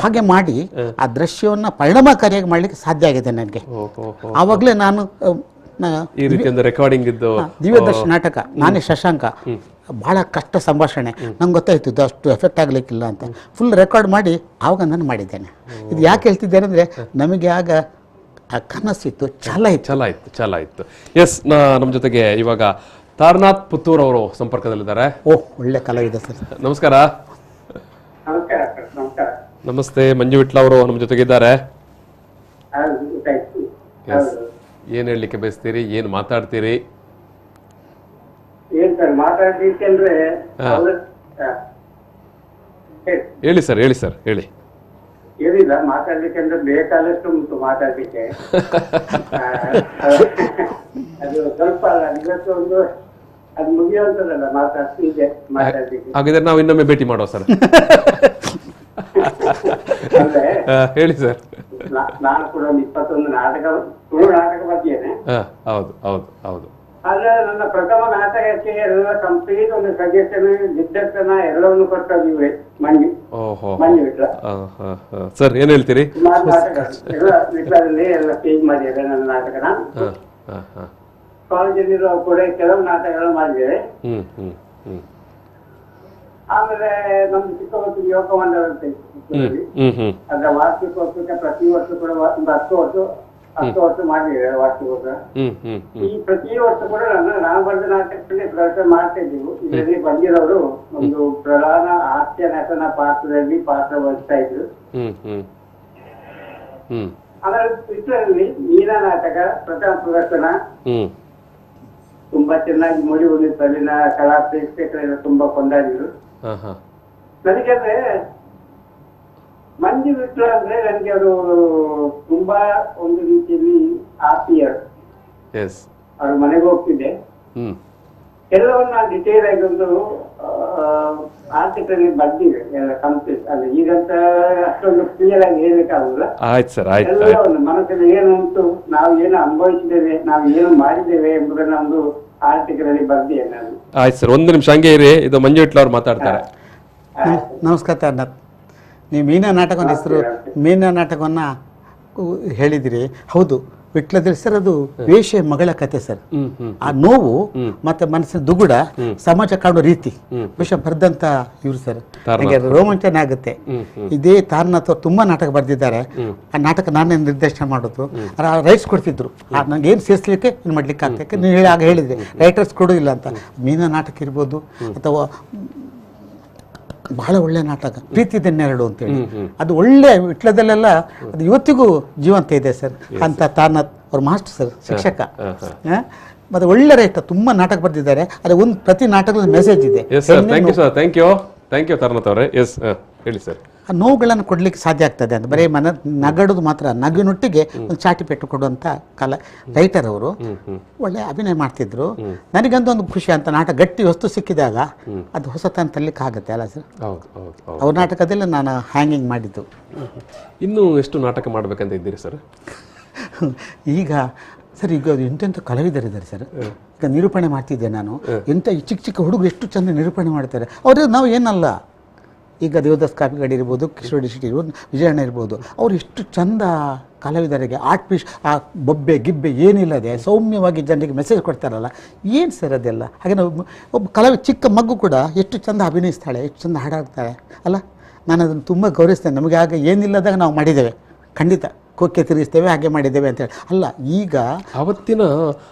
ಹಾಗೆ ಮಾಡಿ ಆ ದೃಶ್ಯವನ್ನು ಪರಿಣಾಮಕಾರಿಯಾಗಿ ಮಾಡಲಿಕ್ಕೆ ಸಾಧ್ಯ ಆಗಿದೆ ನನಗೆ. ಆವಾಗಲೇ ನಾನು ರೆಕಾರ್ಡಿಂಗ್ ಇದ್ದು ದಿವ್ಯದರ್ಶ ನಾಟಕ, ನಾನೇ ಶಶಾಂಕ, ಭಾಳ ಕಷ್ಟ ಸಂಭಾಷಣೆ, ನಂಗೆ ಗೊತ್ತಾಯ್ತು ಇದು ಅಷ್ಟು ಎಫೆಕ್ಟ್ ಆಗಲಿಕ್ಕಿಲ್ಲ ಅಂತ. ಫುಲ್ ರೆಕಾರ್ಡ್ ಮಾಡಿ ಆವಾಗ ನಾನು ಮಾಡಿದ್ದೇನೆ. ಇದು ಯಾಕೆ ಹೇಳ್ತಿದ್ದೇನೆ ಅಂದರೆ, ನಮಗೆ ಆಗ ಆ ಕನಸಿತ್ತು, ಛಲ ಇತ್ತು. ನಮ್ಮ ಜೊತೆಗೆ ಇವಾಗ ತಾರನಾಥ್ ಪುತ್ತೂರ್ ಅವರು ಸಂಪರ್ಕದಲ್ಲಿದ್ದಾರೆ. ಒಳ್ಳೆ ಕಲಾವಿದ ಸರ್, ನಮಸ್ಕಾರ. ನಮಸ್ತೆ. ಮಂಜು ವಿಟ್ಲ ಅವರು ನಮ್ಮ ಜೊತೆಗಿದ್ದಾರೆ. ಏನ್ ಹೇಳಲಿಕ್ಕೆ ಬಯಸ್ತೀರಿ, ಏನ್ ಮಾತಾಡ್ತೀರಿ? ಹೇಳಿ ಸರ್, ಹೇಳಿ. ಏನಿಲ್ಲ, ಮಾತಾಡ್ಲಿಕ್ಕೆ ಅಂದ್ರೆ ಬೇಕಾದಷ್ಟು ಉಂಟು ಮಾತಾಡ್ಲಿಕ್ಕೆ. ಅದು ಸ್ವಲ್ಪ ಅಲ್ಲ, ಇವತ್ತು ಒಂದು ಅದು ಮುಗಿಯುವಂತದಲ್ಲ, ಮಾತಾಡ್ತಿದ್ದೆ ಮಾತಾಡ್ಲಿಕ್ಕೆ. ಹಾಗಿದ್ರೆ ನಾವು ಇನ್ನೊಮ್ಮೆ ಭೇಟಿ ಮಾಡುವ ಸರ್. ಅಂದ್ರೆ ಹೇಳಿ ಸರ್. ನಾನು ಕೂಡ ಒಂದು 21 ನಾಟಕ, ತುಳು ನಾಟಕ ಬಗ್ಗೆನೆ. ಹೌದು. ಆದ್ರೆ ನನ್ನ ಪ್ರಥಮ ನಾಟಕಕ್ಕೆ ಎಲ್ಲ ಕಂಪ್ಲೀಟ್ ಒಂದು ಸಜೆಷನ್, ನಿರ್ದೇಶನ ಎಲ್ಲವನ್ನು ಕೊಟ್ಟದ್ದು ಇವರೇ, ಮಂಜು ವಿಟ್ಲ ಸರ್. ಏನ್ ಹೇಳ್ತೀರಿ? ಸುಮಾರು ನಾಟಕ ಎಲ್ಲ ವಿಟ್ಲದಲ್ಲಿ ಎಲ್ಲ ಚೇಂಜ್ ಮಾಡಿದ್ದಾರೆ ನನ್ನ ನಾಟಕನ. ಕಾಲೇಜಲ್ಲಿರುವ ಕೂಡ ಕೆಲವು ನಾಟಕಗಳು ಮಾಡಿದ್ದೇವೆ. ಆಮೇಲೆ ನಮ್ದು ಚಿಕ್ಕವತ್ತು ಯೋಗ ಮಂಡಲ ಅಂತ ಇತ್ತು, ಅದರ ವಾರ್ಷಿಕೋತ್ಸವಕ್ಕೆ ಪ್ರತಿ ವರ್ಷ ಕೂಡ ಒಂದು 10 ವರ್ಷ ಮಾಡಿದ್ದೇವೆ ವಾರ್ಷಿಕೋತ್ಸವ. ಈ ಪ್ರತಿ ವರ್ಷ ಕೂಡ ನಾನು ಬರೆದ ನಾಟಕದಲ್ಲಿ ಪ್ರದರ್ಶನ ಮಾಡ್ತಾ ಇದ್ದೀವಿ. ಇದರಲ್ಲಿ ಬಂದಿರೋರು ಒಂದು ಪ್ರಧಾನ ಹಾಸ್ಯ ನಟನ ಪಾತ್ರದಲ್ಲಿ ಪಾತ್ರ ವಹಿಸ್ತಾ ಇದ್ರು. ಆಮೇಲೆ ಚಿತ್ರದಲ್ಲಿ ಮೀನಾ ನಾಟಕ ಪ್ರಥಮ ಪ್ರದರ್ಶನ, ತುಂಬಾ ಚೆನ್ನಾಗಿ ಮೂಡಿ ಬಂದಿತ್ತು. ಅಲ್ಲಿನ ಕಲಾ ಪ್ರೇಕ್ಷಕರೆಲ್ಲ ತುಂಬಾ ಕೊಂಡಾಡಿದ್ರು. ನನಗೆ ಅಂದ್ರೆ ಮಂಜು ವಿಟ್ಲ ಅಂದ್ರೆ ನನಗೆ ಅದು ತುಂಬಾ ಒಂದು ರೀತಿಯಲ್ಲಿ ಆತ್ಮೀಯ. ಅವ್ರ ಮನೆಗೆ ಹೋಗ್ತಿದ್ದೆ, ಎಲ್ಲವನ್ನ ನಾನು ಡಿಟೇಲ್ ಆಗಿ ಒಂದು ಆರ್ಟಿಕಲ್ ಬರ್ದಿದೆ ಎಲ್ಲ ಕಂಪ್ಲೀಟ್. ಅಲ್ಲಿ ಈಗಂತ ಅಷ್ಟೊಂದು ಕ್ಲಿಯರ್ ಆಗಿ ಹೇಳ್ಬೇಕಾಗುದಿಲ್ಲ. ಎಲ್ಲವನ್ನು ಮನಸ್ಸಲ್ಲಿ ಏನು ಉಂಟು, ನಾವು ಏನು ಅನುಭವಿಸಿದ್ದೇವೆ, ನಾವು ಏನು ಮಾಡಿದ್ದೇವೆ ಎಂಬುದನ್ನ ಒಂದು ಆರ್ಟಿಕಲ್ ಅಲ್ಲಿ ಬರ್ದಿದೆ ನಾನು. ಆಯ್ತು ಸರ್, ಒಂದು ನಿಮಿಷ ಹಂಗೆ ಇರಿ, ಇದು ಮಂಜು ವಿಟ್ಲ ಅವ್ರು ಮಾತಾಡ್ತಾರೆ. ನಮಸ್ಕಾರ ಅಣ್ಣತ್. ನೀವು ಮೀನಾ ನಾಟಕವನ್ನು ಹೆಸರು ಮೀನಾ ನಾಟಕವನ್ನ ಹೇಳಿದಿರಿ. ಹೌದು, ವಿಟ್ಲದಲ್ಲಿ ಸರ್ ಅದು ವೇಶ್ಯ ಮಗಳ ಕತೆ ಸರ್. ಆ ನೋವು ಮತ್ತೆ ಮನಸ್ಸಿನ ದುಗುಡ ಸಮಾಜ ಕಾಣೋ ರೀತಿ ಬಹುಶಃ ಬರ್ದಂತ ಇವ್ರು ಸರ್. ನನಗೆ ರೋಮಾಂಚನ ಆಗುತ್ತೆ. ಇದೇ ತಾರನಾಥ್ ಅವ್ರು ತುಂಬಾ ನಾಟಕ ಬರೆದಿದ್ದಾರೆ. ಆ ನಾಟಕ ನಾನೇ ನಿರ್ದೇಶನ ಮಾಡೋದು, ರೈಟ್ಸ್ ಕೊಡ್ತಿದ್ರು. ನಂಗೆ ಏನ್ ಸೇರಿಸ್ಲಿಕ್ಕೆ ಏನ್ ಮಾಡ್ಲಿಕ್ಕೆ ಆಗ್ತಕ್ಕೆ ನೀವು ಆಗ ಹೇಳಿದ್ರೆ ರೈಟರ್ಸ್ ಕೊಡೋದಿಲ್ಲ ಅಂತ. ಮೀನಾ ನಾಟಕ ಇರ್ಬೋದು ಅಥವಾ ಬಹಳ ಒಳ್ಳೆ ನಾಟಕ ಪ್ರೀತಿ ದೆನ್ನೆರಡು ಅಂತೇಳಿ, ಅದು ಒಳ್ಳೆ ವಿಟ್ಲದಲ್ಲೆಲ್ಲ ಅದು ಇವತ್ತಿಗೂ ಜೀವಂತ ಇದೆ ಸರ್. ಅಂತ ತಾರನಾಥ್ ಅವ್ರ ಮಾಸ್ಟರ್ ಸರ್, ಶಿಕ್ಷಕ. ಮತ್ತೆ ಒಳ್ಳೆ ರೈಟರ್, ತುಂಬಾ ನಾಟಕ ಬರೆದಿದ್ದಾರೆ. ಅದೇ ಒಂದು ಪ್ರತಿ ನಾಟಕದ ಮೆಸೇಜ್ ಇದೆ. ಥ್ಯಾಂಕ್ ಯು ತಾರನಾಥ್ ಅವರೇ. ಹೇಳಿ ಸರ್. ಆ ನೋವುಗಳನ್ನು ಕೊಡ್ಲಿಕ್ಕೆ ಸಾಧ್ಯ ಆಗ್ತದೆ ಅಂತ ಬರೀ ನಗಡುದು ಮಾತ್ರ, ನಗುನೊಟ್ಟಿಗೆ ಒಂದು ಚಾಟಿ ಪೆಟ್ಟು ಕೊಡುವಂತ ರೈಟರ್ ಅವರು. ಒಳ್ಳೆ ಅಭಿನಯ ಮಾಡ್ತಿದ್ರು. ನನಗಂತೂ ಒಂದು ಖುಷಿ ಅಂತ ನಾಟಕ ಗಟ್ಟಿ ವಸ್ತು ಸಿಕ್ಕಿದಾಗ ಅದು ಹೊಸತನ ತರಲಿಕ್ಕೆ ಆಗುತ್ತೆ ಅಲ್ಲ ಸರ್. ಅವ್ರ ನಾಟಕದಲ್ಲಿ ನಾನು ಹ್ಯಾಂಗಿಂಗ್ ಮಾಡಿದ್ದು. ಇನ್ನೂ ಎಷ್ಟು ನಾಟಕ ಮಾಡ್ಬೇಕಂತ ಇದ್ದೀರಿ ಸರ್? ಈಗ ಸರ್ ಈಗ ಎಂತೆಂಥ ಕಲಾವಿದರಿದ್ದಾರೆ ಸರ್. ಈಗ ನಿರೂಪಣೆ ಮಾಡ್ತಿದ್ದೆ ನಾನು. ಎಂಥ ಚಿಕ್ಕ ಚಿಕ್ಕ ಹುಡುಗರು ಎಷ್ಟು ಚಂದ ನಿರೂಪಣೆ ಮಾಡ್ತಾರೆ. ಅವ್ರಿಗೆ ನಾವು ಏನಲ್ಲ, ಈಗ ದೇವದಾಸ್ ಕಾಪಿಗಡಿ ಇರ್ಬೋದು, ಕಿಶೋರ್ ಡಿಶಿಟ್ ಇರ್ಬೋದು, ವಿಜಯಣ್ಣ ಇರ್ಬೋದು, ಅವ್ರು ಎಷ್ಟು ಚಂದ ಕಲಾವಿದರಿಗೆ ಆರ್ಟ್ ಪೀಸ್, ಆ ಬೊಬ್ಬೆ ಗಿಬ್ಬೆ ಏನಿಲ್ಲದೆ ಸೌಮ್ಯವಾಗಿ ಜನರಿಗೆ ಮೆಸೇಜ್ ಕೊಡ್ತಾರಲ್ಲ, ಏನು ಸರ್ ಅದೆಲ್ಲ. ಹಾಗೆ ನಾವು ಒಬ್ಬ ಕಲಾವಿದ ಚಿಕ್ಕ ಮಗು ಕೂಡ ಎಷ್ಟು ಚಂದ ಅಭಿನಯಿಸ್ತಾಳೆ, ಎಷ್ಟು ಚಂದ ಹಾಡಾಡ್ತಾಳೆ ಅಲ್ಲ. ನಾನು ಅದನ್ನು ತುಂಬ ಗೌರವಿಸ್ತೇನೆ. ನಮಗೆ ಆಗ ಏನಿಲ್ಲದಾಗ ನಾವು ಮಾಡಿದ್ದೇವೆ, ಖಂಡಿತ ಕೊಕ್ಕೆ ತಿರುಗಿಸ್ತೇವೆ, ಹಾಗೆ ಮಾಡಿದ್ದೇವೆ ಅಂತೇಳಿ ಅಲ್ಲ. ಈಗ ಅವತ್ತಿನ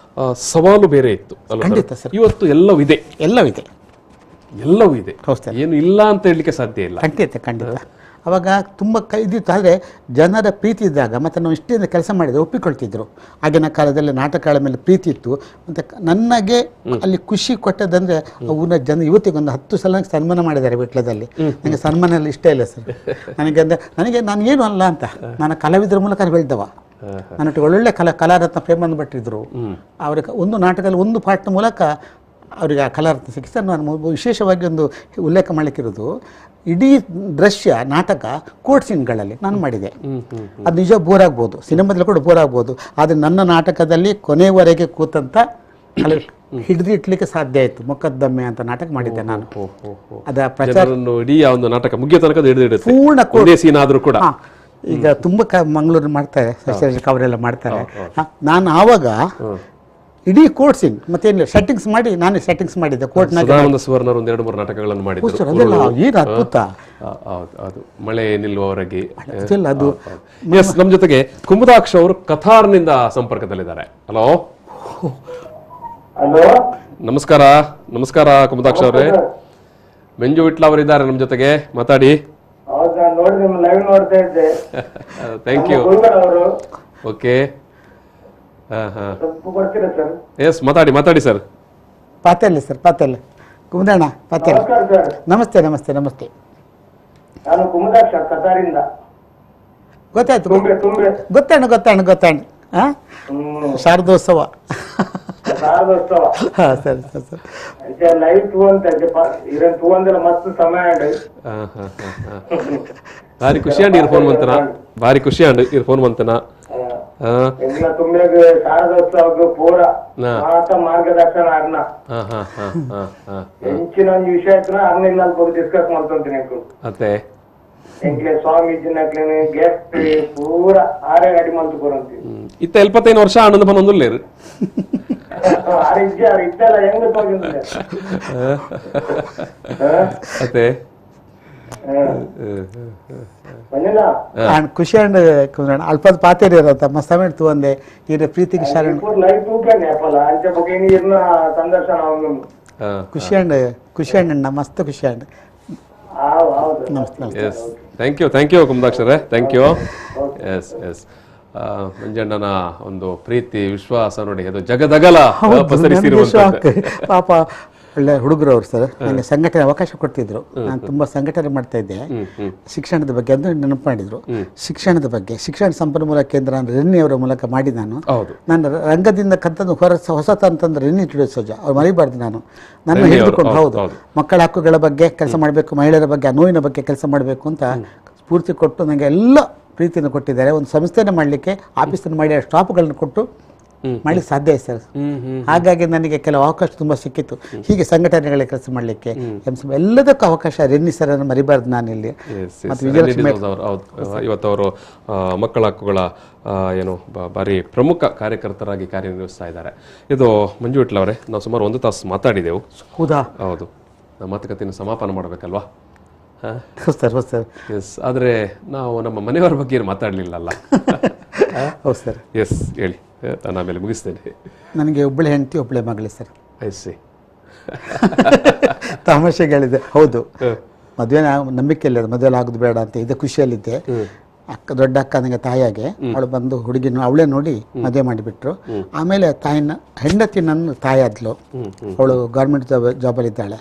ಸವಾಲು ಬೇರೆ ಇತ್ತು. ಖಂಡಿತ ಸರ್. ಇವತ್ತು ಎಲ್ಲವೂ ಇದೆ, ಎಲ್ಲವೂ ಇದೆ. ಏನು ಇಲ್ಲ ಅಂತ ಹೇಳಲಿಕ್ಕೆ ಸಾಧ್ಯ ಇಲ್ಲ. ಖಂಡಿತ. ಅವಾಗ ತುಂಬ ಇದಿತ್ತು. ಆದರೆ ಜನರ ಪ್ರೀತಿ ಇದ್ದಾಗ ಮತ್ತು ನಾವು ಇಷ್ಟೇಂದ ಕೆಲಸ ಮಾಡಿದರೆ ಒಪ್ಪಿಕೊಳ್ತಿದ್ರು. ಆಗಿನ ಕಾಲದಲ್ಲಿ ನಾಟಕಗಳ ಮೇಲೆ ಪ್ರೀತಿ ಇತ್ತು. ಮತ್ತು ನನಗೆ ಅಲ್ಲಿ ಖುಷಿ ಕೊಟ್ಟದಂದರೆ ಊರಿನ ಜನ ಇವತ್ತಿಗೊಂದು 10 ಸಲ ಸನ್ಮಾನ ಮಾಡಿದ್ದಾರೆ ವಿಟ್ಲದಲ್ಲಿ. ನನಗೆ ಸನ್ಮಾನ ಎಲ್ಲ ಇಷ್ಟ ಇಲ್ಲ ಸರ್. ನನಗೆ ನಾನು ಏನು ಅಲ್ಲ ಅಂತ, ನಾನು ಕಲಾವಿದರ ಮೂಲಕ ಬೆಳೆದವ. ನನ್ನೊಟ್ಟಿಗೆ ಒಳ್ಳೊಳ್ಳೆ ಕಲಾರತ್ನ ಪ್ರೇಮಂದ್ ಭಟ್ರಿದ್ರು. ಅವ್ರಿಗೆ ಒಂದು ನಾಟಕದಲ್ಲಿ ಒಂದು ಪಾಠದ ಮೂಲಕ ಅವರಿಗೆ ಆ ಕಲಾರತ್ನ ಸಿಕ್ಕಿ. ಸರ್ ನಾನು ವಿಶೇಷವಾಗಿ ಒಂದು ಉಲ್ಲೇಖ ಮಾಡಲಿಕ್ಕಿರೋದು, ಇಡೀ ದೃಶ್ಯ ನಾಟಕ ಕೋರ್ಟ್ ಸೀನ್ಗಳಲ್ಲಿ ನಾನು ಮಾಡಿದೆ. ಅದು ನಿಜ ಬೋರ್ ಆಗ್ಬೋದು, ಸಿನಿಮಾದಲ್ಲಿ ಕೂಡ ಬೋರ್ ಆಗ್ಬೋದು. ಆದರೆ ನನ್ನ ನಾಟಕದಲ್ಲಿ ಕೊನೆಯವರೆಗೆ ಕೂತಂತ ಹಿಡಿದು ಇಟ್ಲಿಕ್ಕೆ ಸಾಧ್ಯ ಆಯಿತು. ಮೊಕದ್ದಮ್ಮೆ ಅಂತ ನಾಟಕ ಮಾಡಿದ್ದೆ ನಾನು. ಅದ ಪ್ರಚಾರ ಇಡೀ ಒಂದು ನಾಟಕ ಮುಗಿಯೋ ತನಕ ಪೂರ್ಣ ಸೀನ್ ಆದರೂ ಕೂಡ ಈಗ ತುಂಬ ಮಂಗಳೂರು ಮಾಡ್ತಾರೆ, ಅವರೆಲ್ಲ ಮಾಡ್ತಾರೆ. ನಾನು ಆವಾಗ ಇಡೀ ಕೋರ್ಟ್ ಸೀನ್ ಮತ್ತೇನಿಲ್ಲ ಸೆಟ್ಟಿಂಗ್ಸ್ ಮಾಡಿ ನಾನೇ ಸೆಟ್ಟಿಂಗ್ಸ್ ಮಾಡಿದ್ದೆ. ಕೋರ್ಟ್ನಾಗ ಸುವರ್ಣರು 2-3 ನಾಟಕಗಳನ್ನು ಮಾಡಿದ್ರು. ಅದೆಲ್ಲ ಏನು ಅದ್ಭುತ. ಅದು ಮಳೆ ನಿಲ್ಲುವವರೆಗೆ. ಅದು ನಮ್ಮ ಜೊತೆಗೆ ಕುಮುದಾಕ್ಷ ಅವರು ಕತಾರ್ನಿಂದ ಸಂಪರ್ಕದಲ್ಲಿದ್ದಾರೆ. ಹಲೋ ನಮಸ್ಕಾರ. ನಮಸ್ಕಾರ ಕುಮುದಾಕ್ಷ ಅವರೇ. ಮಂಜು ವಿಟ್ಲ ಅವರಿದ್ದಾರೆ ನಮ್ಮ ಜೊತೆಗೆ, ಮಾತಾಡಿ. Thank you. ಓಕೆ, ಎಸ್ ಮಾತಾಡಿ ಸರ್. ಪಾತೆಲ್ಲ ಸರ್, ಪಾತೆಲ್ಲ ಕುಮುದಣ್ಣ ಪಾತೆಲ್ಲ. ನಮಸ್ತೆ ನಮಸ್ತೆ ನಮಸ್ತೆ. ನಾನು ಕುಮುದಾಕ್ಷ ಕತಾರಿಂದ. ಗೊತ್ತಾಯ್ತು, ಗೊತ್ತಾಣ. ಶಾರದೋತ್ಸವ. ಸರಿ ಸರ್. ಭಾರಿ ಖುಷಿ ಅಂಡ್ ಇರ್ ಫೋನ್ ಬಂತನ. ಭಾರಿ ಖುಷಿ ಅಂಡ್ ಇರ್ ಫೋನ್ ಬಂತನ. ಶಾರದೋತ್ಸವ ಪೂರ ಮಾರ್ಗದರ್ಶನ ಆಗ್ನ ಹೆಂಚಿನ ಒಂದು ವಿಷಯ ಆಗ್ನಿಲ್ಲ ಅಂತ ಡಿಸ್ಕಸ್ ಮಾಡ್ಕೊಂತೀನಿ. ಅತ್ತೆ ಎಂಕ್ಲೆ ಸ್ವಾಮೀಜಿನ ಗೆಸ್ಟ್ ಪೂರ ಆರೇ ಗಾಡಿ ಮಂತು ಬರಂತೀವಿ. ಇತ್ತ 75 ವರ್ಷ ಆನಂದ ಬಂದೊಂದುಲ್ಲೇರು ಇದ್ದಲ್ಲ ಹೆಂಗ ತೋಗಿಂದ ಅತ್ತೆ ಖುಷಿ ಅಂಡ್ ಅಲ್ಪದ ಪಾತೇರಿ ಇರತ್ತ ಮಸ್ತಮೇಟ್ ತೂಂದೆ ಇರ ಪ್ರೀತಿಗೆ ಶರಣ ಖುಷಿ ಅಂಡ್ ಮಸ್ತ್ ಖುಷಿ ಅಂಡ್. ಥ್ಯಾಂಕ್ ಯು ಕುಮುದಾಕ್ಷರೇ, ಥ್ಯಾಂಕ್ ಯು. ಎಸ್ ಮಂಜಣ್ಣನ ಒಂದು ಪ್ರೀತಿ ವಿಶ್ವಾಸ ನೋಡಿ ಅದು ಜಗದಗಲ ಪಸರಿಸಿರುವಂಥದ್ದು. ಪಾಪ ಒಳ್ಳೆ ಹುಡುಗರು ಅವ್ರು ಸರ್. ನನಗೆ ಸಂಘಟನೆ ಅವಕಾಶ ಕೊಡ್ತಿದ್ರು. ನಾನು ತುಂಬಾ ಸಂಘಟನೆ ಮಾಡ್ತಾ ಇದ್ದೆ ಶಿಕ್ಷಣದ ಬಗ್ಗೆ ಅಂದ್ರೆ ನೆನಪು ಮಾಡಿದ್ರು. ಶಿಕ್ಷಣದ ಬಗ್ಗೆ ಶಿಕ್ಷಣ ಸಂಪನ್ಮೂಲ ಕೇಂದ್ರ ರೆನ್ನಿ ಅವರ ಮೂಲಕ ಮಾಡಿ ನಾನು ರಂಗದಿಂದ ಕತ್ತಂದು ಹೊಸತಂತಂದ್ರೆ ರೆನ್ನಿ ಟುಡೇಸೋಜ ಅವ್ರು ಮರಿಬಾರ್ದು. ನಾನು ಹೇಳಿಕೊಂಡು ಹೌದು ಮಕ್ಕಳ ಹಕ್ಕುಗಳ ಬಗ್ಗೆ ಕೆಲಸ ಮಾಡಬೇಕು, ಮಹಿಳೆಯರ ಬಗ್ಗೆ ನೋವಿನ ಬಗ್ಗೆ ಕೆಲಸ ಮಾಡಬೇಕು ಅಂತ ಸ್ಫೂರ್ತಿ ಕೊಟ್ಟು ನನಗೆ ಎಲ್ಲ ಪ್ರೀತಿಯನ್ನು ಕೊಟ್ಟಿದ್ದಾರೆ. ಒಂದು ಸಂಸ್ಥೆಯನ್ನು ಮಾಡಲಿಕ್ಕೆ ಆಫೀಸನ್ನು ಮಾಡಿ ಸ್ಟಾಪ್ಗಳನ್ನು ಕೊಟ್ಟು ಮಾಡ್ಲಿಕ್ಕೆ ಸಾಧ್ಯ ಇದೆ ಸರ್. ಹಾಗಾಗಿ ನನಗೆ ಕೆಲವು ಅವಕಾಶ ತುಂಬಾ ಸಿಕ್ಕಿತ್ತು. ಹೀಗೆ ಸಂಘಟನೆಗಳ ಕೆಲಸ ಮಾಡಲಿಕ್ಕೆ ಎಲ್ಲದಕ್ಕೂ ಅವಕಾಶ ರೆನ್ನಿ ಸರ್ ಅನ್ನು ಮರಿಬಾರ್ದು ನಾನು ಇಲ್ಲಿ. ಇವತ್ತು ಅವರು ಮಕ್ಕಳ ಹಕ್ಕುಗಳ ಏನು ಭಾರಿ ಪ್ರಮುಖ ಕಾರ್ಯಕರ್ತರಾಗಿ ಕಾರ್ಯನಿರ್ವಹಿಸ್ತಾ ಇದ್ದಾರೆ. ಇದು ಮಂಜು ವಿಟ್ಲ ಅವರೇ, ನಾವು ಸುಮಾರು 1 ತಾಸು ಮಾತಾಡಿದೆವು. ಹೌದಾ? ಹೌದು. ನಮ್ಮ ಮಾತುಕತೆಯನ್ನು ಸಮಾಪನ ಮಾಡಬೇಕಲ್ವಾ? Sir S. ಆದರೆ ನಾವು ನಮ್ಮ ಮನೆಯವರ ಬಗ್ಗೆ ಏನು ಮಾತಾಡಲಿಲ್ಲಲ್ಲ. ಹೌದು ಸರ್. ಎಸ್, ಹೇಳಿ, ನಾನು ಆಮೇಲೆ ಮುಗಿಸ್ತೇನೆ. ನನಗೆ ಒಬ್ಬಳೆ ಹೆಂಡತಿ ಒಬ್ಬಳೆ ಮಗಳೇ ಸರ್. ಐಸಿ ತಮಾಷೆಗೆ ಹೇಳಿದೆ. ಹೌದು, ಮದುವೆ ನಂಬಿಕೆಯಲ್ಲಿ ಮದುವೆ ಆಗೋದು ಬೇಡ ಅಂತ ಇದೆ, ಖುಷಿಯಲ್ಲಿದ್ದೆ. ದೊಡ್ಡ ಅಕ್ಕ ನನಗೆ ತಾಯಿಯಾಗೆ ಅವಳು ಬಂದು ಹುಡುಗಿನ ಅವಳೇ ನೋಡಿ ಮದುವೆ ಮಾಡಿಬಿಟ್ರು. ಆಮೇಲೆ ಹೆಂಡತಿ ನನ್ನ ತಾಯಿ ಆದ್ಲು. ಅವಳು ಗೌರ್ಮೆಂಟ್ ಜಾಬಲ್ಲಿ ಇದ್ದಾಳೆ.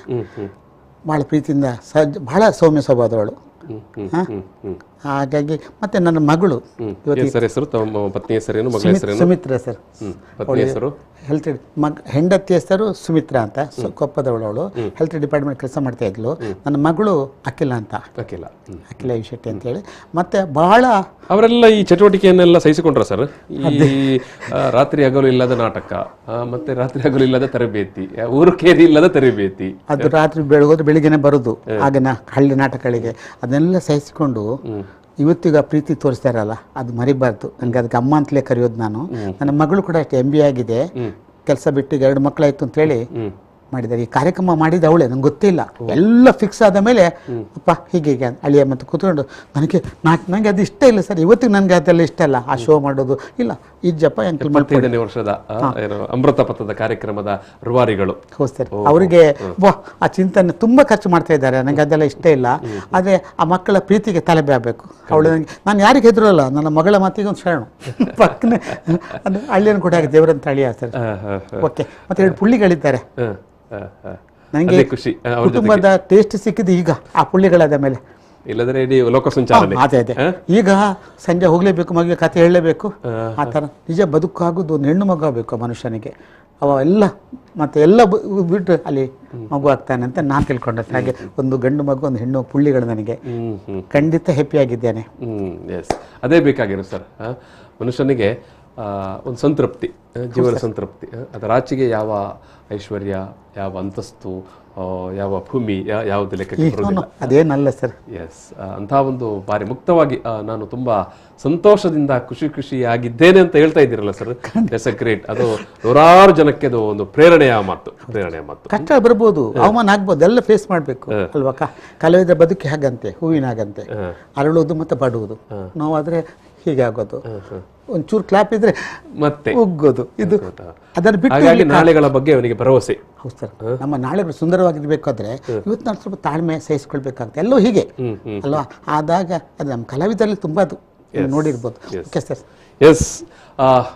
ಭಾಳ ಪ್ರೀತಿಯಿಂದ ಬಹಳ ಸೌಮ್ಯ ಸ್ವಭಾವದವಳು. ಹಾಗಾಗಿ ಮತ್ತೆ ನನ್ನ ಮಗಳು ಸುಮಿತ್ರಾ ಸರ್. ಹೆಂಡತಿ ಹೆಸರು ಸುಮಿತ್ರಾ ಅಂತ, ಕೊಪ್ಪದವಳು. ಅವಳು ಹೆಲ್ತ್ ಡಿಪಾರ್ಟ್ಮೆಂಟ್ ಕೆಲಸ ಮಾಡ್ತಾ ಇದ್ಲು. ನನ್ನ ಮಗಳು ಅಖಿಲ ಅಂತ, ಅಖಿಲ ಶೆಟ್ಟಿ ಅಂತ ಹೇಳಿ. ಮತ್ತೆ ಬಹಳ ಅವರೆಲ್ಲ ಈ ಚಟುವಟಿಕೆಯನ್ನೆಲ್ಲ ಸಹಿಸಿಕೊಂಡ್ರ ಸರ್. ಈ ರಾತ್ರಿ ಹಗಲು ಇಲ್ಲದ ನಾಟಕ, ಮತ್ತೆ ರಾತ್ರಿ ಹಗಲು ಇಲ್ಲದ ತರಬೇತಿ, ಊರು ಕೇರಿ ಇಲ್ಲದ ತರಬೇತಿ, ಅದು ರಾತ್ರಿ ಬೆಳಗೋದು ಬೆಳಿಗ್ಗೆನೆ ಬರುದು ಆಗಿನ ಹಳ್ಳಿ ನಾಟಕಗಳಿಗೆ, ಅದನ್ನೆಲ್ಲ ಸಹಿಸಿಕೊಂಡು ಇವತ್ತಿಗ ಪ್ರೀತಿ ತೋರಿಸ್ತಾ ಇರಲ್ಲ, ಅದು ಮರಿಬಾರ್ದು. ನನಗೆ ಅದಕ್ಕೆ ಅಮ್ಮ ಅಂತಲೇ ಕರೆಯೋದು ನಾನು. ನನ್ನ ಮಗಳು ಕೂಡ ಅಷ್ಟೇ MBA ಆಗಿದೆ, ಕೆಲಸ ಬಿಟ್ಟು 2 ಮಕ್ಕಳಾಯ್ತು ಅಂತೇಳಿ ಮಾಡಿದ್ದಾರೆ. ಈ ಕಾರ್ಯಕ್ರಮ ಮಾಡಿದ ಅವಳೇ, ನಂಗೆ ಗೊತ್ತಿಲ್ಲ. ಎಲ್ಲ ಫಿಕ್ಸ್ ಆದ ಮೇಲೆ ಅಪ್ಪ ಹೀಗೆ ಅಳಿಯ ಮತ್ತು ಕೂತ್ಕೊಂಡು ನನಗೆ ಅದು ಇಷ್ಟ ಇಲ್ಲ ಸರ್. ಇವತ್ತಿಗೆ ನನಗೆ ಅದೆಲ್ಲ ಇಷ್ಟ ಇಲ್ಲ, ಆ ಶೋ ಮಾಡೋದು ಇಲ್ಲ. ಇಜ್ಜಪ್ಪ 75ನೇ ವರ್ಷದ ಅಮೃತ ಪಥದ ಕಾರ್ಯಕ್ರಮದ ರೂವಾರಿಗಳು. ಹೌದು ಸರ್. ಅವರಿಗೆ ಆ ಚಿಂತನೆ ತುಂಬಾ ಖರ್ಚು ಮಾಡ್ತಾ ಇದ್ದಾರೆ. ನನಗೆ ಅದೆಲ್ಲ ಇಷ್ಟ ಇಲ್ಲ. ಆದರೆ ಆ ಮಕ್ಕಳ ಪ್ರೀತಿಗೆ ತಲೆಬೆ ಆಗಬೇಕು. ಅವಳು ನಾನು ಯಾರಿಗೆ ಹೆದರಲ್ಲ, ನನ್ನ ಮಗಳ ಮಾತಿಗೆ ಒಂದು ಶರಣು. ಪಕ್ಕನೆ ಅದು ಹಳ್ಳಿಯನ್ನು ಕೂಡ ದೇವರಂತ ಅಳಿಯ ಸರ್. ಓಕೆ. ಮತ್ತೆ 2 ಪುಳ್ಳಿಗಳಿದ್ದಾರೆ. ನನಗೆ ಖುಷಿ, ಕುಟುಂಬದ ಟೇಸ್ಟ್ ಸಿಕ್ಕಿದ್ದು ಈಗ ಆ ಪುಳ್ಳಿಗಳಾದ ಮೇಲೆ. ಇಲ್ಲದ್ರೆ ಇಡೀ ಲೋಕ ಸಂಚಾಲನೆ. ಅದೇ ಈಗ ಸಂಜೆ ಹೋಗ್ಲೇಬೇಕು, ಮಗುವಿಗೆ ಕಥೆ ಹೇಳಲೇಬೇಕು. ಆ ಥರ ನಿಜ ಬದುಕಾಗೋದು ಒಂದು ಹೆಣ್ಣು ಮಗು ಆಗಬೇಕು ಮನುಷ್ಯನಿಗೆ. ಅವ ಎಲ್ಲ ಮತ್ತೆ ಎಲ್ಲ ಬಿಟ್ಟು ಅಲ್ಲಿ ಮಗು ಆಗ್ತಾನೆ ಅಂತ ನಾನು ತಿಳ್ಕೊಂಡೆ. ಹಾಗೆ ಒಂದು ಗಂಡು ಮಗು, ಒಂದು ಹೆಣ್ಣು ಪುಳ್ಳಿಗಳು ನನಗೆ. ಖಂಡಿತ ಹ್ಯಾಪಿ ಆಗಿದ್ದೇನೆ. ಎಸ್, ಅದೇ ಬೇಕಾಗಿರೋ ಸರ್ ಮನುಷ್ಯನಿಗೆ. ಒಂದು ಸಂತೃಪ್ತಿ, ಜೀವನ ಸಂತೃಪ್ತಿ. ಅದರಾಚೆಗೆ ಯಾವ ಐಶ್ವರ್ಯ, ಯಾವ ಅಂತಸ್ತು, ಯಾವ ಭೂಮಿ, ಯಾವುದು ಲೆಕ್ಕಕ್ಕೆ ಬರೋದಿಲ್ಲ. ಅದೇನಲ್ಲ ಸರ್. ಎಸ್, ಅಂತಹ ಒಂದು ಬಾರಿ ಮುಕ್ತವಾಗಿ ನಾನು ತುಂಬಾ ಸಂತೋಷದಿಂದ ಖುಷಿಯಾಗಿದ್ದೇನೆ ಅಂತ ಹೇಳ್ತಾ ಇದ್ದೀರಲ್ಲ ಸರ್. That's a great. ಅದು ನೂರಾರು ಜನಕ್ಕೆ ಅದು ಒಂದು ಪ್ರೇರಣೆಯ ಮಾತು. ಕಷ್ಟ ಬರ್ಬೋದು, ಅವಮಾನ ಆಗ್ಬೋದು, ಎಲ್ಲ ಫೇಸ್ ಮಾಡಬೇಕು ಅಲ್ವಾ. ಕಲಾವಿದರ ಬದುಕಿ ಹಾಗಂತೆ, ಹೂವಿನಾಗಂತೆ, ಅರಳುವುದು ಮತ್ತೆ ಬಾಡುವುದು. ನೋವಾದ್ರೆ ಹೀಗೆ ಆಗೋದು, ಒಂಚೂರು ಕ್ಲಾಪ್ ಇದ್ರೆ ಮತ್ತೆ ಉಗ್ಗೋದು. ಇದು ಅದನ್ನು ಬಿಟ್ಟು ನಾಳೆಗಳ ಬಗ್ಗೆ ಅವನಿಗೆ ಭರವಸೆ. ಹೌದು ಸರ್. ನಮ್ಮ ನಾಳೆಗಳು ಸುಂದರವಾಗಿರ್ಬೇಕಾದ್ರೆ ಇವತ್ತು ನಾವು ಸ್ವಲ್ಪ ತಾಳ್ಮೆ ಸಹಿಸ್ಕೊಳ್ಬೇಕಾಗುತ್ತೆ. ಎಲ್ಲೋ ಹೀಗೆ ಅಲ್ವಾ. ಆದಾಗ ಅದು ನಮ್ಮ ಕಲಾವಿದರಲ್ಲಿ ತುಂಬಾ ಅದು ನೋಡಿರ್ಬೋದು. Okay sir. ಎಸ್,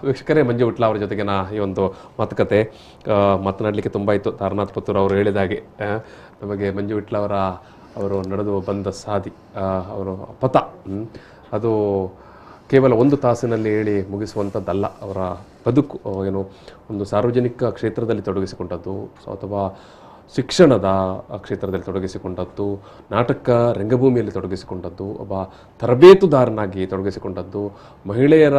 ವೀಕ್ಷಕರೇ, ಮಂಜು ವಿಟ್ಲ ಅವರ ಜೊತೆಗೆ ಈ ಒಂದು ಮಾತುಕತೆ ಮಾತನಾಡಲಿಕ್ಕೆ ತುಂಬ ಇತ್ತು. ತಾರನಾಥ್ ಪುತ್ತೂರು ಅವರು ಹೇಳಿದಾಗೆ ನಮಗೆ ಮಂಜು ವಿಟ್ಲ ಅವರು ನಡೆದು ಬಂದ ಸಾದಿ, ಅವರು ಪಥ, ಅದು ಕೇವಲ 1 ತಾಸಿನಲ್ಲಿ ಹೇಳಿ ಮುಗಿಸುವಂಥದ್ದಲ್ಲ. ಅವರ ಬದುಕು ಏನು ಒಂದು ಸಾರ್ವಜನಿಕ ಕ್ಷೇತ್ರದಲ್ಲಿ ತೊಡಗಿಸಿಕೊಂಡದ್ದು, ಅಥವಾ ಶಿಕ್ಷಣದ ಕ್ಷೇತ್ರದಲ್ಲಿ ತೊಡಗಿಸಿಕೊಂಡದ್ದು, ನಾಟಕ ರಂಗಭೂಮಿಯಲ್ಲಿ ತೊಡಗಿಸಿಕೊಂಡದ್ದು, ಒಬ್ಬ ತರಬೇತುದಾರನಾಗಿ ತೊಡಗಿಸಿಕೊಂಡದ್ದು, ಮಹಿಳೆಯರ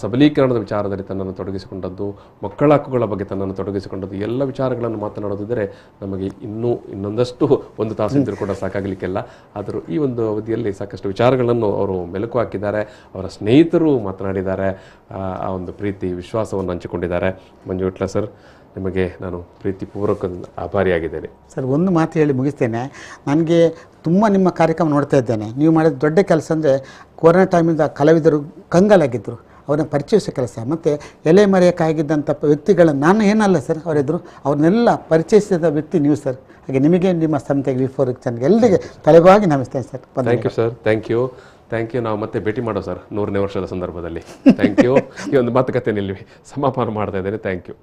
ಸಬಲೀಕರಣದ ವಿಚಾರದಲ್ಲಿ ತನ್ನನ್ನು ತೊಡಗಿಸಿಕೊಂಡದ್ದು, ಮಕ್ಕಳ ಹಕ್ಕುಗಳ ಬಗ್ಗೆ ತನ್ನನ್ನು ತೊಡಗಿಸಿಕೊಂಡದ್ದು, ಎಲ್ಲ ವಿಚಾರಗಳನ್ನು ಮಾತನಾಡೋದಿದ್ದರೆ ನಮಗೆ ಇನ್ನೊಂದಷ್ಟು 1 ತಾಸಿಂದರೂ ಕೂಡ ಸಾಕಾಗಲಿಕ್ಕೆಲ್ಲ. ಆದರೂ ಈ ಒಂದು ಅವಧಿಯಲ್ಲಿ ಸಾಕಷ್ಟು ವಿಚಾರಗಳನ್ನು ಅವರು ಮೆಲುಕು ಹಾಕಿದ್ದಾರೆ. ಅವರ ಸ್ನೇಹಿತರು ಮಾತನಾಡಿದ್ದಾರೆ, ಆ ಒಂದು ಪ್ರೀತಿ ವಿಶ್ವಾಸವನ್ನು ಹಂಚಿಕೊಂಡಿದ್ದಾರೆ. ಮಂಜು ವಿಟ್ಲ ಸರ್, ನಿಮಗೆ ನಾನು ಪ್ರೀತಿಪೂರ್ವಕ ಆಭಾರಿಯಾಗಿದ್ದೇನೆ ಸರ್. ಒಂದು ಮಾತು ಹೇಳಿ ಮುಗಿಸ್ತೇನೆ. ನನಗೆ ತುಂಬ ನಿಮ್ಮ ಕಾರ್ಯಕ್ರಮ ನೋಡ್ತಾ ಇದ್ದೇನೆ. ನೀವು ಮಾಡಿದ ದೊಡ್ಡ ಕೆಲಸ ಅಂದರೆ ಕೊರೋನಾ ಟೈಮಿಂದ ಕಲಾವಿದರು ಕಂಗಾಲಾಗಿದ್ದರು, ಅವ್ರನ್ನ ಪರಿಚಯಿಸೋ ಕೆಲಸ. ಮತ್ತು ಎಲೆ ಮರೆಯಕ್ಕಾಗಿದ್ದಂಥ ವ್ಯಕ್ತಿಗಳನ್ನು ನಾನು ಏನಲ್ಲ ಸರ್, ಅವರಿದ್ದರು, ಅವ್ರನ್ನೆಲ್ಲ ಪರಿಚಯಿಸಿದ ವ್ಯಕ್ತಿ ನೀವು ಸರ್. ಹಾಗೆ ನಿಮಗೆ, ನಿಮ್ಮ ಸಂಸ್ಥೆಗೆ, V4 ಚಾನಲ್ಗೆ ಎಲ್ಲರಿಗೆ ತಲೆಬಾಗಿ ನಮಸ್ತೇನೆ sir. Thank you sir. Thank you. Thank you. ನಾವು ಮತ್ತೆ ಭೇಟಿ ಮಾಡೋ ಸರ್ 100ನೇ ವರ್ಷದ ಸಂದರ್ಭದಲ್ಲಿ. Thank you. ಈ ಒಂದು ಮಾತುಕತೆ ನಿಲ್ಲಿ ಸಮಾಪನ ಮಾಡ್ತಾ ಇದ್ದೇನೆ. Thank you.